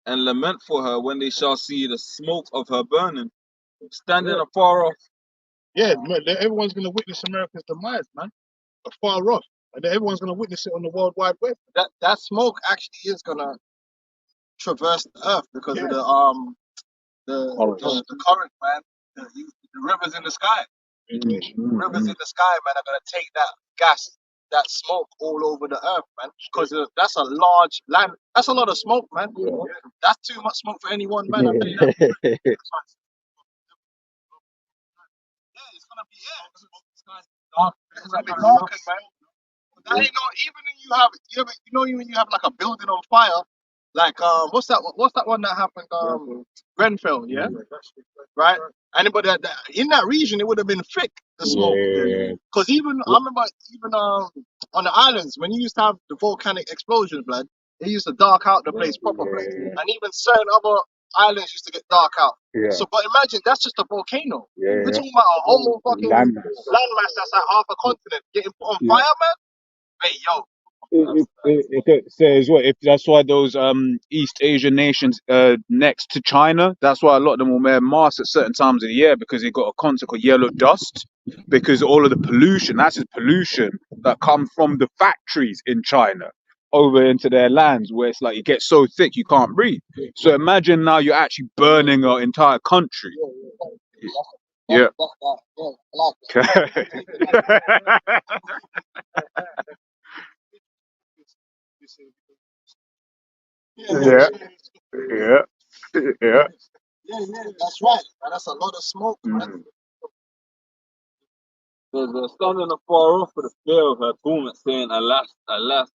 and lament for her when they shall see the smoke of her burning, standing afar off. Yeah, man, everyone's going to witness America's demise, man. Afar off. And then everyone's going to witness it on the World Wide Web. That smoke actually is gonna traverse the earth because of the current, man. The rivers in the sky. Rivers in the sky, man, are gonna take that gas, that smoke all over the earth, man. Because that's a large land. That's a lot of smoke, man. That's too much smoke for any one man. I tell you that. It's gonna be It's gonna be darkened, man. That ain't no, even when you have like a building on fire, like what's that one that happened? Grenfell, yeah, right. Anybody in that region, it would have been thick, the smoke. Because I remember on the islands when you used to have the volcanic explosions, blood, it used to dark out the place properly, and even certain other islands used to get dark out. So, but imagine that's just a volcano. We're talking about a whole fucking landmass that's like half a continent getting put on fire, man. Hey, yo. It says what if that's why those East Asian nations next to China, that's why a lot of them will wear masks at certain times of the year because they got a concept called yellow dust, because all of the pollution, that's just pollution that come from the factories in China. over into their lands where it's like it gets so thick you can't breathe. So imagine now you're actually burning an entire country. Yeah. Yeah. Yeah. Yeah. That's right. And that's a lot of smoke, man. Mm. There's standing afar off with the fear of her torment, saying, Alas, alas,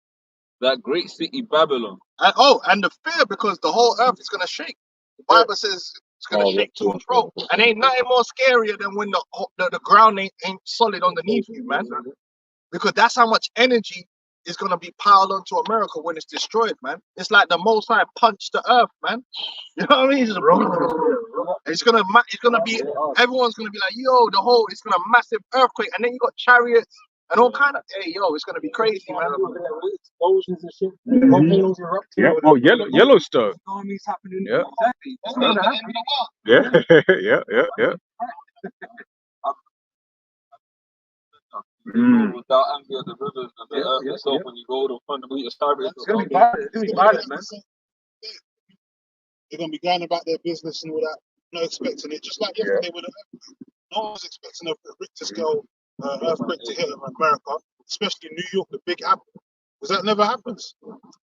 that great city Babylon. And the fear because the whole earth is gonna shake. The Bible says it's gonna shake to and fro. And ain't nothing more scarier than when the ground ain't solid underneath you, man. Because that's how much energy is gonna be piled onto America when it's destroyed, man. It's like the Most High punched the earth, man. You know what I mean? It's gonna be everyone's gonna be like, yo, it's gonna massive earthquake, and then you got chariots and all kind of it's gonna be crazy, man. Explosions and shit. Volcanoes erupting. Yeah. Oh, Yellowstone. Tsunamis happening. Yeah. Exactly. It's gonna happen. Yeah. Yeah. Without anger, the rivers and the earth itself, when you go to fundamental chariots. It's gonna be violent. It's gonna be violent, man. They're going to be going about their business and all that, not expecting it. Just like yesterday with the earthquake. No one was expecting a Richter scale earthquake to hit America, especially New York, the Big Apple. Because that never happens.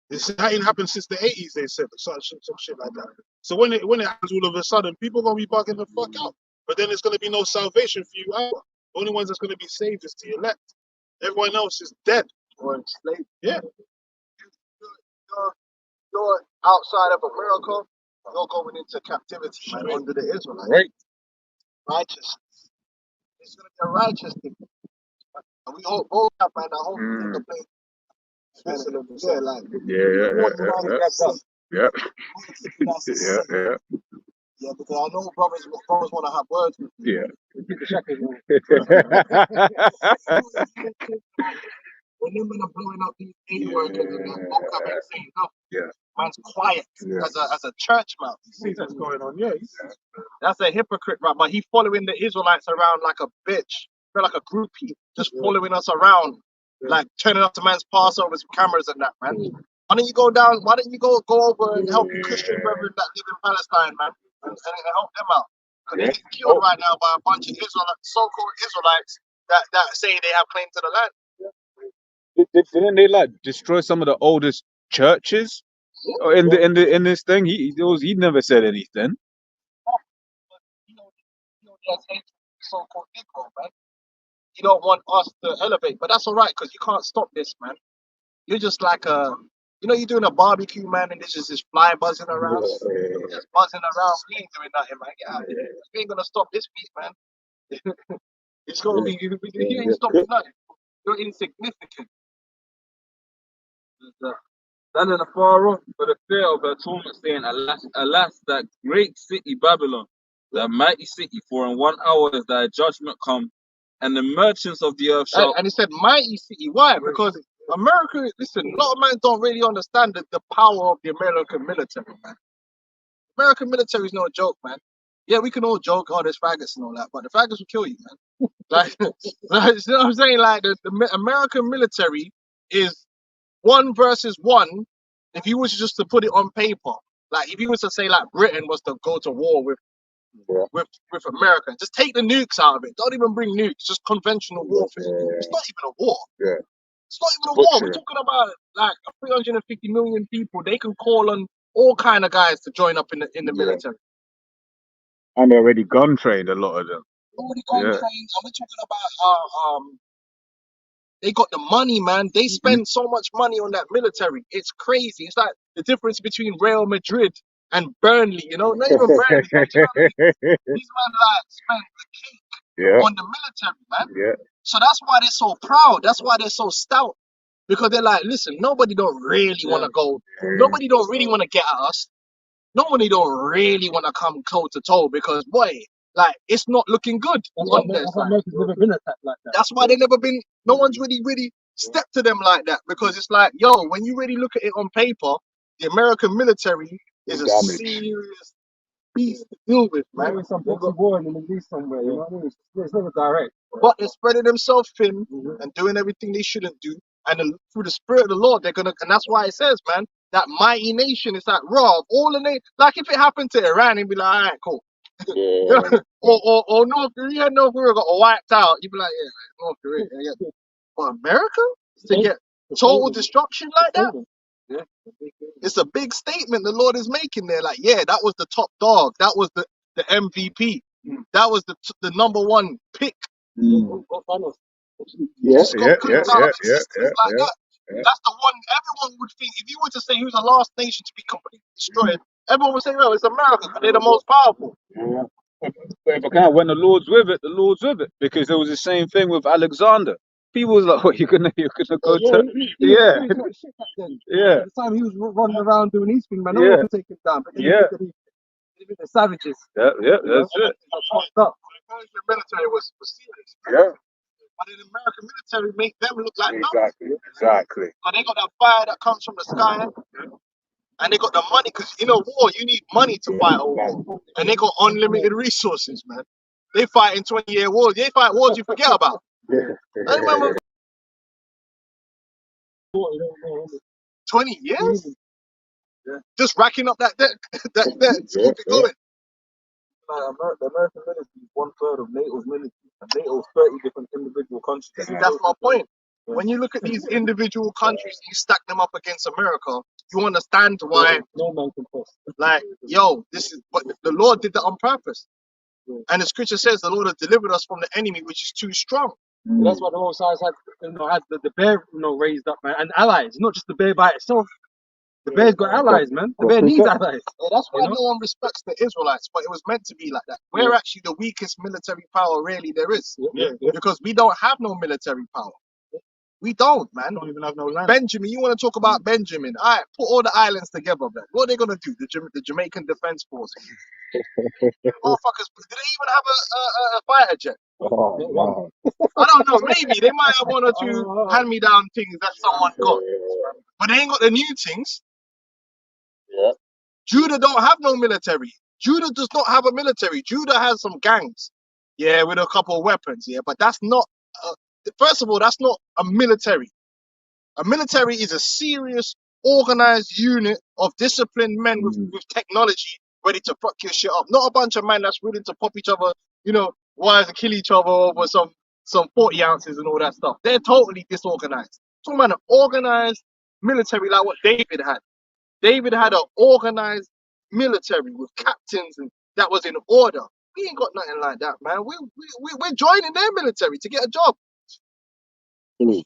That ain't happened since the 80s, they said, some shit like that. So when it happens all of a sudden, people are going to be bugging the fuck out. But then there's going to be no salvation for you either. The only ones that's going to be saved is the elect. Everyone else is dead. Or enslaved. Yeah. You're outside of America. You're going into captivity, man, under the Israelites. Right. Righteousness. It's going to be a righteous thing. And we hope both have, man. I hope we can play. Yeah. Yeah, because I know brothers want to have words with you. Yeah. When them men are blowing up these A-workers and their vocab ain't saying nothing. Yeah. Man's quiet as a church mouth. See what's going on. Yeah. That's a hypocrite, right? But he following the Israelites around like a bitch. Feel like a groupie, just following us around, like turning up to man's Passovers with cameras and that, man. Why don't you go down? Why don't you go over and help your Christian brethren that live in Palestine, man, and help them out? Because they're getting killed right now by a bunch of so-called Israelites that say they have claim to the land. Didn't they like destroy some of the oldest churches in this thing? He never said anything. That's hatred for so-called Negro, man. You don't want us to elevate, but that's all right because you can't stop this, man. You're just like you're doing a barbecue, man, and there's just this fly buzzing around. Just buzzing around. We ain't doing nothing, man. Get out of here. You ain't gonna stop this beat, man. It's gonna be you ain't stopping nothing. You're insignificant. Standing afar off for the fear of her torment, saying, Alas, alas, that great city Babylon, the mighty city, for in 1 hour is thy judgment come, and the merchants of the earth shall. And he said, mighty city. Why? Because America, listen, a lot of men don't really understand the power of the American military, man. American military is no joke, man. Yeah, we can all joke, oh, there's faggots and all that, but the faggots will kill you, man. Like, you know what I'm saying? Like, the American military is 1 versus 1. If you was just to put it on paper, like if you was to say like Britain was to go to war with America, just take the nukes out of it. Don't even bring nukes, just conventional warfare. It's not even a war. Yeah. It's not even a war. We're talking about like 350 million people. They can call on all kind of guys to join up in the military. And they're already gun trained, a lot of them. Already gun trained. And we're talking about they got the money, man. They spend so much money on that military. It's crazy. It's like the difference between Real Madrid and Burnley, you know? Not even Burnley. You know what I mean? These men like spend the cake on the military, man. Yeah. So that's why they're so proud. That's why they're so stout. Because they're like, listen, nobody don't really want to go. Nobody don't really want to get at us. Nobody don't really want to come toe to toe because, boy, like, it's not looking good. America's never been attacked like that. That's why they never been, no one's really stepped to them like that. Because it's like, yo, when you really look at it on paper, the American military is a serious beast to deal with, man. Maybe some proxy war in the Middle East somewhere, you know what I mean? It's never direct. But they're spreading themselves thin and doing everything they shouldn't do. and through the Spirit of the Lord, they're gonna, and that's why it says, man, that mighty nation is that raw of all the nations. Like if it happened to Iran, it'd be like, all right, cool. Yeah. or North Korea got wiped out. You'd be like, yeah, North Korea. Yeah. But America to get total destruction like that, Yeah. it's a big statement the Lord is making there. Like, yeah, that was the top dog. That was the MVP. That was the number one pick. Mm. Yeah. Just Yeah, couldn't yeah, come yeah, up yeah, existence yeah, like yeah, that. yeah. That's the one everyone would think. If you were to say who's the last nation to be completely destroyed, everyone would say, well, it's America, because they're the most powerful. Yeah. But if I can, when the Lord's with it, the Lord's with it. Because there was the same thing with Alexander. People was like, what, you're gonna go Yeah, to, yeah, he was like shit back then. yeah, At the time he was running around doing his thing, man. No one yeah, could take him down. But then yeah, he beat the savages. yeah, yeah, You know, that's it. that's fucked up. The Persian military was serious. Yeah, But the American military make them look like nothing. exactly, exactly. But they got that fire that comes from the sky, and they got the money, because in a war you need money to fight a war, and they got unlimited resources, man. They fight in 20-year wars. They fight wars you forget about. I remember 20 years just racking up that debt, that debt to keep it going. The American military is 1/3 of NATO's military, and NATO's 30 different individual countries. See, that's my point. When you look at these individual countries, you stack them up against America, you understand why, No man can cross. like, yo, this is, but the Lord did that on purpose. And the scripture says the Lord has delivered us from the enemy, which is too strong. But that's why the Most High had the bear, raised up, man, and allies. Not just the bear by itself. The bear's got allies, man. The bear needs allies. And that's why You know? no one respects the Israelites, but it was meant to be like that. We're actually the weakest military power really there is. Because we don't have no military power. We don't, man. Don't even have no land. Benjamin, you want to talk about Benjamin? All right, put all the islands together, man. What are they gonna do? The Jamaican Defense Force. Motherfuckers, do they even have a fighter jet? Oh, wow. I don't know. Maybe they might have one or two hand-me-down things that someone got, but they ain't got the new things. Yeah. Judah don't have no military. Judah does not have a military. Judah has some gangs, yeah, with a couple of weapons, yeah, but that's not. First of all, that's not a military. A military is a serious, organized unit of disciplined men with technology ready to fuck your shit up. Not a bunch of men that's willing to pop each other, wives and kill each other over some 40 ounces and all that stuff. They're totally disorganized. Talking about an organized military like what David had. David had an organized military with captains and that was in order. We ain't got nothing like that, man. We're joining their military to get a job. Mm.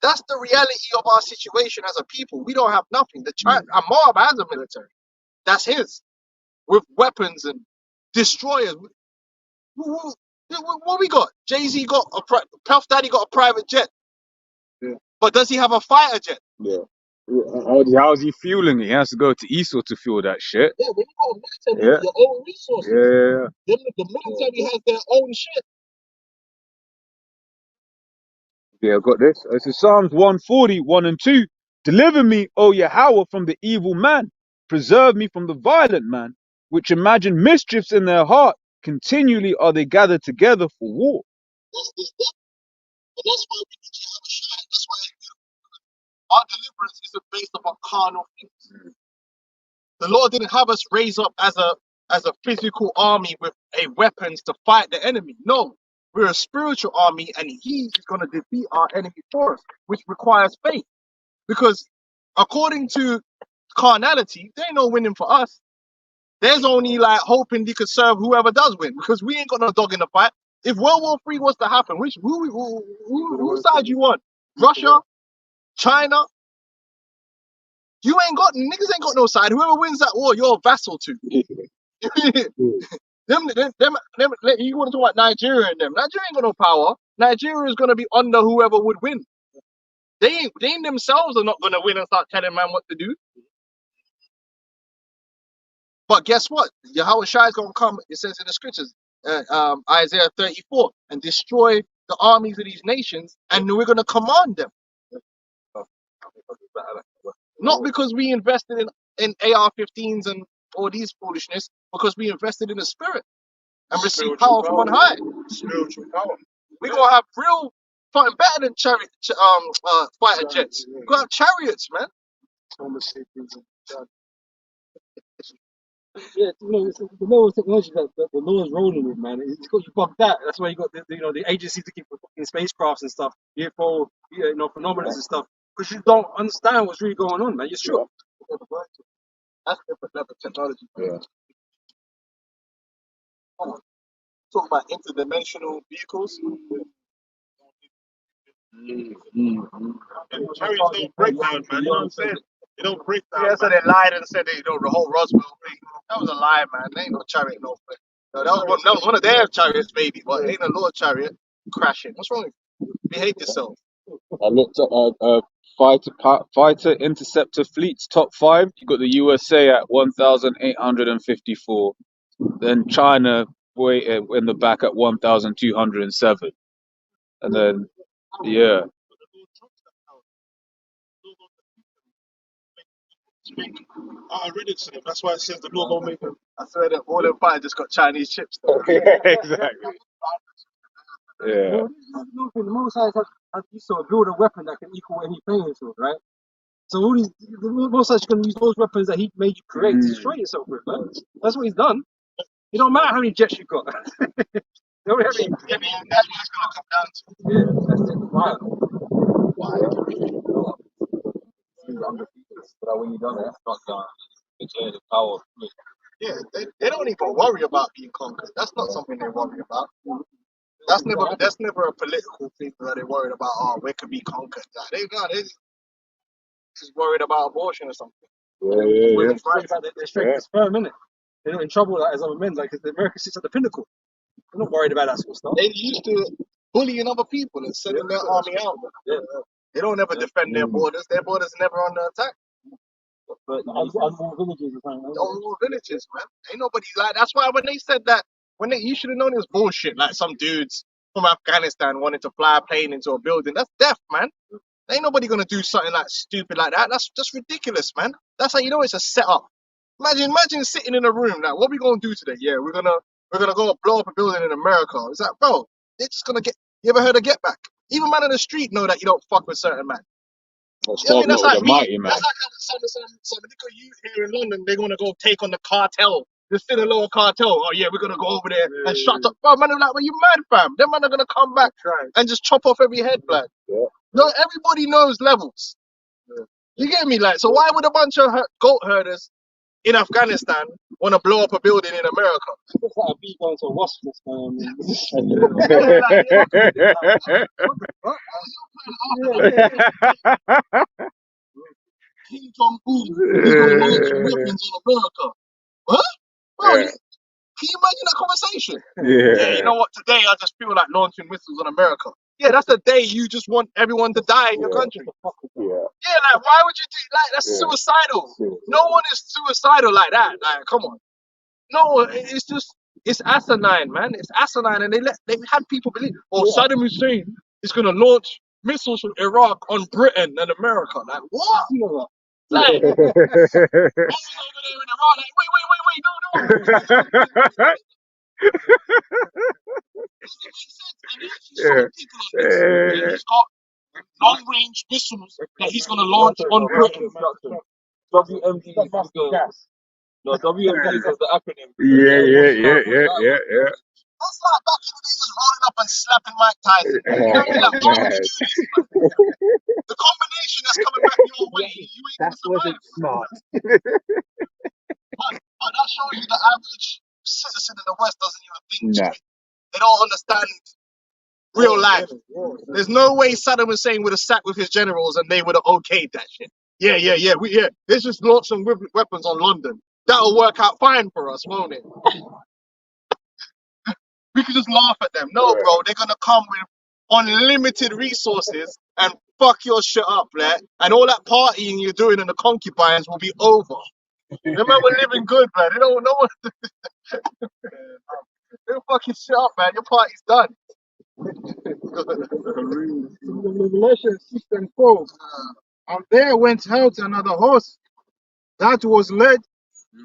That's the reality of our situation as a people. We don't have nothing. Moab has a military. That's his. With weapons and destroyers. What we got? Jay-Z got Puff Daddy got a private jet. Yeah. But does he have a fighter jet? Yeah. How's he fueling it? He has to go to Esau to fuel that shit. Yeah, when you got a military, Yeah. your own resources. Yeah. The military has their own shit. Yeah, I got this. It's Psalms 140, 1 and 2. Deliver me, O Yahweh, from the evil man. Preserve me from the violent man, which imagine mischiefs in their heart. Continually are they gathered together for war. That's but that's why we need to have a shine. That's why our deliverance isn't based upon carnal things. The Lord didn't have us raise up as a physical army with weapons to fight the enemy. No, we're a spiritual army, and He is going to defeat our enemy for us, which requires faith. Because according to carnality, there ain't no winning for us. There's only like hoping you could serve whoever does win, because we ain't got no dog in the fight. If World War III was to happen, who side you want? Russia, China? Niggas ain't got no side. Whoever wins that war, you're a vassal to. Them, you want to talk about Nigeria and them? Nigeria ain't got no power. Nigeria is gonna be under whoever would win. They themselves are not gonna win and start telling man what to do. But guess what? Yahweh Shai is gonna come. It says in the scriptures, Isaiah 34, and destroy the armies of these nations, and we're gonna command them. Not because we invested in AR-15s and all these foolishness, because we invested in the spirit and received power from on high. Spiritual power. We're gonna have real fighting better than fighter jets. You got chariots, man. Yeah, it's the level of technology that the law is rolling with, man. It's got you bugged out. That's why you got the agencies looking for fucking spacecrafts and stuff, UFO, phenomena and stuff, because you don't understand what's really going on, man. You're sure. That's different level of technology. Yeah. Talk about interdimensional vehicles. Chariots don't break down, man. You know what I'm saying? They don't break down. Yeah, so they lied and said the whole Roswell thing. That was a lie, man. There ain't no chariot, no way. No, that was one of their chariots, maybe, but it ain't a Lord chariot crashing. What's wrong with you? Behave yourself. I looked at fighter interceptor fleets top 5. You got the USA at 1,854. Then China way in the back at 1,207. And then yeah. I read it to them. That's why it says the Lord gonna make them. I swear that all them fighters just got Chinese chips, though. Exactly. Yeah. The most sides have used to build a weapon that can equal any playing field, right? So all these, the most sides are going to use those weapons that he made you create to destroy yourself with, man. That's what he's done. It don't matter how many jets you got. They don't have any. Yeah, man, that's what it's gonna come down to. Yeah, that's it. Wow. So that when you done that, not done. Declare the power of me. Yeah, they don't even worry about being conquered. That's not something they worry about. That's never a political thing that they're worried about. Oh, we could be conquered. They just worried about abortion or something. Yeah. Women's rights, like, they're straight as firm, innit? They're not in trouble like, as other men, like, because America sits at the pinnacle. They're not worried about that sort of stuff. They used to bullying other people and sending their army out. Yeah. They don't ever defend their borders. Their borders are never under attack. But unborn villages or something. All villages, man. Ain't nobody like. That's why when they said that, you should have known it was bullshit. Like some dudes from Afghanistan wanted to fly a plane into a building. That's death, man. Ain't nobody gonna do something like stupid like that. That's just ridiculous, man. That's how you know it's a setup. Imagine sitting in a room like, what are we gonna do today? Yeah, we're gonna go blow up a building in America. It's like, bro, they're just gonna get. You ever heard of Get Back? Even man on the street know that you don't fuck with certain man. That's like Mighty Man. That's like some little youth here in London. They're gonna go take on the cartel, the Sinaloa cartel. Oh yeah, we're gonna go over there and shut up. Bro, man, I'm like, well, you mad, fam? Them man are gonna come back and just chop off every head, blood. Yeah. No, everybody knows levels. Yeah. You get me, like, so why would a bunch of goat herders in Afghanistan want to blow up a building in America? It's like a bee going to a wasp nest, man. King Jong-un is going to launch weapons in America. Huh? Bro, Yeah. Can you imagine that conversation? Yeah. Yeah, you know what? Today I just feel like launching missiles on America. Yeah, that's the day you just want everyone to die in your country. Yeah. Yeah, like why would you do like that's suicidal? No one is suicidal like that. Like, come on. No, it's asinine, man. It's asinine, and they had people believe, Saddam Hussein is gonna launch missiles from Iraq on Britain and America. Like what? Like, I was over there in Iraq. Like, wait, no. Does it make sense? And they actually shot people on this. And he's got long-range missiles that he's gonna launch on Britain. WMD is gas. No, WMD is the acronym. Yeah. That's like back in the days, just rolling up and slapping Mike Tyson. Like, why would you do this? The combination that's coming back your way, you ain't gonna survive. Smart. But that shows you the average citizen in the West doesn't even think straight. They don't understand real life. There's no way Saddam Hussein would have sat with his generals and they would have okayed that shit. Yeah. Let's just launch some weapons on London. That'll work out fine for us, won't it? We could just laugh at them. No, bro, they're gonna come with unlimited resources and fuck your shit up, man. And all that partying you're doing in the concubines will be over. Remember, we're living good, man. They don't know what. They fucking shit up, man. Your party's done. Revelation 6:4. And there went out another horse that was led,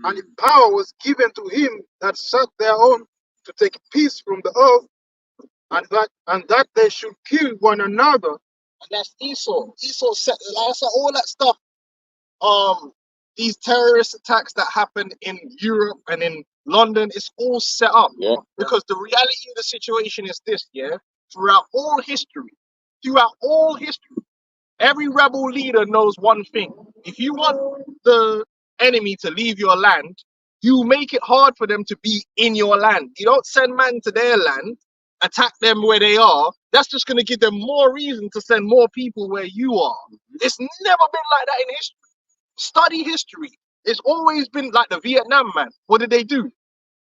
and power was given to him that sat thereon to take peace from the earth and that they should kill one another. And that's Esau. Esau set like I said, all that stuff. These terrorist attacks that happen in Europe and in London, it's all set up. Yeah. Because the reality of the situation is this, yeah. Throughout all history, every rebel leader knows one thing. If you want the enemy to leave your land, you make it hard for them to be in your land. You don't send men to their land, attack them where they are. That's just going to give them more reason to send more people where you are. It's never been like that in history. Study history. It's always been like the Vietnam, man. What did they do?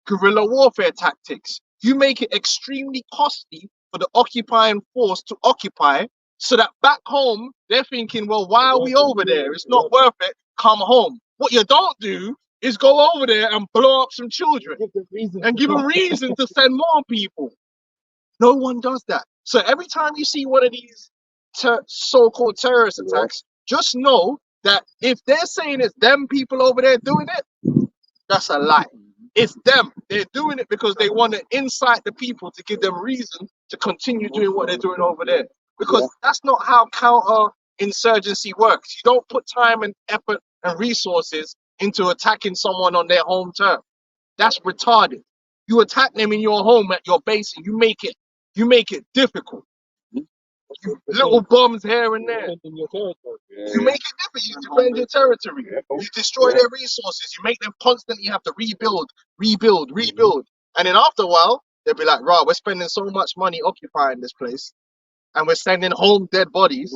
Guerrilla warfare tactics. You make it extremely costly for the occupying force to occupy, so that back home they're thinking, well, why are we over there? It's not worth it. Come home. What you don't do is go over there and blow up some children and give them reason to send more people. No one does that. So every time you see one of these so-called terrorist attacks, just know that if they're saying it's them people over there doing it, that's a lie. It's them. They're doing it because they want to incite the people to give them reason to continue doing what they're doing over there. Because that's not how counter-insurgency works. You don't put time and effort and resources into attacking someone on their home turf. That's retarded. You attack them in your home at your base and you make it difficult. Little bombs here and there. You make it different. You defend your territory. You destroy their resources. You make them constantly have to rebuild. And then after a while, they'll be like, "Right, we're spending so much money occupying this place, and we're sending home dead bodies."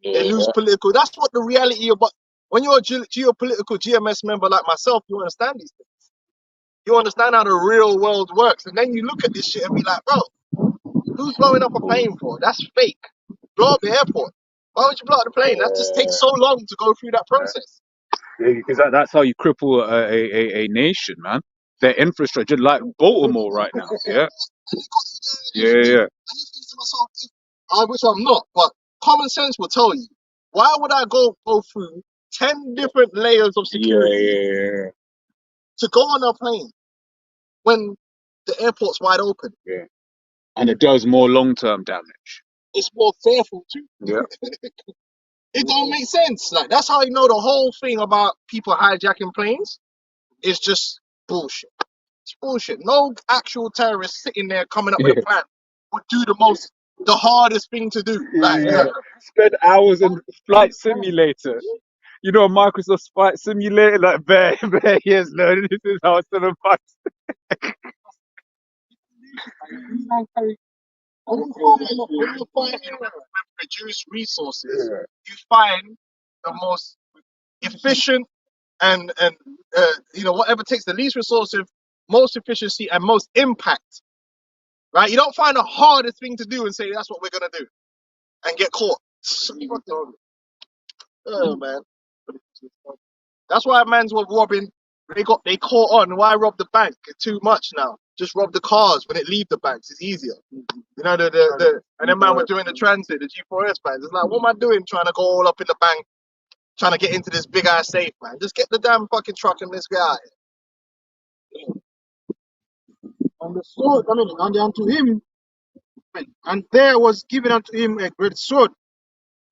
They lose political. That's what the reality of. But when you're a geopolitical GMS member like myself, you understand these things. You understand how the real world works, and then you look at this shit and be like, "Bro, who's blowing up a plane for? That's fake. Blow up the airport. Why would you blow up the plane? That just takes so long to go through that process." Yeah, because that's how you cripple a nation, man. Their infrastructure, like Baltimore right now. Yeah, yeah. And you think to myself, I wish I'm not, but common sense will tell you, why would I go through 10 different layers of security to go on a plane when the airport's wide open? Yeah. And it does more long-term damage. It's more fearful too. Yeah. It don't make sense. Like, that's how you know the whole thing about people hijacking planes is just bullshit. It's bullshit. No actual terrorist sitting there coming up with a plan would do the hardest thing to do. Like, Spend hours in flight simulator. You know, Microsoft Flight Simulator, like bare years. No, this is how it's gonna fight. When you find reduced resources, you find the most efficient and whatever takes the least resources, most efficiency and most impact. Right? You don't find the hardest thing to do and say that's what we're gonna do and get caught. Oh man. That's why mans were robbing. They caught on. Why rob the bank? It's too much now. Just rob the cars when it leave the banks. It's easier. You know, and then man were doing the transit, the G4S banks. It's like, what am I doing trying to go all up in the bank, trying to get into this big ass safe, man? Just get the damn fucking truck and let's get out here. And the sword, and unto him, and there was given unto him a great sword.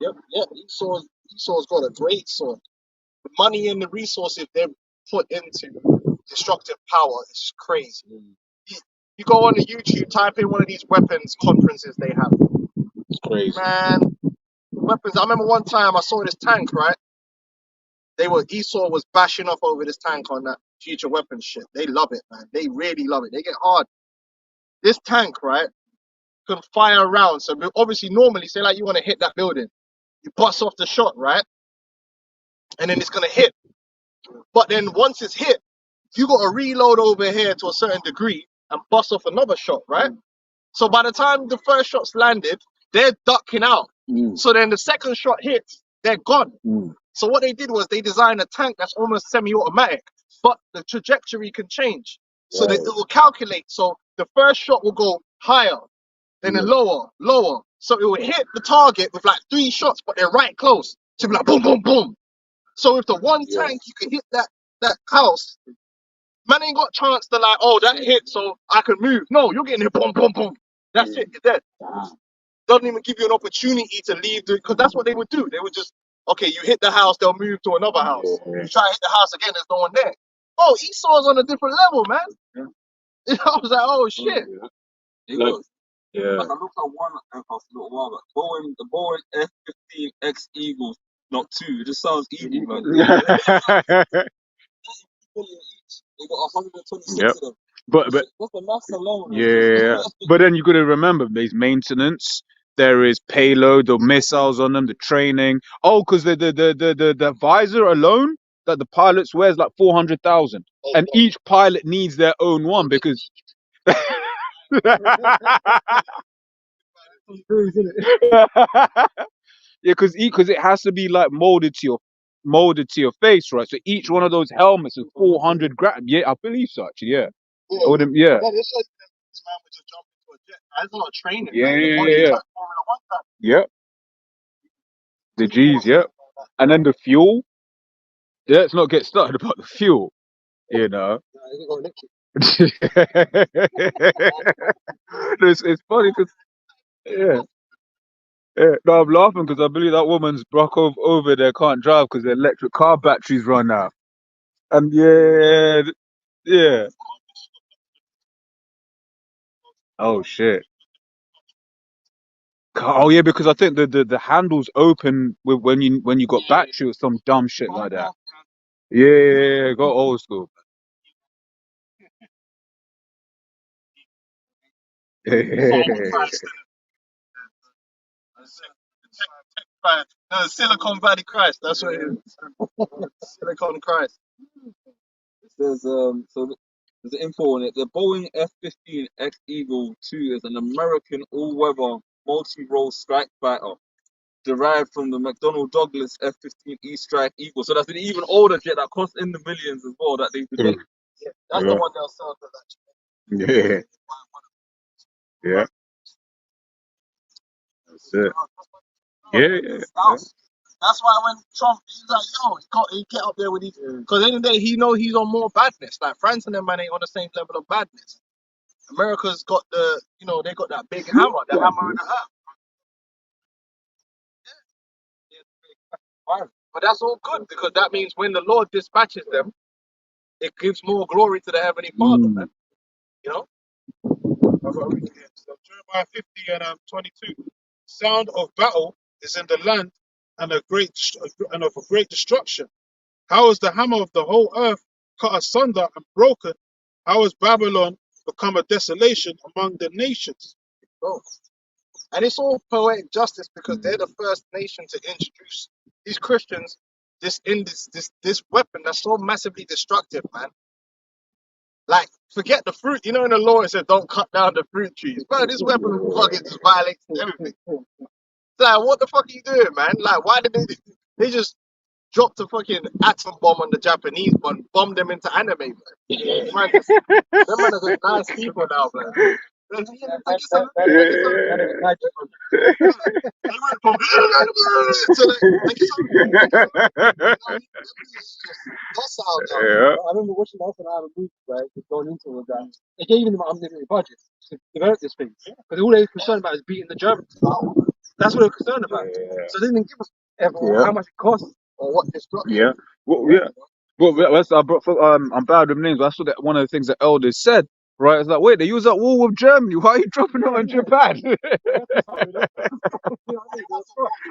Yep. Esau's got a great sword. The money and the resources they've put into destructive power is crazy. You go on to YouTube, type in one of these weapons conferences they have. It's crazy. Man, weapons. I remember one time I saw this tank, right? Esau was bashing off over this tank on that future weapons shit. They love it, man. They really love it. They get hard. This tank, right, can fire rounds. So obviously, normally, say like you want to hit that building, you bust off the shot, right? And then it's gonna hit. But then once it's hit, you got to reload over here to a certain degree and bust off another shot, right? So by the time the first shot's landed, they're ducking out. So then the second shot hits, they're gone. So what they did was they designed a tank that's almost semi-automatic, but the trajectory can change. So that it will calculate. So the first shot will go higher, then lower. So it will hit the target with like 3 shots, but they're right close. To be like boom, boom, boom. So with the one tank, you can hit that house. Man ain't got chance to like, oh, that hit, so I can move. No, you're getting hit, boom, boom, boom. That's it. You're dead. Doesn't even give you an opportunity to leave because that's what they would do. They would just, okay, you hit the house, they'll move to another house. You try to hit the house again, there's no one there. Oh, Esau's on a different level, man. I was like, oh shit. Like, Yeah. like I looked at one aircraft a little while back. The Boeing F-15X Eagles Block 2. It just sounds evil, man. 30 billion each. They got 126 Yep. of them. But That's the mass alone. yeah. But then you got to remember, there's maintenance. There is payload, the missiles on them, the training. Oh, because the visor alone that the pilots wear is like 400,000, and each pilot needs their own one because. Yeah, because it has to be like molded to your face, right? So each one of those helmets is 400 grand. Yeah, I believe so. Actually, yeah. Yeah. Or them, yeah. That is like this man would just jump into a jet. That's a lot of training. Yeah, man. yeah, Only yeah. like Formula One time. Yep. The G's, yep. And then the fuel. Yeah, let's not get started about the fuel. You know. It's funny because yeah. Yeah, no, I'm laughing because I believe that woman's broke over there can't drive because the electric car batteries run out. And yeah. Oh shit. Oh yeah, because I think the handles open when you got battery or some dumb shit like that. Yeah, go old school. No, Silicon Valley Christ. That's what it is. Silicon Christ. There's so there's an info on it. The Boeing F-15X Eagle 2 is an American all-weather multi-role strike fighter derived from the McDonnell Douglas F-15E Strike Eagle. So that's an even older jet that costs in the millions as well that they developed. That's the one they'll sell to that. Yeah. Yeah. That's it. Yeah. That's why when Trump, he's like, yo, he get up there with these. Because at the end of the day, he know he's on more badness. Like France and them man ain't on the same level of badness. America's got the, they got that big hammer, the hammer in the earth. But that's all good because that means when the Lord dispatches them, it gives more glory to the Heavenly Father, man. You know? I've got to read it here. So Jeremiah 50 and 22. Sound of battle is in the land and of a great destruction. How is the hammer of the whole earth cut asunder and broken? How has Babylon become a desolation among the nations? Oh. And it's all poetic justice because they're the first nation to introduce these Christians this weapon that's so massively destructive, man. Like, forget the fruit. In the law it says don't cut down the fruit trees. Bro, this weapon fucking just violates everything. Like, what the fuck are you doing, man? Like, why did they just dropped a fucking atom bomb on the Japanese one, bombed them into anime, man. Them man are just nice people now, man. They went from to I remember watching the Oppenheimer movie, right? Going into it, that they gave them an unlimited budget to develop this thing. Because all they were concerned about is beating the Germans. That's what they were concerned about. So they didn't give us ever how much it costs or what destruction. Yeah. Well, yeah. Well, I'm bad with names, but I saw that one of the things that elders said, right? It's like, wait, they use that war with Germany. Why are you dropping it on Japan?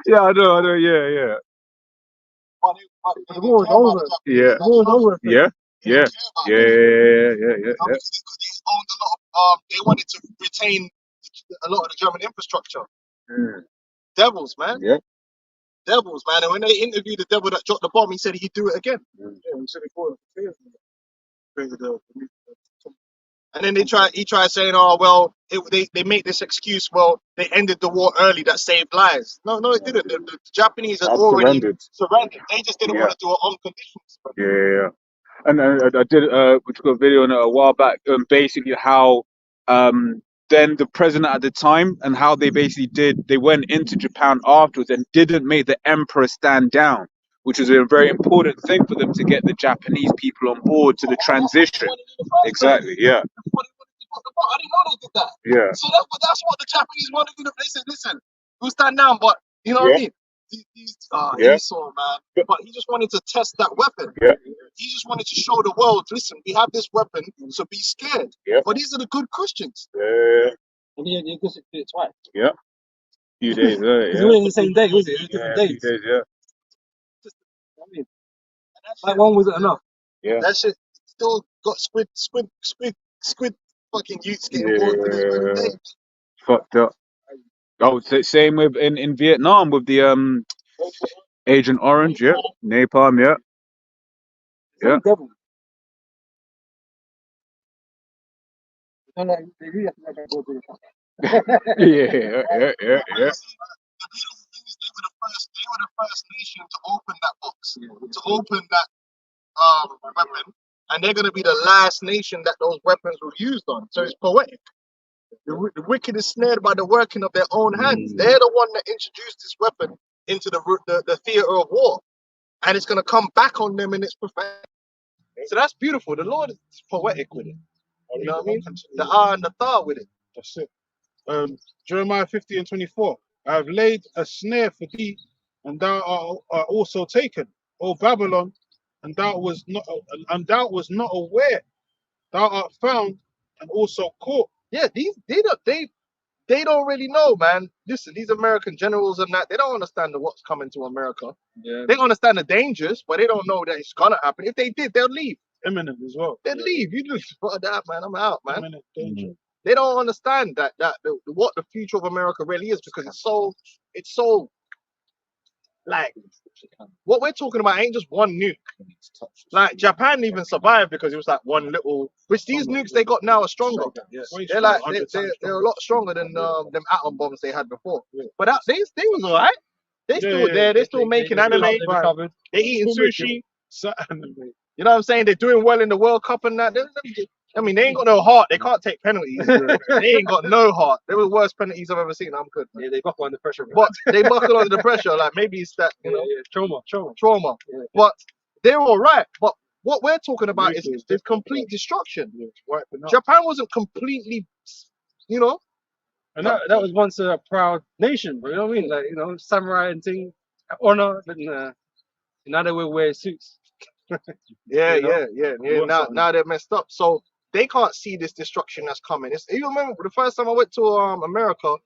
Yeah, I know. Yeah. The war is over. Yeah. The war is over. Yeah. Because they owned a lot of, they wanted to retain a lot of the German infrastructure. Devils, man. Yeah. Devils, man. And when they interviewed the devil that dropped the bomb, he said he'd do it again. And then he tried saying, oh, well, they make this excuse, well, they ended the war early, that saved lives. No, it didn't. The Japanese had already surrendered. They just didn't want to do it on conditions. Yeah. And I did a video on it a while back, basically how then the president at the time and how they basically they went into Japan afterwards and didn't make the emperor stand down, which was a very important thing for them to get the Japanese people on board to the transition. Exactly, yeah. I didn't know they did that. Yeah. So that's what the Japanese wanted to do. They said, listen, we'll stand down, but you know what I mean? Yeah. Esau, man. But he just wanted to test that weapon. Yeah. He just wanted to show the world, listen, we have this weapon, so be scared. Yeah. But these are the good Christians. Yeah. And yeah, you just did it twice. Yeah. Few days, Because it wasn't the same day, was it? It was different few days. days, yeah. I mean, that one wasn't enough. Yeah. That shit still got squid fucking youths getting born to this very Yeah. day. Fucked up. Oh, same with in Vietnam with the Agent Orange, yeah. Napalm, yeah. Yeah. Devil. No, they really have to let that go to the top. Yeah. The beautiful thing is they were the first nation to open that box, to open that weapon, and they're gonna be the last nation that those weapons were used on. So it's poetic. The wicked is snared by the working of their own hands. They're the one that introduced this weapon into the theater of war, and it's gonna come back on them in its perfection. So that's beautiful. The Lord is poetic with it. You know what I mean? The ah and the tha with it. That's it. Jeremiah 50:24. I have laid a snare for thee, and thou art also taken, O Babylon, and thou was not aware. Thou art found and also caught. Yeah, they don't really know, man. Listen, these American generals and that, they don't understand what's coming to America. Yeah. They understand the dangers, but they don't know that it's gonna happen. If they did, they'll leave. Imminent as well. They'd leave. You just fuck that, man. I'm out, man. Imminent danger. They don't understand what the future of America really is, because it's so like what we're talking about ain't just one nuke. Like Japan even survived because it was like one little. Which these nukes they got now are stronger. They're like they're a lot stronger than them atom bombs they had before. But they was alright. They still there. They're still making anime. They eating sushi. You know what I'm saying? They're doing well in the World Cup and that. I mean, they ain't got no heart. They can't take penalties. They ain't got no heart. They were the worst penalties I've ever seen. I'm good. Man. Yeah, they buckle under pressure. Bro. But they buckle under the pressure. Like maybe it's that, you know, trauma. Yeah. But they're all right. But what we're talking about is complete destruction. Japan wasn't completely, you know. And that was once a proud nation, bro. You know what I mean? Like, you know, samurai and thing, honor. But now they will wear suits. Yeah. Now they're messed up. So they can't see this destruction that's coming. You remember the first time I went to America,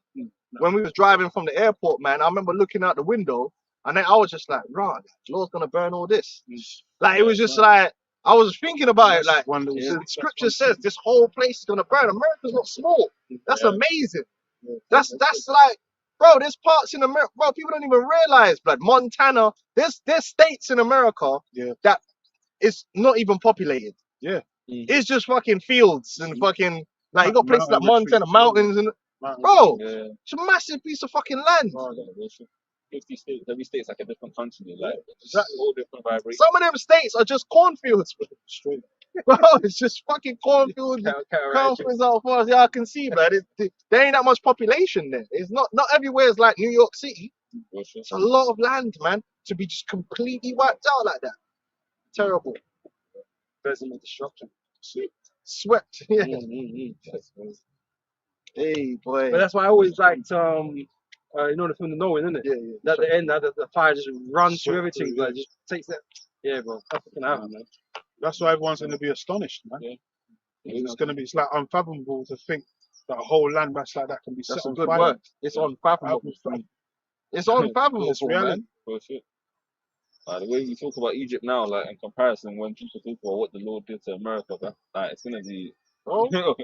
when we was driving from the airport, man, I remember looking out the window and then I was just like, right, the Lord's gonna burn all this. Like it was just like I was thinking about it, like the scripture says this whole place is gonna burn. America's not small. That's amazing. That's like, bro, there's parts in America, bro, people don't even realize, blood. Montana, there's states in America that is not even populated. Yeah. It's just fucking fields and fucking like you got places like Montana, mountains and bro, it's a massive piece of fucking land. 50 states, every state's like a different country, like just all different vibrations. Some of them states are just cornfields, bro. It's just fucking cornfields, cornfields out far as y'all can see, man. There ain't that much population there. It's not everywhere is like New York City. It's a lot of land, man, to be just completely wiped out like that. Terrible. Present destruction. Swept. Yeah. Hey boy. But that's why I always liked you know the film The Knowing, isn't it? Yeah. At the end, the fire just runs through everything, like just takes that. Yeah, bro. That's what's gonna happen, man. That's why everyone's gonna be astonished, man. Yeah. It's like unfathomable to think that a whole land mass like that can be set on fire. Word. It's unfathomable. It's unfathomable, it's reality. Man. The way you talk about Egypt now, like in comparison, when people talk about what the Lord did to America, like it's gonna be. Oh,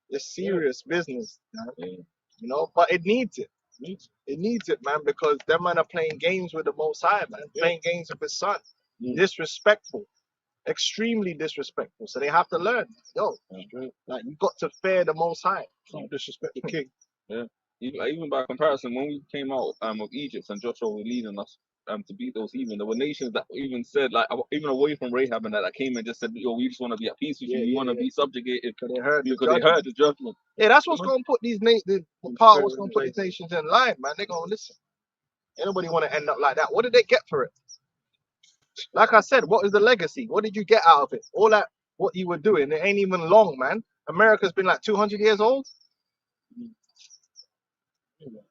it's serious business, you know. But it needs it. It needs it, man, because them man are playing games with the Most High, man. Playing games with His Son. Disrespectful, extremely disrespectful. So they have to learn. Like you got to fear the Most High. Don't disrespect the King. Yeah. Even by comparison, when we came out of Egypt and Joshua was leading us to beat those heathen, there were nations that even said, like, even away from Rahab and that came and just said, yo, we just want to be at peace with you. We want to be subjugated because they heard the judgment. Yeah, that's what's going to put these nations, part of what's going to put these nations in line, man. They're going to listen. Anybody want to end up like that? What did they get for it? Like I said, what is the legacy? What did you get out of it? All that, what you were doing, it ain't even long, man. America's been like 200 years old.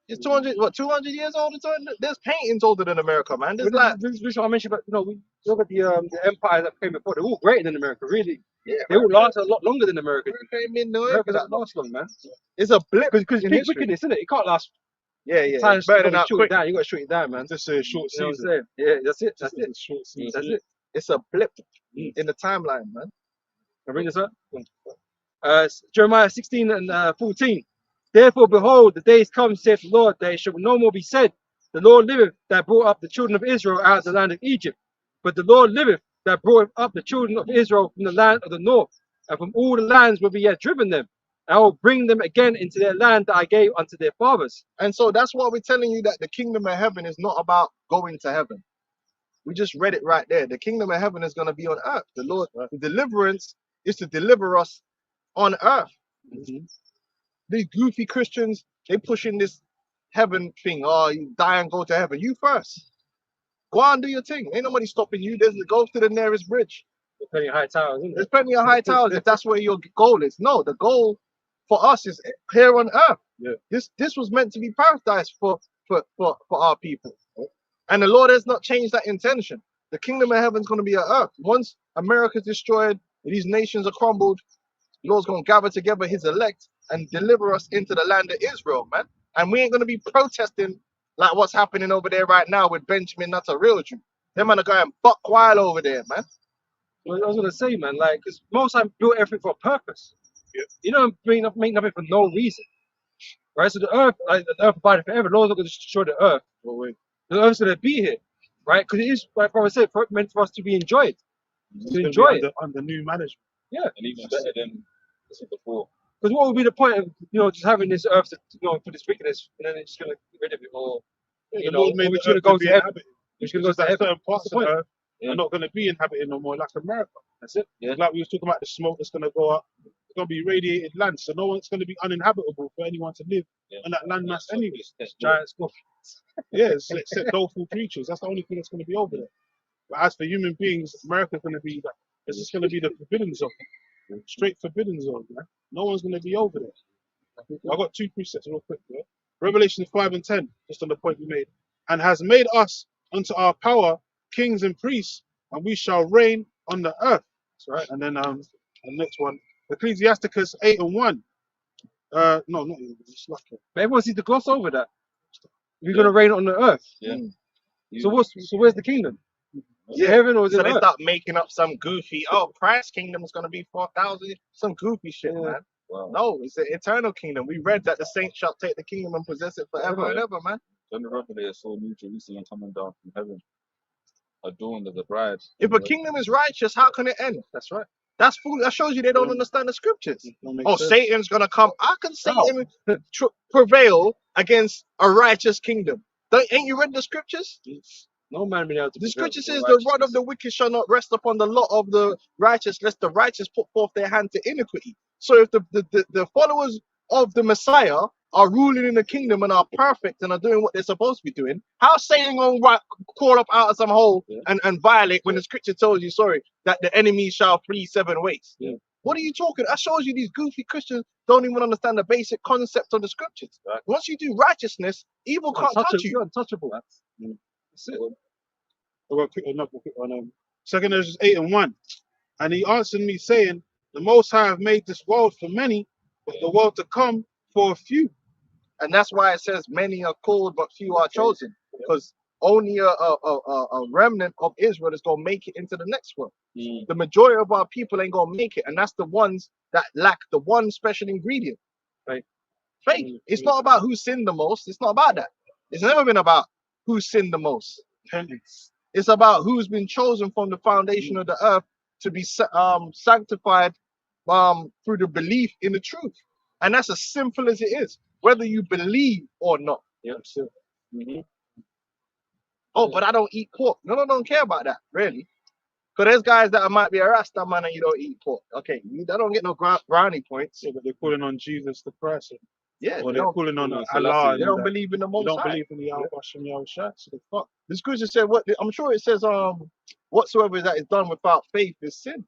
It's 200, what, 200 years old? There's paintings older than America, man. There's like, This is what I mentioned, but we look at the empires that came before. They're all greater than America, really. yeah, They all last a lot longer than America. America ain't been nowhere America for that doesn't long. last long, man. It's a blip Because in big history. wickedness, isn't it? It can't last. Yeah, yeah. Times It's better you than gotta that short quick. it down. You got to short it down, man. Just a short You know what I'm season. saying? Yeah, that's it. That's Just it. a short season. That's it. It's a blip in the timeline, man. Can I bring this up? Jeremiah 16 and 14. Therefore, behold, the days come, saith the Lord, that it shall no more be said, the Lord liveth that brought up the children of Israel out of the land of Egypt. But the Lord liveth that brought up the children of Israel from the land of the north, and from all the lands where we had driven them. I will bring them again into their land that I gave unto their fathers. And so that's why we're telling you that the kingdom of heaven is not about going to heaven. We just read it right there. The kingdom of heaven is going to be on earth. The Lord, the deliverance is to deliver us on earth. These goofy Christians, they pushing this heaven thing. Oh, you die and go to heaven. You first. Go on, do your thing. Ain't nobody stopping you. Go to the nearest bridge. There's plenty of high towers, isn't There's there? plenty of high towers if that's where your goal is. No, the goal for us is here on earth. Yeah. This was meant to be paradise for our people. And the Lord has not changed that intention. The kingdom of heaven is going to be on earth. Once America's destroyed, these nations are crumbled, the Lord's going to gather together his elect and deliver us into the land of Israel, man. And we ain't going to be protesting like what's happening over there right now with Benjamin. That's a real Jew. Them man are going buck wild over there, man. Well, I was gonna say, man, like, because most time built everything for a purpose. Yeah. You don't make nothing for no reason, right? So the earth, like, the earth abided forever. The Lord's not gonna destroy the earth. Oh, wait. The earth's gonna be here, right? Because it is, like Prophet said, meant for us to be enjoyed, It's to gonna be enjoy it. under new management. Yeah. And even better than this was before. Because what would be the point of just having this earth to for this wickedness, and then it's just gonna get rid of it, or The know, Lord made we're the just gonna earth go to be to heaven. inhabited. We're just gonna It's go just to that heaven. certain parts What's of the the point? earth Yeah. are not going to be inhabited no more, like America. That's it. Yeah. Like we was talking about the smoke that's going to go up. It's going to be radiated land, so no one's going to be uninhabitable for anyone to live Yeah. on that landmass So anyway. it's Giant scorpion. Yeah, it's except doleful creatures. That's the only thing that's going to be over there. But as for human beings, America's going to be like, this is going to be the forbidden zone. Straight forbidden zone, man. No one's going to be over there. I've got two precepts real quick, yeah? Revelation 5 and 10, just on the point you made. And has made us unto our power kings and priests, and we shall reign on the earth. That's right. And then the next one, Ecclesiasticus 8 and 1. No, not even. It's lucky. But everyone seems to gloss over that. We're Yeah. gonna reign on the earth. Yeah. So where's the kingdom? Is it Yeah. heaven or is So it they earth? start making up some goofy, oh, Christ's kingdom is going to be 4,000, some goofy shit, Yeah. man. Wow. No, it's an eternal kingdom. We read that the saints shall take the kingdom and possess it forever Forever, and ever, man. When the Revelator saw New Jerusalem coming down from heaven, adorned as a bride. If a kingdom is righteous, how can it end? That's right. That's fool. That shows you they don't understand the scriptures. Don't make Oh, sense. Satan's gonna come. How can Satan prevail against a righteous kingdom? Ain't you read the scriptures? No man been able to The prevail scripture over says the rod of righteousness. the wicked shall not rest upon the lot of the righteous, lest the righteous put forth their hand to iniquity. So if the followers of the Messiah are ruling in the kingdom and are perfect and are doing what they're supposed to be doing, how Satan gonna crawl up out of some hole and violate when the scripture tells you, sorry, that the enemy shall flee 7 ways? Yeah. What are you talking? That shows you these goofy Christians don't even understand the basic concept of the scriptures. Right. Once you do righteousness, evil can't touch you. You're untouchable. That's it. I've got another quick one. 2 Ezra 8 and 1. And he answered me, saying, the Most High have made this world for many, but the world to come for a few. And that's why it says many are called, but few are chosen. Because only a remnant of Israel is going to make it into the next one. Mm. The majority of our people ain't going to make it. And that's the ones that lack the one special ingredient. Faith. Faith. It's not about who sinned the most. It's not about that. It's never been about who sinned the most. Repentance. It's about who's been chosen from the foundation of the earth to be sanctified through the belief in the truth. And that's as simple as it is, whether you believe or not. Yep. Mm-hmm. Oh, but I don't eat pork. No, I don't care about that, really. Because there's guys that might be a Rasta man and you don't eat pork. Okay, I don't get no brownie points. So that they're calling on Jesus the Christ. Yeah, Or they they're don't, calling on Selassie, Allah. they and don't that. believe in the They Most don't High. believe in the Yahweh Shem Yahushua. So they fuck. The scripture said, I'm sure it says, whatsoever that is done without faith is sin.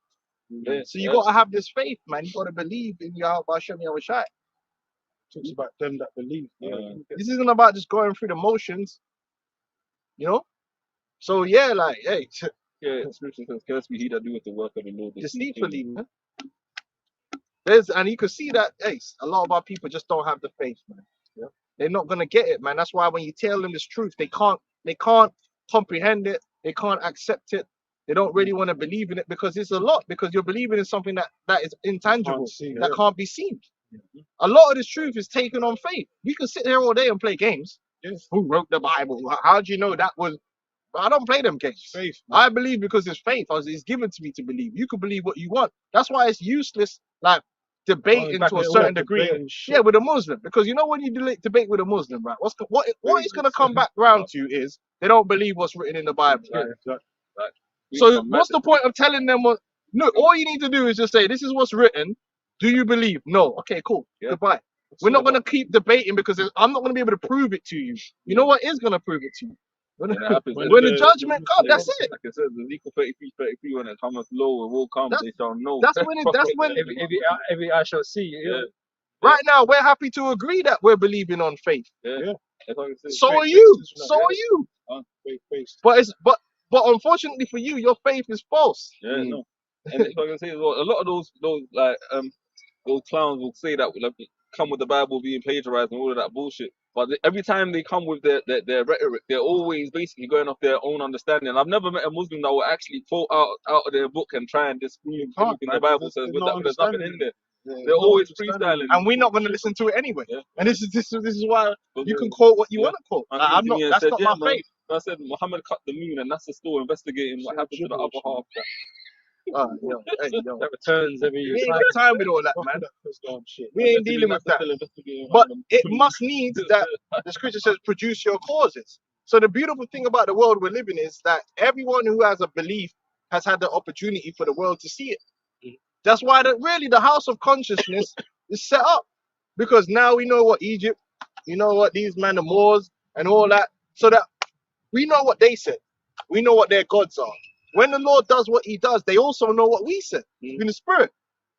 Yeah, So you gotta have this faith, man. You gotta believe in Yahweh Hashem Yahweh Shai. Talks about them that believe. This isn't about just going through the motions, you know. So yeah, like hey, yeah. Scripture says, "Cursed be he that doeth the work of the Lord deceitfully, man. And you can see that hey, a lot of our people just don't have the faith, man. Yeah. They're not gonna get it, man. That's why when you tell them this truth, they can't comprehend it, they can't accept it, they don't really want to believe in it because it's a lot, because you're believing in something that is intangible, that can't be seen. A lot of this truth is taken on faith. We can sit here all day and play games. Yes. Who wrote the Bible? How do you know that was? I don't play them games. Faith, man. I believe because it's faith. It's given to me to believe. You can believe what you want. That's why it's useless, like debating to a certain degree. Yeah, with a Muslim, because you know when you debate with a Muslim, right? What it's gonna come back round to is they don't believe what's written in the Bible. So what's the point of telling them what? Look, all you need to do is just say, "This is what's written. Do you believe?" No. Okay, cool. Goodbye. We're not gonna keep debating because I'm not gonna be able to prove it to you. You know what is gonna prove it to you? When the judgment comes, that's it. Like I said, Ezekiel 33, when it cometh low, it will come. They shall know. That's when Every eye shall see. Yeah. Right now we're happy to agree that we're believing on faith. Yeah. That's what I said. So are you. So are you. Faith. But unfortunately for you, your faith is false. Yeah, no. And that's what I can say as well. A lot of those like those clowns will say that like, come with the Bible being plagiarized and all of that bullshit. But every time they come with their rhetoric, they're always basically going off their own understanding. I've never met a Muslim that will actually quote out of their book and try and disprove everything the Bible says, but there's nothing in there. They're always freestyling, and we're not going to listen to it anyway. Yeah. And this is why you can quote what you want to quote. I'm not. That's not my faith. I said Muhammad cut the moon, and NASA still investigating what happened to the upper half. That returns every year. We ain't got time with all that, man. We ain't dealing with that. But it must needs that the scripture says, produce your causes. So the beautiful thing about the world we're living is that everyone who has a belief has had the opportunity for the world to see it. That's why really the house of consciousness is set up. Because now we know what Egypt, you know what these men, the Moors and all that, so that we know what they said. We know what their gods are. When the Lord does what he does, they also know what we said in the spirit.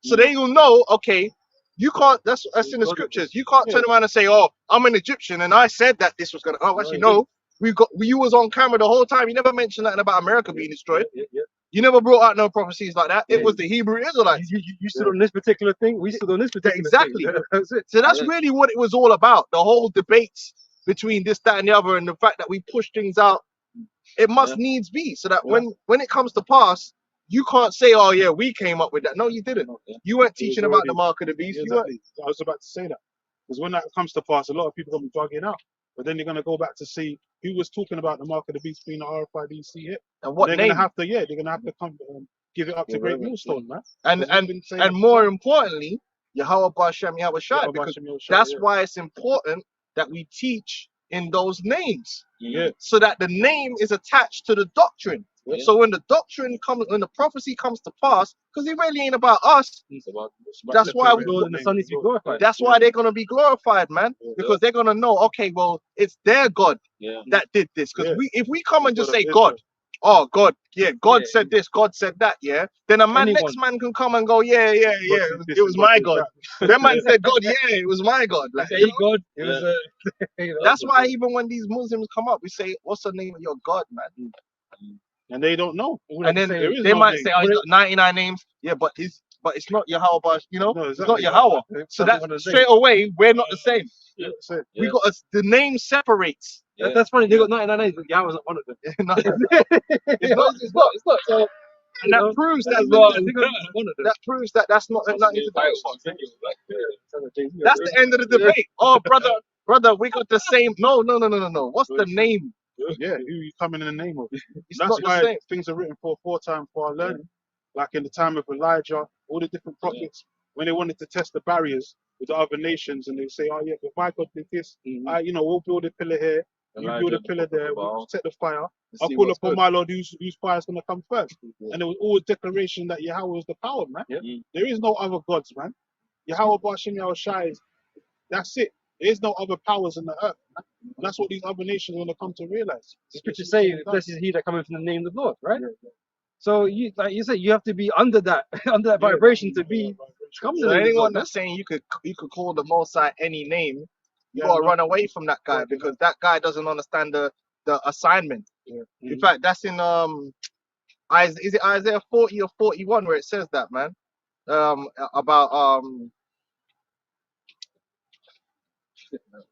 So they will know, okay, you can't, that's in the scriptures. You can't turn around and say, oh, I'm an Egyptian and I said that this was going to, oh, actually, no. You was on camera the whole time. You never mentioned nothing about America being destroyed. You never brought out no prophecies like that. It was the Hebrew Israelites. You stood on this particular thing. We stood on this particular exactly. thing. That's it. So that's really what it was all about. The whole debates between this, that, and the other, and the fact that we push things out. It must needs be so that when it comes to pass, you can't say, "Oh yeah, we came up with that." No, you didn't. You weren't teaching about the mark of the beast. Exactly. I was about to say that because when that comes to pass, a lot of people gonna be bugging out. But then you're gonna go back to see who was talking about the mark of the beast being the RFID hit, and what they're name? gonna have to come give it up to Great Millstone, man. And more importantly, Yahweh B'Shem Yahweh Shai, because that's why it's important that we teach in those names, so that the name is attached to the doctrine. So when the doctrine comes, when the prophecy comes to pass, because it really ain't about us. That's why the Son needs to be glorified. That's why they're gonna be glorified, man, because they're gonna know. Okay, well, it's their God that did this. Because if we come and just say God, oh God, God said this, God said that, then next man can come and go, it was my God. That man said God, it was my God. Like, God, it was that's why even when these Muslims come up, we say, what's the name of your God, man? And they don't know. And then they might say, oh, he's got 99 names. Yeah, but it's not Yahweh, it's not Yahweh. So that's straight away, we're not the same. We got the name separates. That's funny. They got 99 names, but Yahweh's not one of them. It's not. So, and that proves that proves that that's not nothing to do. That's the end of the debate. Oh, brother, we got the same. No. What's the name? Yeah, who you coming in the name of? It's That's not why the same. things are written for time for our learning. Like in the time of Elijah, all the different prophets, when they wanted to test the barriers with the other nations, and they say, oh yeah, but my God did this. We'll build a pillar here, you build a pillar there, we'll set the fire. I'll pull upon my Lord whose fire's gonna come first. And there was always declaration that Yahweh was the power, man. There is no other gods, man. Yahweh B'Shem Yahweh Shai, that's it. There is no other powers in the earth. Man. And that's what these other nations are going to come to realize. The scriptures say, blessed is he that cometh in the name of the Lord, right? So you, like you said, you have to be under that under that vibration to be coming to So the name of anyone God. No? that's saying you could call the Most High any name, you Yeah, gotta no. run away from that guy Working because that guy doesn't understand the assignment. Yeah. In fact, that's in is it Isaiah 40 or 41 where it says that, man? About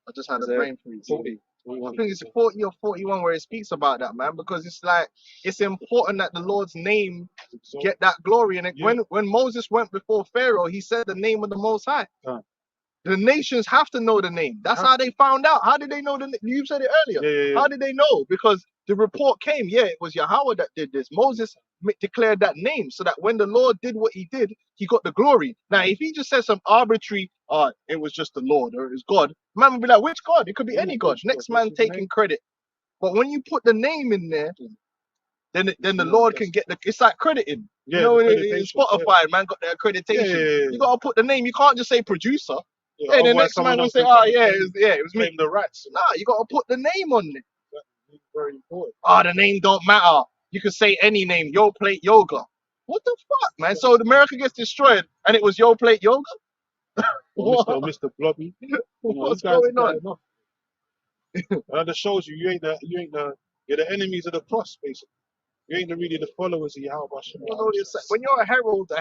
I just had a Isaiah brain freeze. 40. I think it's 40 or 41 where it speaks about that, man, because it's like it's important that the Lord's name So, get that glory. And Yeah. when Moses went before Pharaoh, he said the name of the Most High. Huh. The nations have to know the name. That's how they found out. How did they know the name? You said it earlier. yeah. How did they know? Because the report came. Yeah, it was Yahweh that did this. Moses declared that name so that when the Lord did what he did, he got the glory. Now, if he just said some arbitrary, it was just the Lord or it was God, man would be like, which God? It could be Yeah, any God. which Next God? man What's his taking name? credit. But when you put the name in there, then the Yeah, Lord that's- can get the. It's like crediting. Yeah, You know, the in accreditation, Spotify, man got the accreditation. Yeah. You gotta put the name. You can't just say producer. Yeah, Hey, the otherwise next someone man will else say, can oh come and yeah, claim, it was me. claim the rights. Nah, you gotta put the name on it. That's very important. Oh, the name don't matter. You can say any name. Yo Plate Yoga. What the fuck, man? So America gets destroyed, and it was Yo Plate Yoga. Or What? Mr. Blobby. You know, What's these guys going are on? getting off. That just shows you're the enemies of the cross, basically. You ain't really the followers of Yahweh. You know this- When you're a herald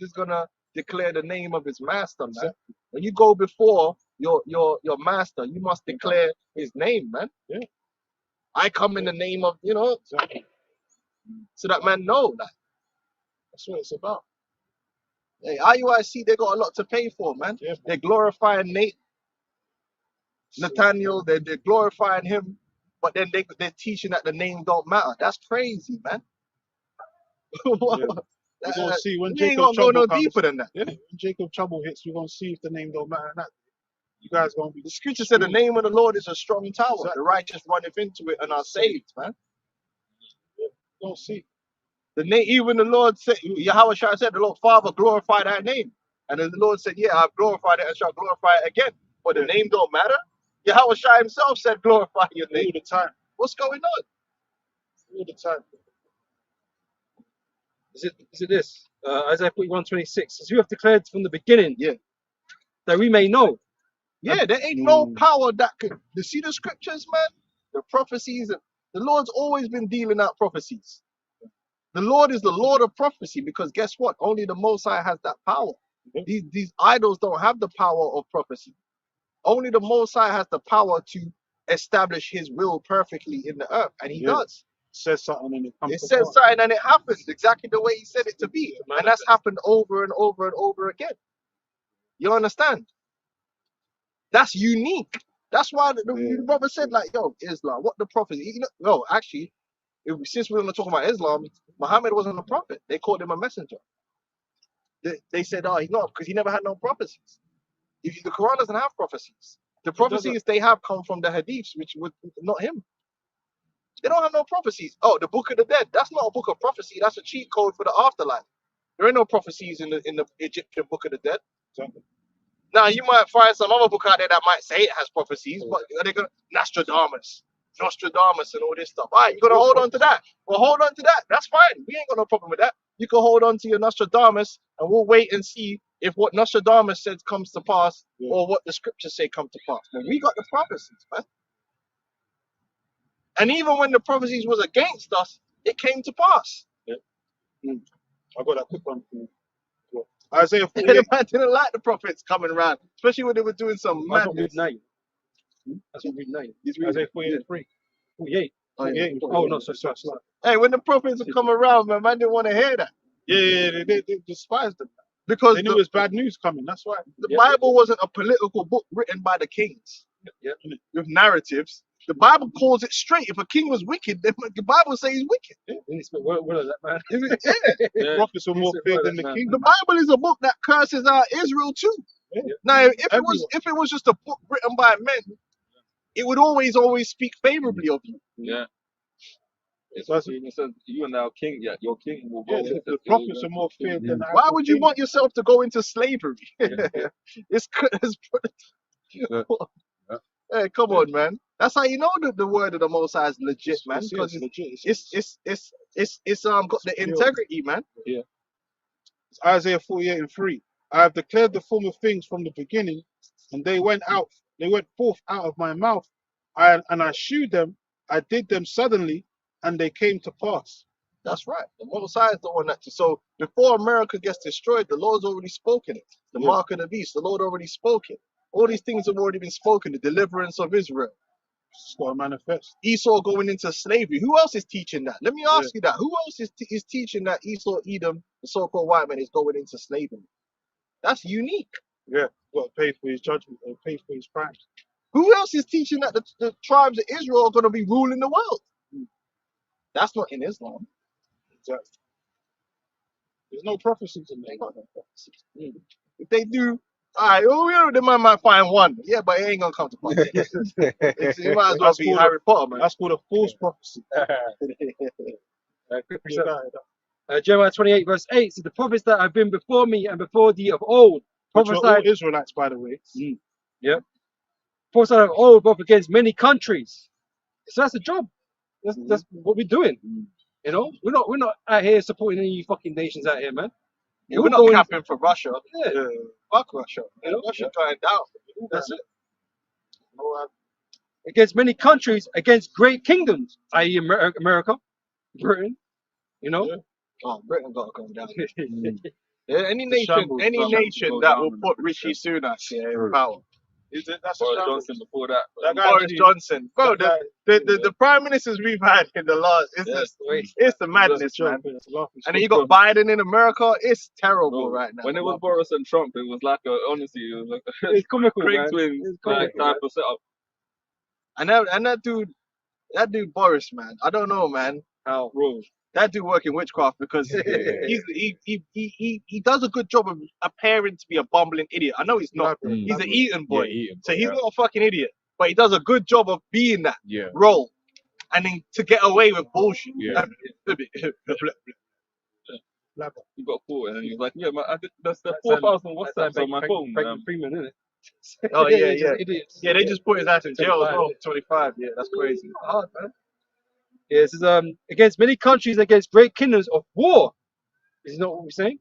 is gonna declare the name of his master, man. Exactly. When you go before your master, you must declare his name, man. Yeah. I come in the name of, Exactly. so that man know that. That's what it's about. Hey, IUIC, they got a lot to pay for, man. Yeah. They're glorifying Nathaniel, they're glorifying him, but then they're teaching that the name don't matter. That's crazy, man. Yeah. We're gonna see when We ain't Jacob gonna go no trouble comes. deeper than that. Yeah, when Jacob trouble hits, we're gonna see if the name don't matter or not. You guys gonna be The scripture said the screwed. name of the Lord is a strong tower. Exactly. The righteous runneth into it and are saved, man. We're gonna see. The name, even the Lord said, Yahweh Shai said, the Lord Father glorify thy name. And then the Lord said, yeah, I've glorified it and shall glorify it again. But the Yeah. name don't matter. Yahweh Shai himself said, glorify your All name. the time. What's going on? All the time. Is it this? Isaiah 41:26 says, "You have declared from the beginning, Yeah. that we may know." Yeah, there ain't no power that could. You see the scriptures, man? The prophecies. The Lord's always been dealing out prophecies. The Lord is the Lord of prophecy because guess what? Only the Most High has that power. These idols don't have the power of prophecy. Only the Most High has the power to establish his will perfectly in the earth. And he Yeah. does. Says something and it comes It to says pass. something and it happens exactly the way he said it to be. Yeah, And that's happened over and over and over again. You understand? That's unique. That's why the brother said, like, yo, Islam, what the prophecy? Actually, since we're going to talk about Islam, Muhammad wasn't a prophet. They called him a messenger. They said, oh, he's not, because he never had no prophecies. The Quran doesn't have prophecies. The prophecies they have come from the hadiths, which would not him. They don't have no prophecies. Oh, the Book of the Dead. That's not a book of prophecy. That's a cheat code for the afterlife. There ain't no prophecies in the Egyptian Book of the Dead. Exactly. Now you might find some other book out there that might say it has prophecies, but they're gonna Nostradamus and all this stuff. All right, you're gonna hold on to that. Well, hold on to that. That's fine. We ain't got no problem with that. You can hold on to your Nostradamus, and we'll wait and see if what Nostradamus says comes to pass, or what the scriptures say come to pass. But we got the prophecies, man. And even when the prophecies was against us, it came to pass. I got that quick one for you. Isaiah And 48. the man didn't like the prophets coming around, especially when they were doing some That's what we madness. read 9. That's what we read 9. Isaiah 48. 48. Oh, yeah. 48. Oh no, sorry. Hey, when the prophets would come around, man didn't want to hear that. Yeah, they despised them. Because They knew it was bad news coming. That's why. the Bible wasn't a political book written by the kings with narratives. The Bible calls it straight. If a king was wicked, then the Bible says he's wicked. What is that, man? The prophets were more feared than the king. The Bible is a book that curses out Israel too. Yeah. Now, if it was just a book written by men, it would always speak favorably of you. Yeah. It's like he says, you are now king, yet your king will go. The prophets are more feared than the Why actual would you king. want yourself to go into slavery? It's Hey, come on, man. That's how you know that the word of the Most High is legit, man. It's Because legit. it's It's got the integrity, man. Yeah. It's Isaiah 48:3. I have declared the former things from the beginning, and they went forth out of my mouth. And I shewed them, I did them suddenly, and they came to pass. That's right. The Most High is the one that. So before America gets destroyed, the Lord's already spoken it. The Yeah. mark of the beast, the Lord already spoke it. All these things have already been spoken. The deliverance of Israel. It's got to manifest. Esau going into slavery. Who else is teaching that? Let me ask you that. Who else is teaching that Esau, Edom, the so-called white man, is going into slavery? That's unique. Yeah, got to pay for his judgment and pay for his crimes. Who else is teaching that the tribes of Israel are going to be ruling the world? That's not in Islam. Exactly. There's no prophecies in there. If they do, all right, oh, they might find one. Yeah, but it ain't going to come to pass. It might as well That's be called Harry Potter, man. That's called a false prophecy. Jeremiah 28 verse 8 says, the prophets that have been before me and before thee of old Which were all prophesied, Israelites, by the way. prophesied of old both against many countries. So that's the job. That's what we're doing. You know, we're not out here supporting any fucking nations out here, man. Yeah, we're not capping for Russia. Yeah, Fuck Russia. You know? Russia going down. that's it. Against many countries, against great kingdoms, i.e. America, Britain, you know. Yeah. Oh, Britain got to go down. Yeah, any shambles nation go that down will and put the Rishi Sunak in power. Is it? That's a Boris shambles. Johnson before that. That guy Boris actually- Johnson. Bro, that the prime ministers we've had in the last, it's the madness, man. It's a laughing And then you stock. got Biden in America. It's terrible Bro, right now. when it was Boris and Trump, it was like honestly, it was like It's comical, Craig man. twins It's like comical, type of setup. And that dude Boris, man. I don't know, man. How? Bro, That dude working witchcraft because he does a good job of appearing to be a bumbling idiot. I know he's not. He's an Eton boy, so he's not a fucking idiot. But he does a good job of being that role, and then to get away with bullshit. he got caught and he was like, yeah, man, I did, that's the 4,000 WhatsApps on my phone. Freeman, isn't it? Oh yeah, Just yeah. idiots. Yeah, they just put his ass in jail as 25, well. 25. Yeah, that's crazy. Hard, man. Yeah, it says against many countries, against great kingdoms of war. Is not what we're saying?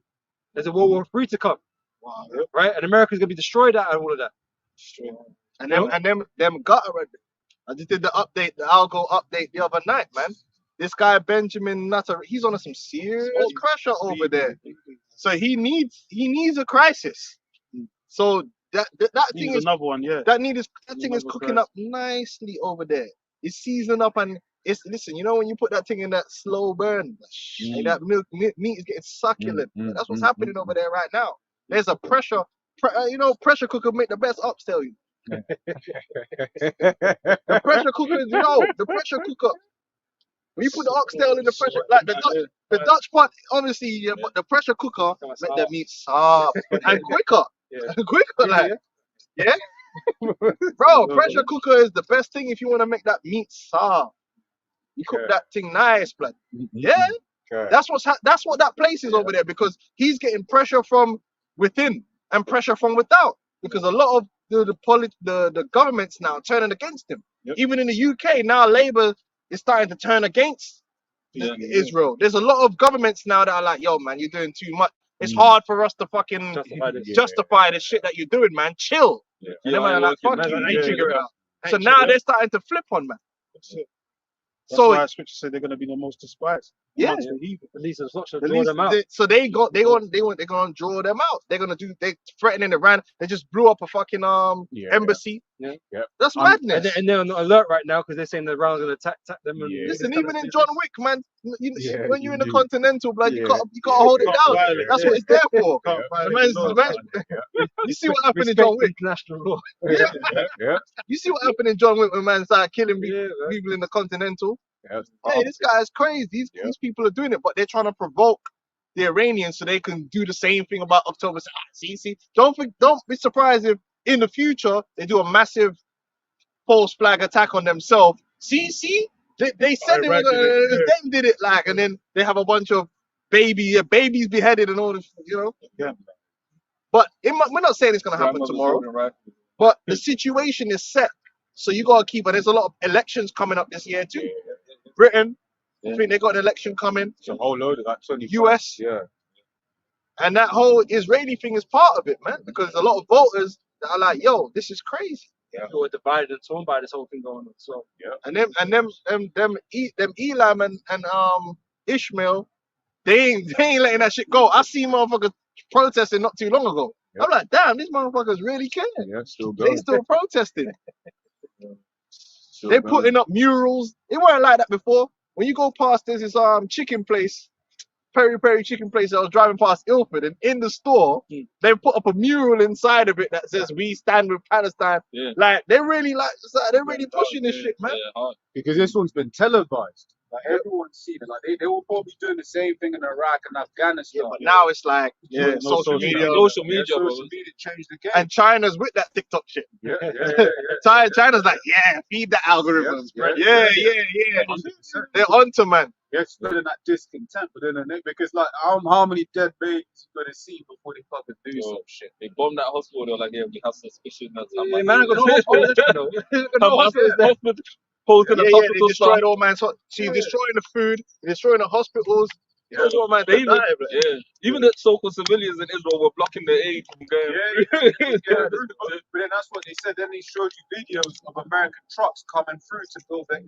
There's a World War III to come, Wow. right? And America's gonna be destroyed out of all of that. And them gutter. I just did the Algo update the other night, man. This guy Benjamin Nutter, he's on some serious pressure over there. So he needs a crisis. So that thing He's is another one, yeah. that thing is Another cooking up nicely over there. It's seasoned up and listen, you know when you put that thing in that slow burn, and that meat is getting succulent. That's what's happening over there right now. There's a pressure cooker make the best ops, tell you. The pressure cooker is the pressure cooker. When you put the oxtail in the pressure, like the Dutch pot, obviously, yeah, but the pressure cooker make the meat soft and quicker. Quicker, like, yeah. Bro, pressure cooker is the best thing if you want to make that meat soft. You cook that thing nice, blood. Yeah. That's what that place is over there, because he's getting pressure from within and pressure from without, because a lot of the governments now turning against him. Even in the UK now, Labour is starting to turn against Israel. There's a lot of governments now that are like, yo, man, you're doing too much. It's hard for us to fucking justify the shit that you're doing, man. Chill. And then man, like, fuck you, figure it out. So now they're starting to flip on, man. That's why scripture said they're going to be the most despised. Yeah. At least it's not to At draw least them out. so they're gonna draw them out. They're threatening Iran. They just blew up a fucking embassy. Yeah. That's madness. And they're on alert right now because they're saying the Iran's gonna attack them. And Listen, even in John Wick, man, when you're in the Continental, blood, you gotta hold it down. That's what it's there for. You see what happened in John Wick? International law. You see what happened in John Wick when man started killing people in the Continental. Hey, this guy is crazy. These people are doing it, but they're trying to provoke the Iranians so they can do the same thing about October. See. Don't be surprised if in the future they do a massive false flag attack on themselves. See, they said they were gonna, them did it, like, and then they have a bunch of babies beheaded and all this, you know. Yeah. But we're not saying it's gonna happen tomorrow. But the situation is set, so you gotta keep. And there's a lot of elections coming up this year too. Britain, I think they got an election coming. It's a whole load of that 25. US. Yeah. And that whole Israeli thing is part of it, man, because a lot of voters that are like, yo, this is crazy. People were divided and torn by this whole thing going on. So And them Elam and Ishmael, they ain't letting that shit go. I see motherfuckers protesting not too long ago. Yeah. I'm like, damn, these motherfuckers really care. Yeah, still They going. still protesting. Still They're going. putting up murals. It weren't like that before. When you go past, there's this chicken place, Peri Peri chicken place. I was driving past Ilford, and in the store, they put up a mural inside of it that says "We stand with Palestine." Yeah. Like they're really they're really pushing this shit, man. Yeah, hard. Because this one's been televised. Like everyone's seen it. Like they were probably doing the same thing in Iraq and Afghanistan. But now it's like No social media, Social media, bro. social media changed the game. and China's with that TikTok shit. Yeah. China's like, yeah, feed the algorithms. Yeah. Yeah. 100%. They're onto, man. Yes, spreading that discontent within the because like how many dead babies you gonna see before they fucking do some shit? They bombed that hospital. They're like, yeah, we have suspicion that yeah, man, I got no hospital. No hospital there. Posting the They hospital stuff. destroyed all man's. She's destroying the food, destroying the hospitals. Yeah. All man, They they even, die, yeah, even the so-called civilians in Israel were blocking the aid from going. Yeah. But then that's what they said. Then they showed you videos of American trucks coming through to build the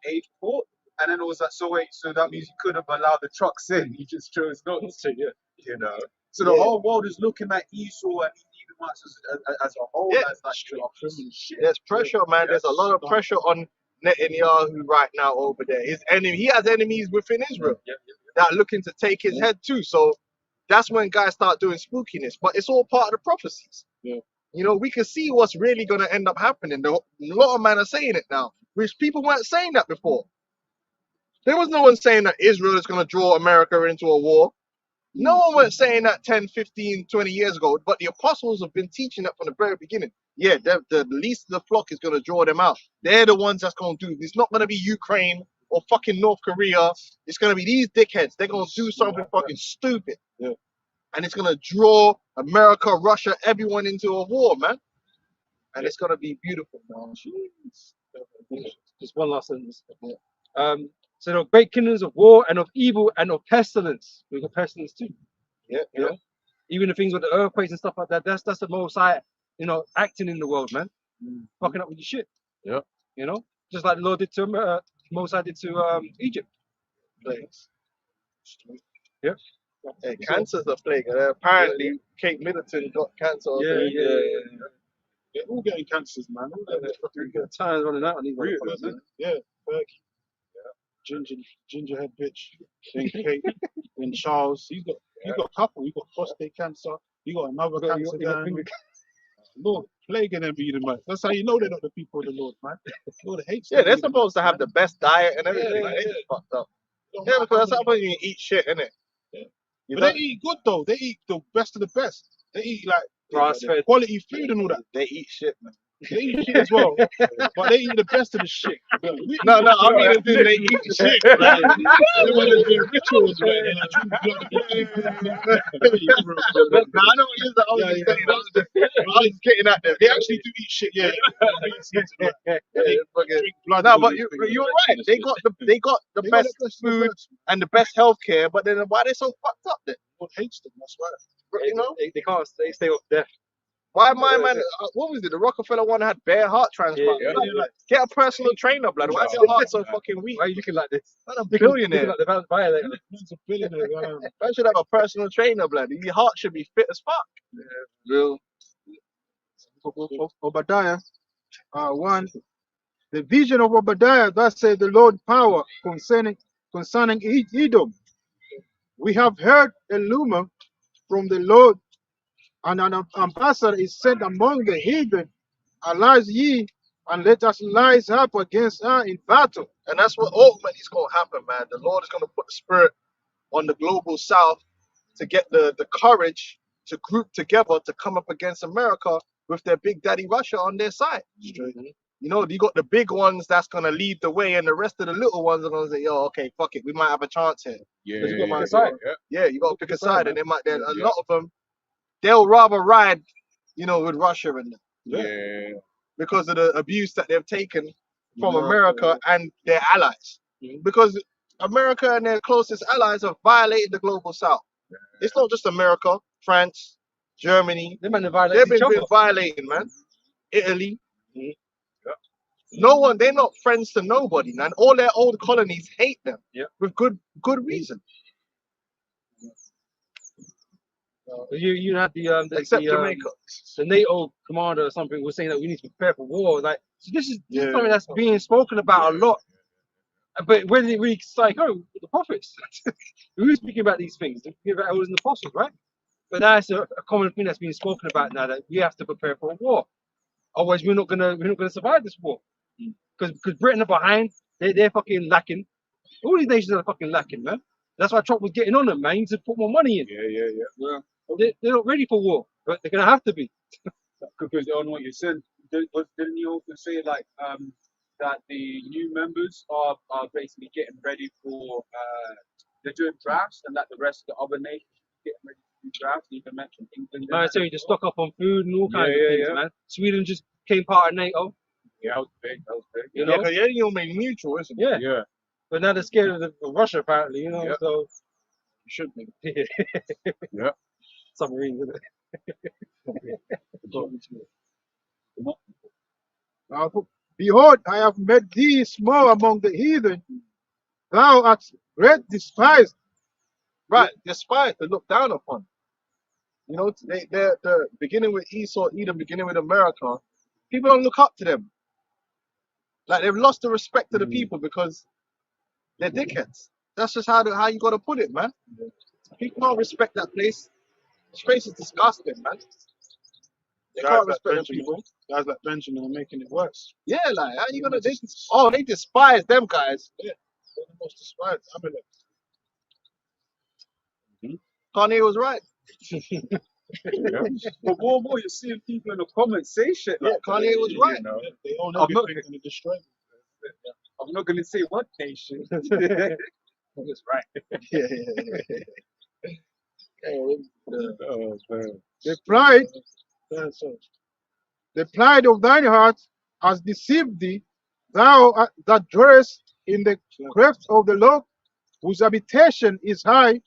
aid port. And then it was like, so that means you could have allowed the trucks in. You just chose not to, you know. So the whole world is looking at Esau and Edomites as a whole, as like criminal shit. There's pressure, man. There's a lot of pressure on Netanyahu right now over there. He has enemies within Israel that are looking to take his head too. So that's when guys start doing spookiness. But it's all part of the prophecies. Yeah. You know, we can see what's really going to end up happening. A lot of men are saying it now, which people weren't saying that before. There was no one saying that Israel is going to draw America into a war. No one was saying that 10, 15, 20 years ago, but the apostles have been teaching that from the very beginning. Yeah, the least of the flock is going to draw them out. They're the ones that's going to do. It's not going to be Ukraine or fucking North Korea. It's going to be these dickheads. They're going to do something fucking stupid. Yeah. And it's going to draw America, Russia, everyone into a war, man. And it's going to be beautiful, man. Just one last sentence. So there are great kingdoms of war and of evil and of pestilence. We've got pestilence too. Yeah, You know? Even the things with the earthquakes and stuff like that, that's the Most High, acting in the world, man. Fucking up with your shit. Yeah. You know? Just like the Lord did to Most High did to Egypt. Plagues. Yeah. Hey, cancer's a plague. Apparently, Kate Middleton got cancer. They're all getting cancers, man. All getting fucking The time's running out on these Really, motherfuckers, isn't man. it? Yeah, Fergie. Gingerhead bitch. Then Kate. Then Charles. He's got a couple. He got prostate cancer. He got another cancer guy. Lord, plaguing them Edomites. That's how you know they're not the people of the Lord, man. Lord hates Yeah, them they're Edomites, supposed to have man. the best diet and everything. Yeah, Like, yeah, they yeah. just fucked up. Don't Yeah, matter because how that's how many- when you eat shit, innit? Yeah. You But know, they eat good though. They eat the best of the best. They eat like Grass-fed. quality food and all that. they eat shit, man. They eat shit as well, but they eat the best of the shit. No, I mean, as in they eat shit. They want to do rituals, right? They like drink blood. No, I know what it is. I was just saying. I was getting at them. They actually do eat shit, yeah. They Fucking- drink blood. No, and all but these you're things. right. They got the They got best the food best. and the best healthcare, but then why they so fucked up then? God hates them. That's why. You know, They can't stay off death. why my man? What was it? The Rockefeller one had bare heart transplant. Yeah, Blood. yeah. Get a personal trainer, blood. Why is your heart so fucking weak? Why are you looking like this? Not a Looking billionaire. like the Violator. Man's a billionaire. I should have a personal trainer, blood. Your heart should be fit as fuck. Real. Obadiah 1. The vision of Obadiah, thus said the Lord power concerning Edom. We have heard a rumor from the Lord, and an ambassador is sent among the heathen. Arise ye, and let us rise up against her in battle. And that's what ultimately is going to happen, man. The Lord is going to put the spirit on the global south to get the courage to group together to come up against America with their big daddy Russia on their side. You know, you got the big ones that's going to lead the way, and the rest of the little ones are going to say, yo, okay, fuck it, we might have a chance here. Yeah, Because you got my yeah, side. yeah. Yeah, you got to pick a side, and man. they might, then a Yeah. lot of them, they'll rather ride, with Russia and Yeah. because of the abuse that they've taken from America, America and their allies. Mhm. Because America and their closest allies have violated the global south. It's not just America, France, Germany. They might have violated They've each been other. violating, man. Italy. No one, they're not friends to nobody, man. All their old colonies hate them. Yeah. With good reason. You had Except Jamaica. the NATO commander or something was saying that we need to prepare for war. Like, so this is Yeah. something that's being spoken about a lot. But when did it really strike home? The prophets. We were speaking about these things. It was in the apostles, right? But now it's a common thing that's being spoken about now, that we have to prepare for a war. Otherwise, we're not gonna survive this war. Because Britain are behind. They're fucking lacking. All these nations are fucking lacking, man. That's why Trump was getting on them, man. He needs to put more money in. Yeah. They're not ready for war, but they're gonna have to be. Because on what you said, didn't you also say like that the new members are basically getting ready for they're doing drafts, and that the rest of the other nations are getting ready to do drafts? You can mention England. Man, so you just stock up on food and all kinds of Yeah, things, yeah. man. Sweden just became part of NATO, Yeah, that was big. you Yeah, know. because they're only mutual, isn't it? Yeah, but now they're scared of Russia, apparently, you know. Yeah. So You should be. Yeah. submarines, isn't Behold, I have made thee small among the heathen. Thou art great despised. Right, despite to look down upon. You know, they're beginning with Esau, Edom, beginning with America. People don't look up to them. Like they've lost the respect of the people because they're dickheads. That's just how you got to put it, man. People don't respect that place. This place is disgusting, man. They Guys can't like respect the Benjamin. people. Guys like Benjamin are making it worse. Yeah, like how you gonna? They despise them guys. Yeah, they're the most despised. I mean, Kanye was right. But more and more, you're seeing people in the comments say shit Yeah, like Kanye was you right. know. they own I'm not- everything and they destroy it. I'm not gonna say what nation. That's right. Yeah. Oh, man. The pride of thine heart has deceived thee. Thou that dwellest in the cleft of the Lord, whose habitation is high,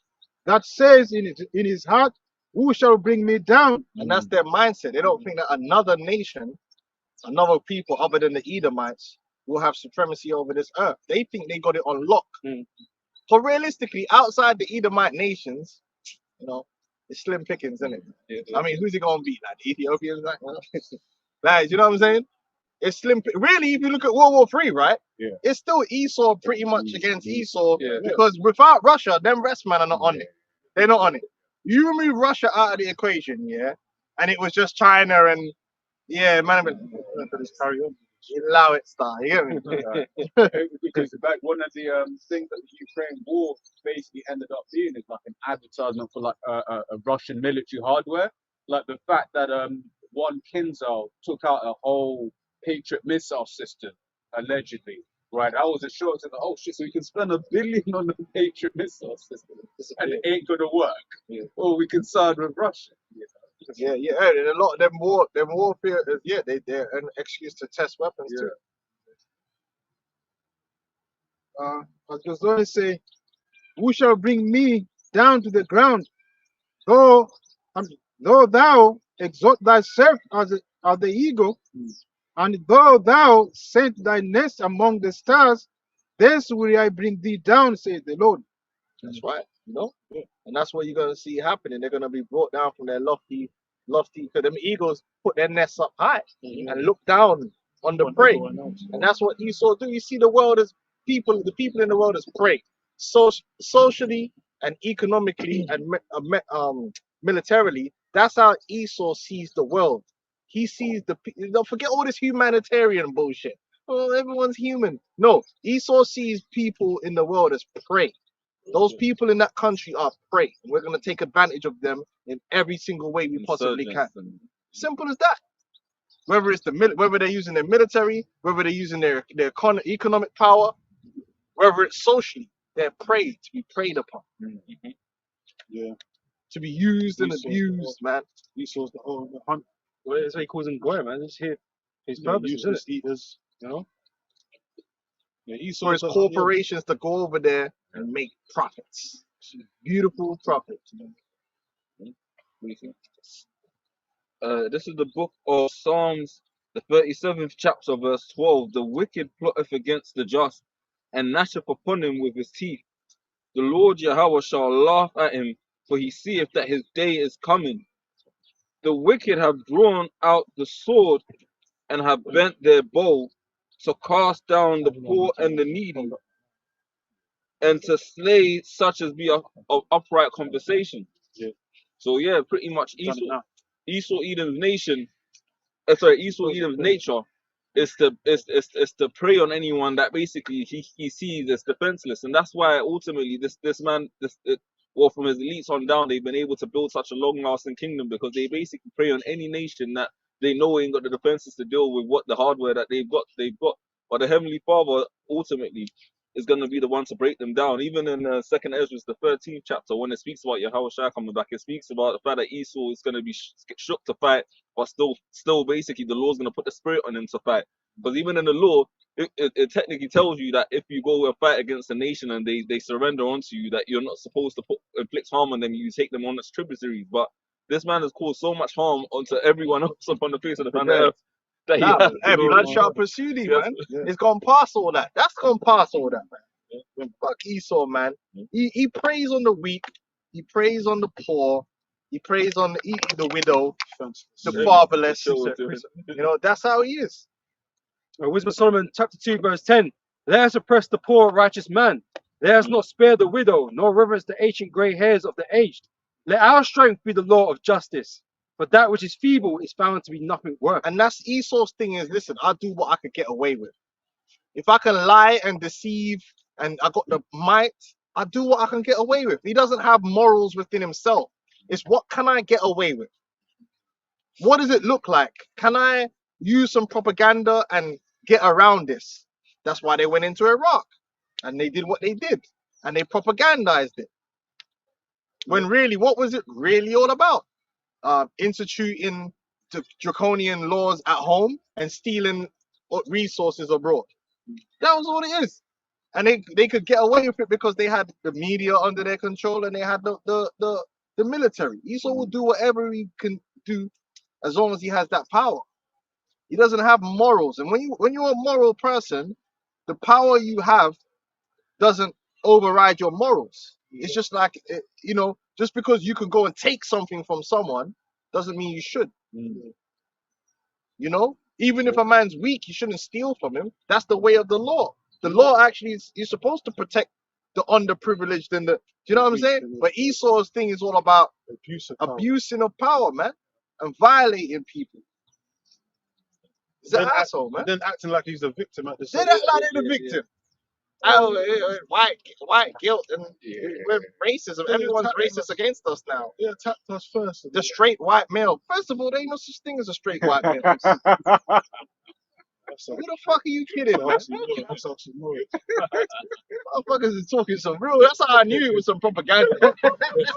that says in his heart, who shall bring me down? And that's their mindset. They don't think that another nation, another people other than the Edomites, will have supremacy over this earth. They think they got it on lock. So realistically, outside the Edomite nations, you know, it's slim pickings, isn't it? I mean, who's it gonna be? Like the Ethiopians, like, like, you know what I'm saying? It's slim. Really, if you look at World War III, right? Yeah. It's still Esau pretty much against Esau Yeah. because without Russia, them rest man are not on it. They're not on it. You remove Russia out of the equation, yeah, and it was just China and man, Carry on. allow it, star. You get me? Because back one of the things that the Ukraine war basically ended up being is like an advertisement for like a Russian military hardware. Like the fact that one Kinzhal took out a whole Patriot missile system allegedly. Right, I was assured to the shit. So we can spend $1 billion on the Patriot missile system, and it ain't gonna work. Or we can side with Russia. You know? Yeah, and a lot of them warfare, they're an excuse to test weapons too. As goes on to say, who shall bring me down to the ground? Though thou exalt thyself as the eagle, and though thou set thy nest among the stars, thence will I bring thee down, saith the Lord. That's right, you know, and that's what you're gonna see happening. They're gonna be brought down from their lofty. Because them eagles put their nests up high and look down on the prey, and that's what Esau do. You see the world as people. The people in the world as prey, socially and economically and militarily. That's how Esau sees the world. He sees don't forget all this humanitarian bullshit. Oh, everyone's human. No, Esau sees people in the world as prey. Those people in that country are prey. We're going to take advantage of them in every single way we possibly can. Simple as that. Whether it's whether they're using their military, whether they're using their economic power, whether it's socially, they're prey to be preyed upon. Yeah. To be used and Esau's abused, man. Esau's the hunt. Well, that's why he calls him Goy, man. It's his purpose, isn't it? Useless eaters. You know? Yeah, for Esau his does. Yeah, corporations to go over there and make profits. Beautiful profits. This is the book of Psalms, the 37th chapter, verse 12. The wicked plotteth against the just, and gnasheth upon him with his teeth. The Lord Yahweh shall laugh at him, for he seeth that his day is coming. The wicked have drawn out the sword, and have bent their bow, to cast down the poor and the needy, and to slay such as be of upright conversation. yeah. So yeah, pretty much Done it now. Esau Edom's nation, Esau Edom's nature is to prey on anyone that basically he sees as defenseless, and that's why ultimately well, from his elites on down, they've been able to build such a long-lasting kingdom, because they basically prey on any nation that they know ain't got the defenses to deal with what the hardware that they've got. But the Heavenly Father ultimately is going to be the one to break them down. Even in Second Ezra, the 13th chapter, when it speaks about Yahweh Shai coming back, it speaks about the fact that Esau is going to be shook to fight, but still basically the Lord's going to put the spirit on him to fight. Because even in the law, it technically tells you that if you go and fight against a nation and they surrender onto you, that you're not supposed to inflict harm on them, you take them on as tributaries. But this man has caused so much harm onto everyone else upon the face of the planet Earth that he Nah, has hey, to go. blood shall pursue thee, He has man. Yeah. It's gone past all that. That's gone past all that, man. Fuck Esau, man. He preys on the weak. He preys on the poor. He preys on the widow, the Yeah, fatherless. for sure. You know, that's how he is. Wisdom of Solomon, chapter 2, verse 10. Let us oppress the poor righteous man. Let us not spare the widow, nor reverence the ancient grey hairs of the aged. Let our strength be the law of justice. For that which is feeble is found to be nothing worth. And that's Esau's thing is, listen, I'll do what I could get away with. If I can lie and deceive and I got the might, I do what I can get away with. He doesn't have morals within himself. It's what can I get away with? What does it look like? Can I use some propaganda and get around this? That's why they went into Iraq and they did what they did and they propagandized it. When really, what was it really all about? Instituting the draconian laws at home and stealing resources abroad. That was all it is. And they could get away with it because they had the media under their control and they had the military. Esau will do whatever he can do as long as he has that power. He doesn't have morals. And when you're a moral person, the power you have doesn't override your morals. It's just like, just because you can go and take something from someone doesn't mean you should. Even if a man's weak, you shouldn't steal from him. That's the way of the law. The law actually is, you're supposed to protect the underprivileged and do you know what I'm saying? But Esau's thing is all about abusing of power, man, and violating people. He's an asshole, man. And then acting like he's the victim at the They same act like they're the victim. Oh, white guilt and with racism. Everyone's racist against us now. They attacked us first. The straight white male. First of all, there ain't no such thing as a straight white male. Who the fuck are you kidding, man? Motherfuckers is talking some real. That's how I knew it was some propaganda.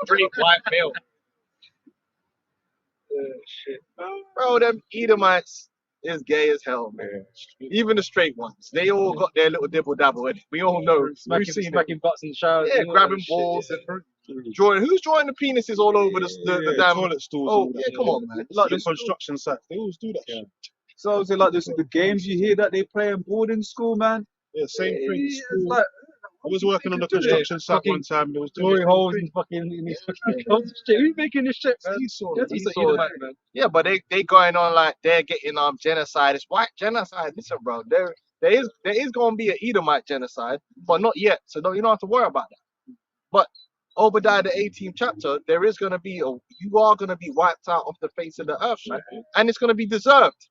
Straight white male. Shit. Bro, them Edomites is gay as hell, man. Even the straight ones. They all got their little dibble dabble in it. We all know. Smacking butts in the shower. Yeah, grabbing balls and drawing. Who's drawing the penises all over the damn toilet stools? Oh, yeah, come on, man. Like the construction site, they always do that shit. So is it like this? The games you hear that they play in boarding school, man. Yeah, same thing. It's School. like, I was working on the construction site one time. There was Glory holes in these fucking clothes. Who's making this shit, man? Esau. That's Esau. Edomite, man. Yeah, but they going on like they're getting genocide. It's white genocide. Listen, bro, there is gonna be an Edomite genocide, but not yet. So you don't have to worry about that. But Obadiah the 18th chapter, there is gonna be you are gonna be wiped out off the face of the earth, man, and it's gonna be deserved.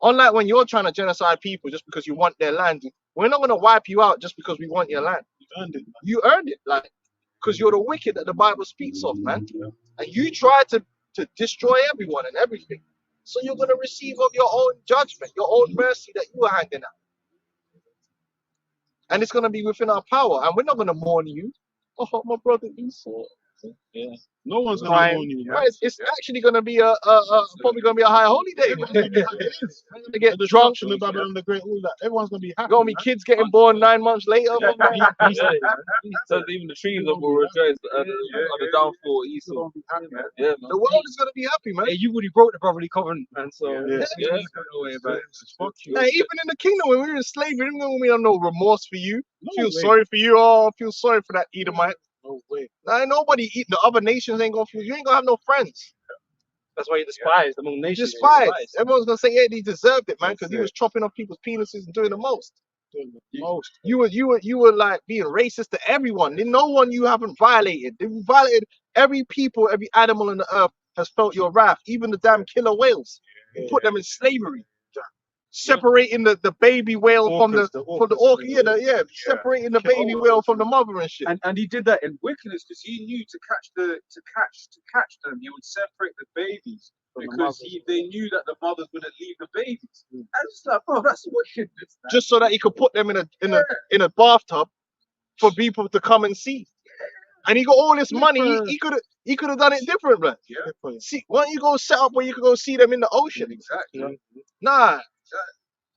Unlike when you're trying to genocide people just because you want their land, we're not gonna wipe you out just because we want your land. You earned it. You earned it, like, because you're the wicked that the Bible speaks of, man. And you try to destroy everyone and everything. So you're going to receive of your own judgment, your own mercy that you are handing out. And it's going to be within our power. And we're not going to mourn you. Oh, my brother Esau. Yeah. No one's gonna Crying. mourn you, man. Right, it's actually gonna be probably gonna be a high holiday. Man. It is. We're gonna The get drunk. destruction of Babylon the Great, all that. Everyone's gonna be happy. Gonna be Man. kids getting born 9 months later. Yeah. So even the trees will rejoice at the downfall of Esau. Everyone's gonna be happy, man. Yeah, man. The world is gonna be happy, man. Hey, you already broke the brotherly covenant, man. So Yeah. Yeah. no way about it. Fuck you. Hey, even in the kingdom when we were in slavery, we have no remorse for you. No Feel way. sorry for you. Oh, feel sorry for that Edomite. No way. Ain't nobody eating. The other nations ain't gonna feel. You ain't gonna have no friends. That's why you're despised among nations. Despised. Everyone's gonna say, yeah, he deserved it, man, because he That's was chopping off people's penises and doing the most. Doing the most. You were like being racist to everyone. There's no one you haven't violated. You violated every people, every animal on the earth has felt your wrath. Even the damn killer whales. You put them in slavery. Separating the baby whale from the orca. Yeah, separating the baby whale from the mother and shit. And he did that in wickedness because he knew to catch them, he would separate the babies because they knew that the mothers wouldn't leave the babies. And it's like, bro, that's wickedness. Man. Just so that he could put them in a bathtub for people to come and see. And he got all this money. He could have done it different, man. Yeah. See, why don't you go set up where you could go see them in the ocean? Exactly. Nah.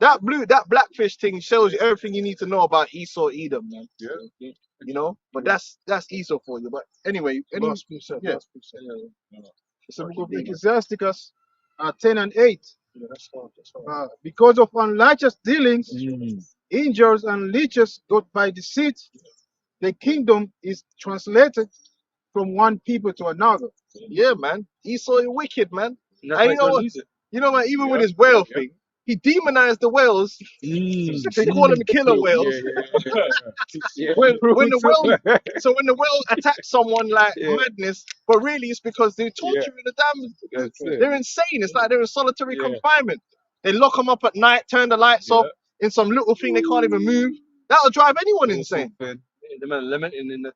That blackfish thing shows you everything you need to know about Esau, Edom, man. Yeah. You know, but that's Esau for you. But anyway, Last precept. yeah. Last precept. So we go to Ecclesiasticus 10 and 8. Yeah, that's hard. Because of unrighteous dealings, angels and leeches got by deceit, the kingdom is translated from one people to another. Yeah, man. Esau is wicked, man. And that's And why you know what? lose it. You know, man, even with his whale thing, he demonized the whales. They call them killer whales. When the whale, so when the whale attacks someone like madness, but really it's because they're torturing the damn. They're insane. It's like they're in solitary confinement. They lock them up at night, turn the lights off in some little thing they can't even move. That'll drive anyone insane. The man lamenting in the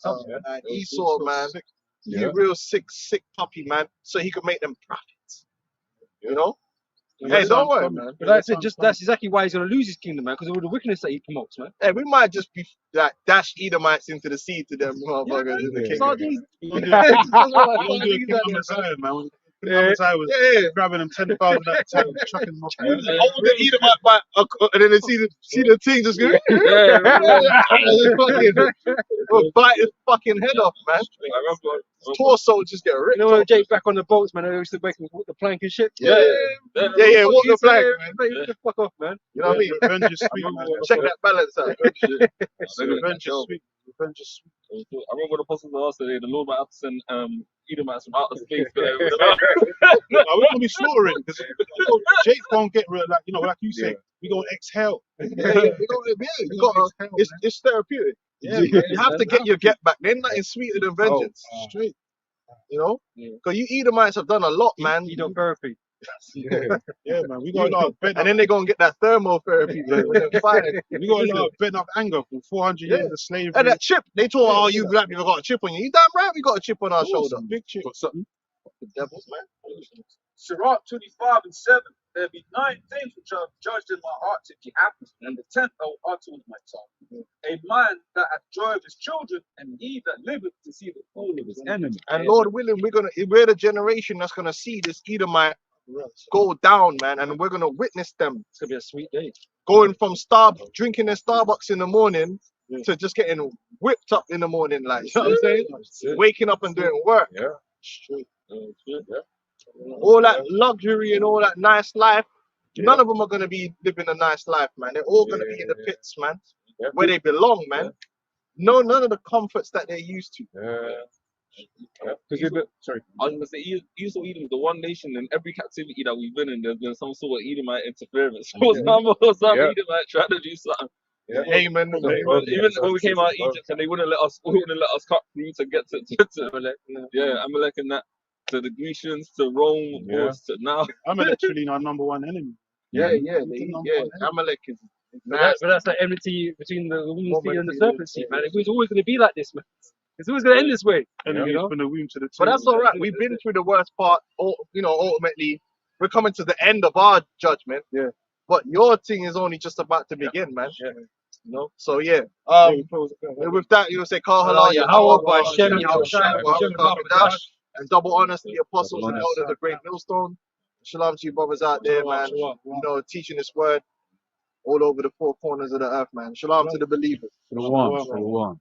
top. Man, Esau, man, he's a real sick puppy, man. So he could make them profits. You know? Hey, don't worry, man. But like I said, that's exactly why he's gonna lose his kingdom, man, because of all the wickedness that he promotes, man. Hey, we might just be like dash Edomites into the sea to them motherfuckers in the kingdom. Sardines. You're gonna do a Kingdom Messiah, man. Kingdom Messiah was grabbing them 10,000 at a time, chucking them off. Hold the Edomite back, and then they see the thing just go. Bite his fucking head off, man. I remember. Torso just get ripped. You know when Jake back on the boats, man, they used to make him walk the plank and shit. Yeah, walk the flag, man. Get the fuck off, man. You know what I mean? Revenge is sweet, man. Check that balance out. Revenge is sweet. Revenge is sweet. I remember the apostles asked today, the Lord might have to send Edomites from outer space. We're gonna be slaughtering because Jake won't get real, like you say, we gonna exhale. It's therapeutic. Yeah, you have to get your get back. There's nothing sweeter than vengeance. Straight. You know? Because you Edomites have done a lot, man. Edotherapy. Yeah, man. We got a lot of bed. And then they're gonna get that thermotherapy. We got a lot of bed up anger from 400 years of slavery. And that chip, they told, oh, you black people got a chip on you. You damn right we got a chip on our shoulder. Big chip. Got something. The devils, man. Sirach 25 and 7. There be 9 things which are judged in my heart to be happy, and the 10th I will utter with my tongue. A man that hath joy of his children, and he that liveth to see the fall of his enemy. And Lord willing, we're the generation that's gonna see this Edomite go down, man, and we're gonna witness them. It's gonna be a sweet day. Going from drinking their Starbucks in the morning to just getting whipped up in the morning, like you know what I'm saying? Waking up and doing work. Yeah. Straight. All that luxury and all that nice life, none of them are going to be living a nice life, man. They're all going to be in the pits, man, where they belong, man. No, none of the comforts that they're used to. Sorry. I was gonna say, Esau Edom is the one nation in every captivity that we've been in. There's been some sort of Edomite interference. Some Edomite trying to do something. Haman, Even when we came out of Egypt and they wouldn't let us cut through to get to Amalek. Yeah, Amalek and that. To the Grecians, to Rome, of course, to now. Amalek's really our number one enemy. Amalek is But that's like enmity between the woman's seed and the serpent's seed, man. It was always going to be like this, man. It's always going to end this way. Enemy You know? from the womb to the tomb. But that's all right. We've been through the worst part. Ultimately, we're coming to the end of our judgment. Yeah. but your thing is only just about to begin, man. Yeah. You know, so yeah. Yeah, we close it. And with that, you'll say, Call Allah, Allah, Yahweh, Yahweh, Hashem, Hashem, Yahushua, Yahushua, Hashem, Barakatuh, and double honors to the apostles Double and honors. elders of Great Millstone. Shalom to you brothers out there, man. Shalom. You know, teaching this word all over the four corners of the earth, man. Shalom to the believers. Shalom. Shalom.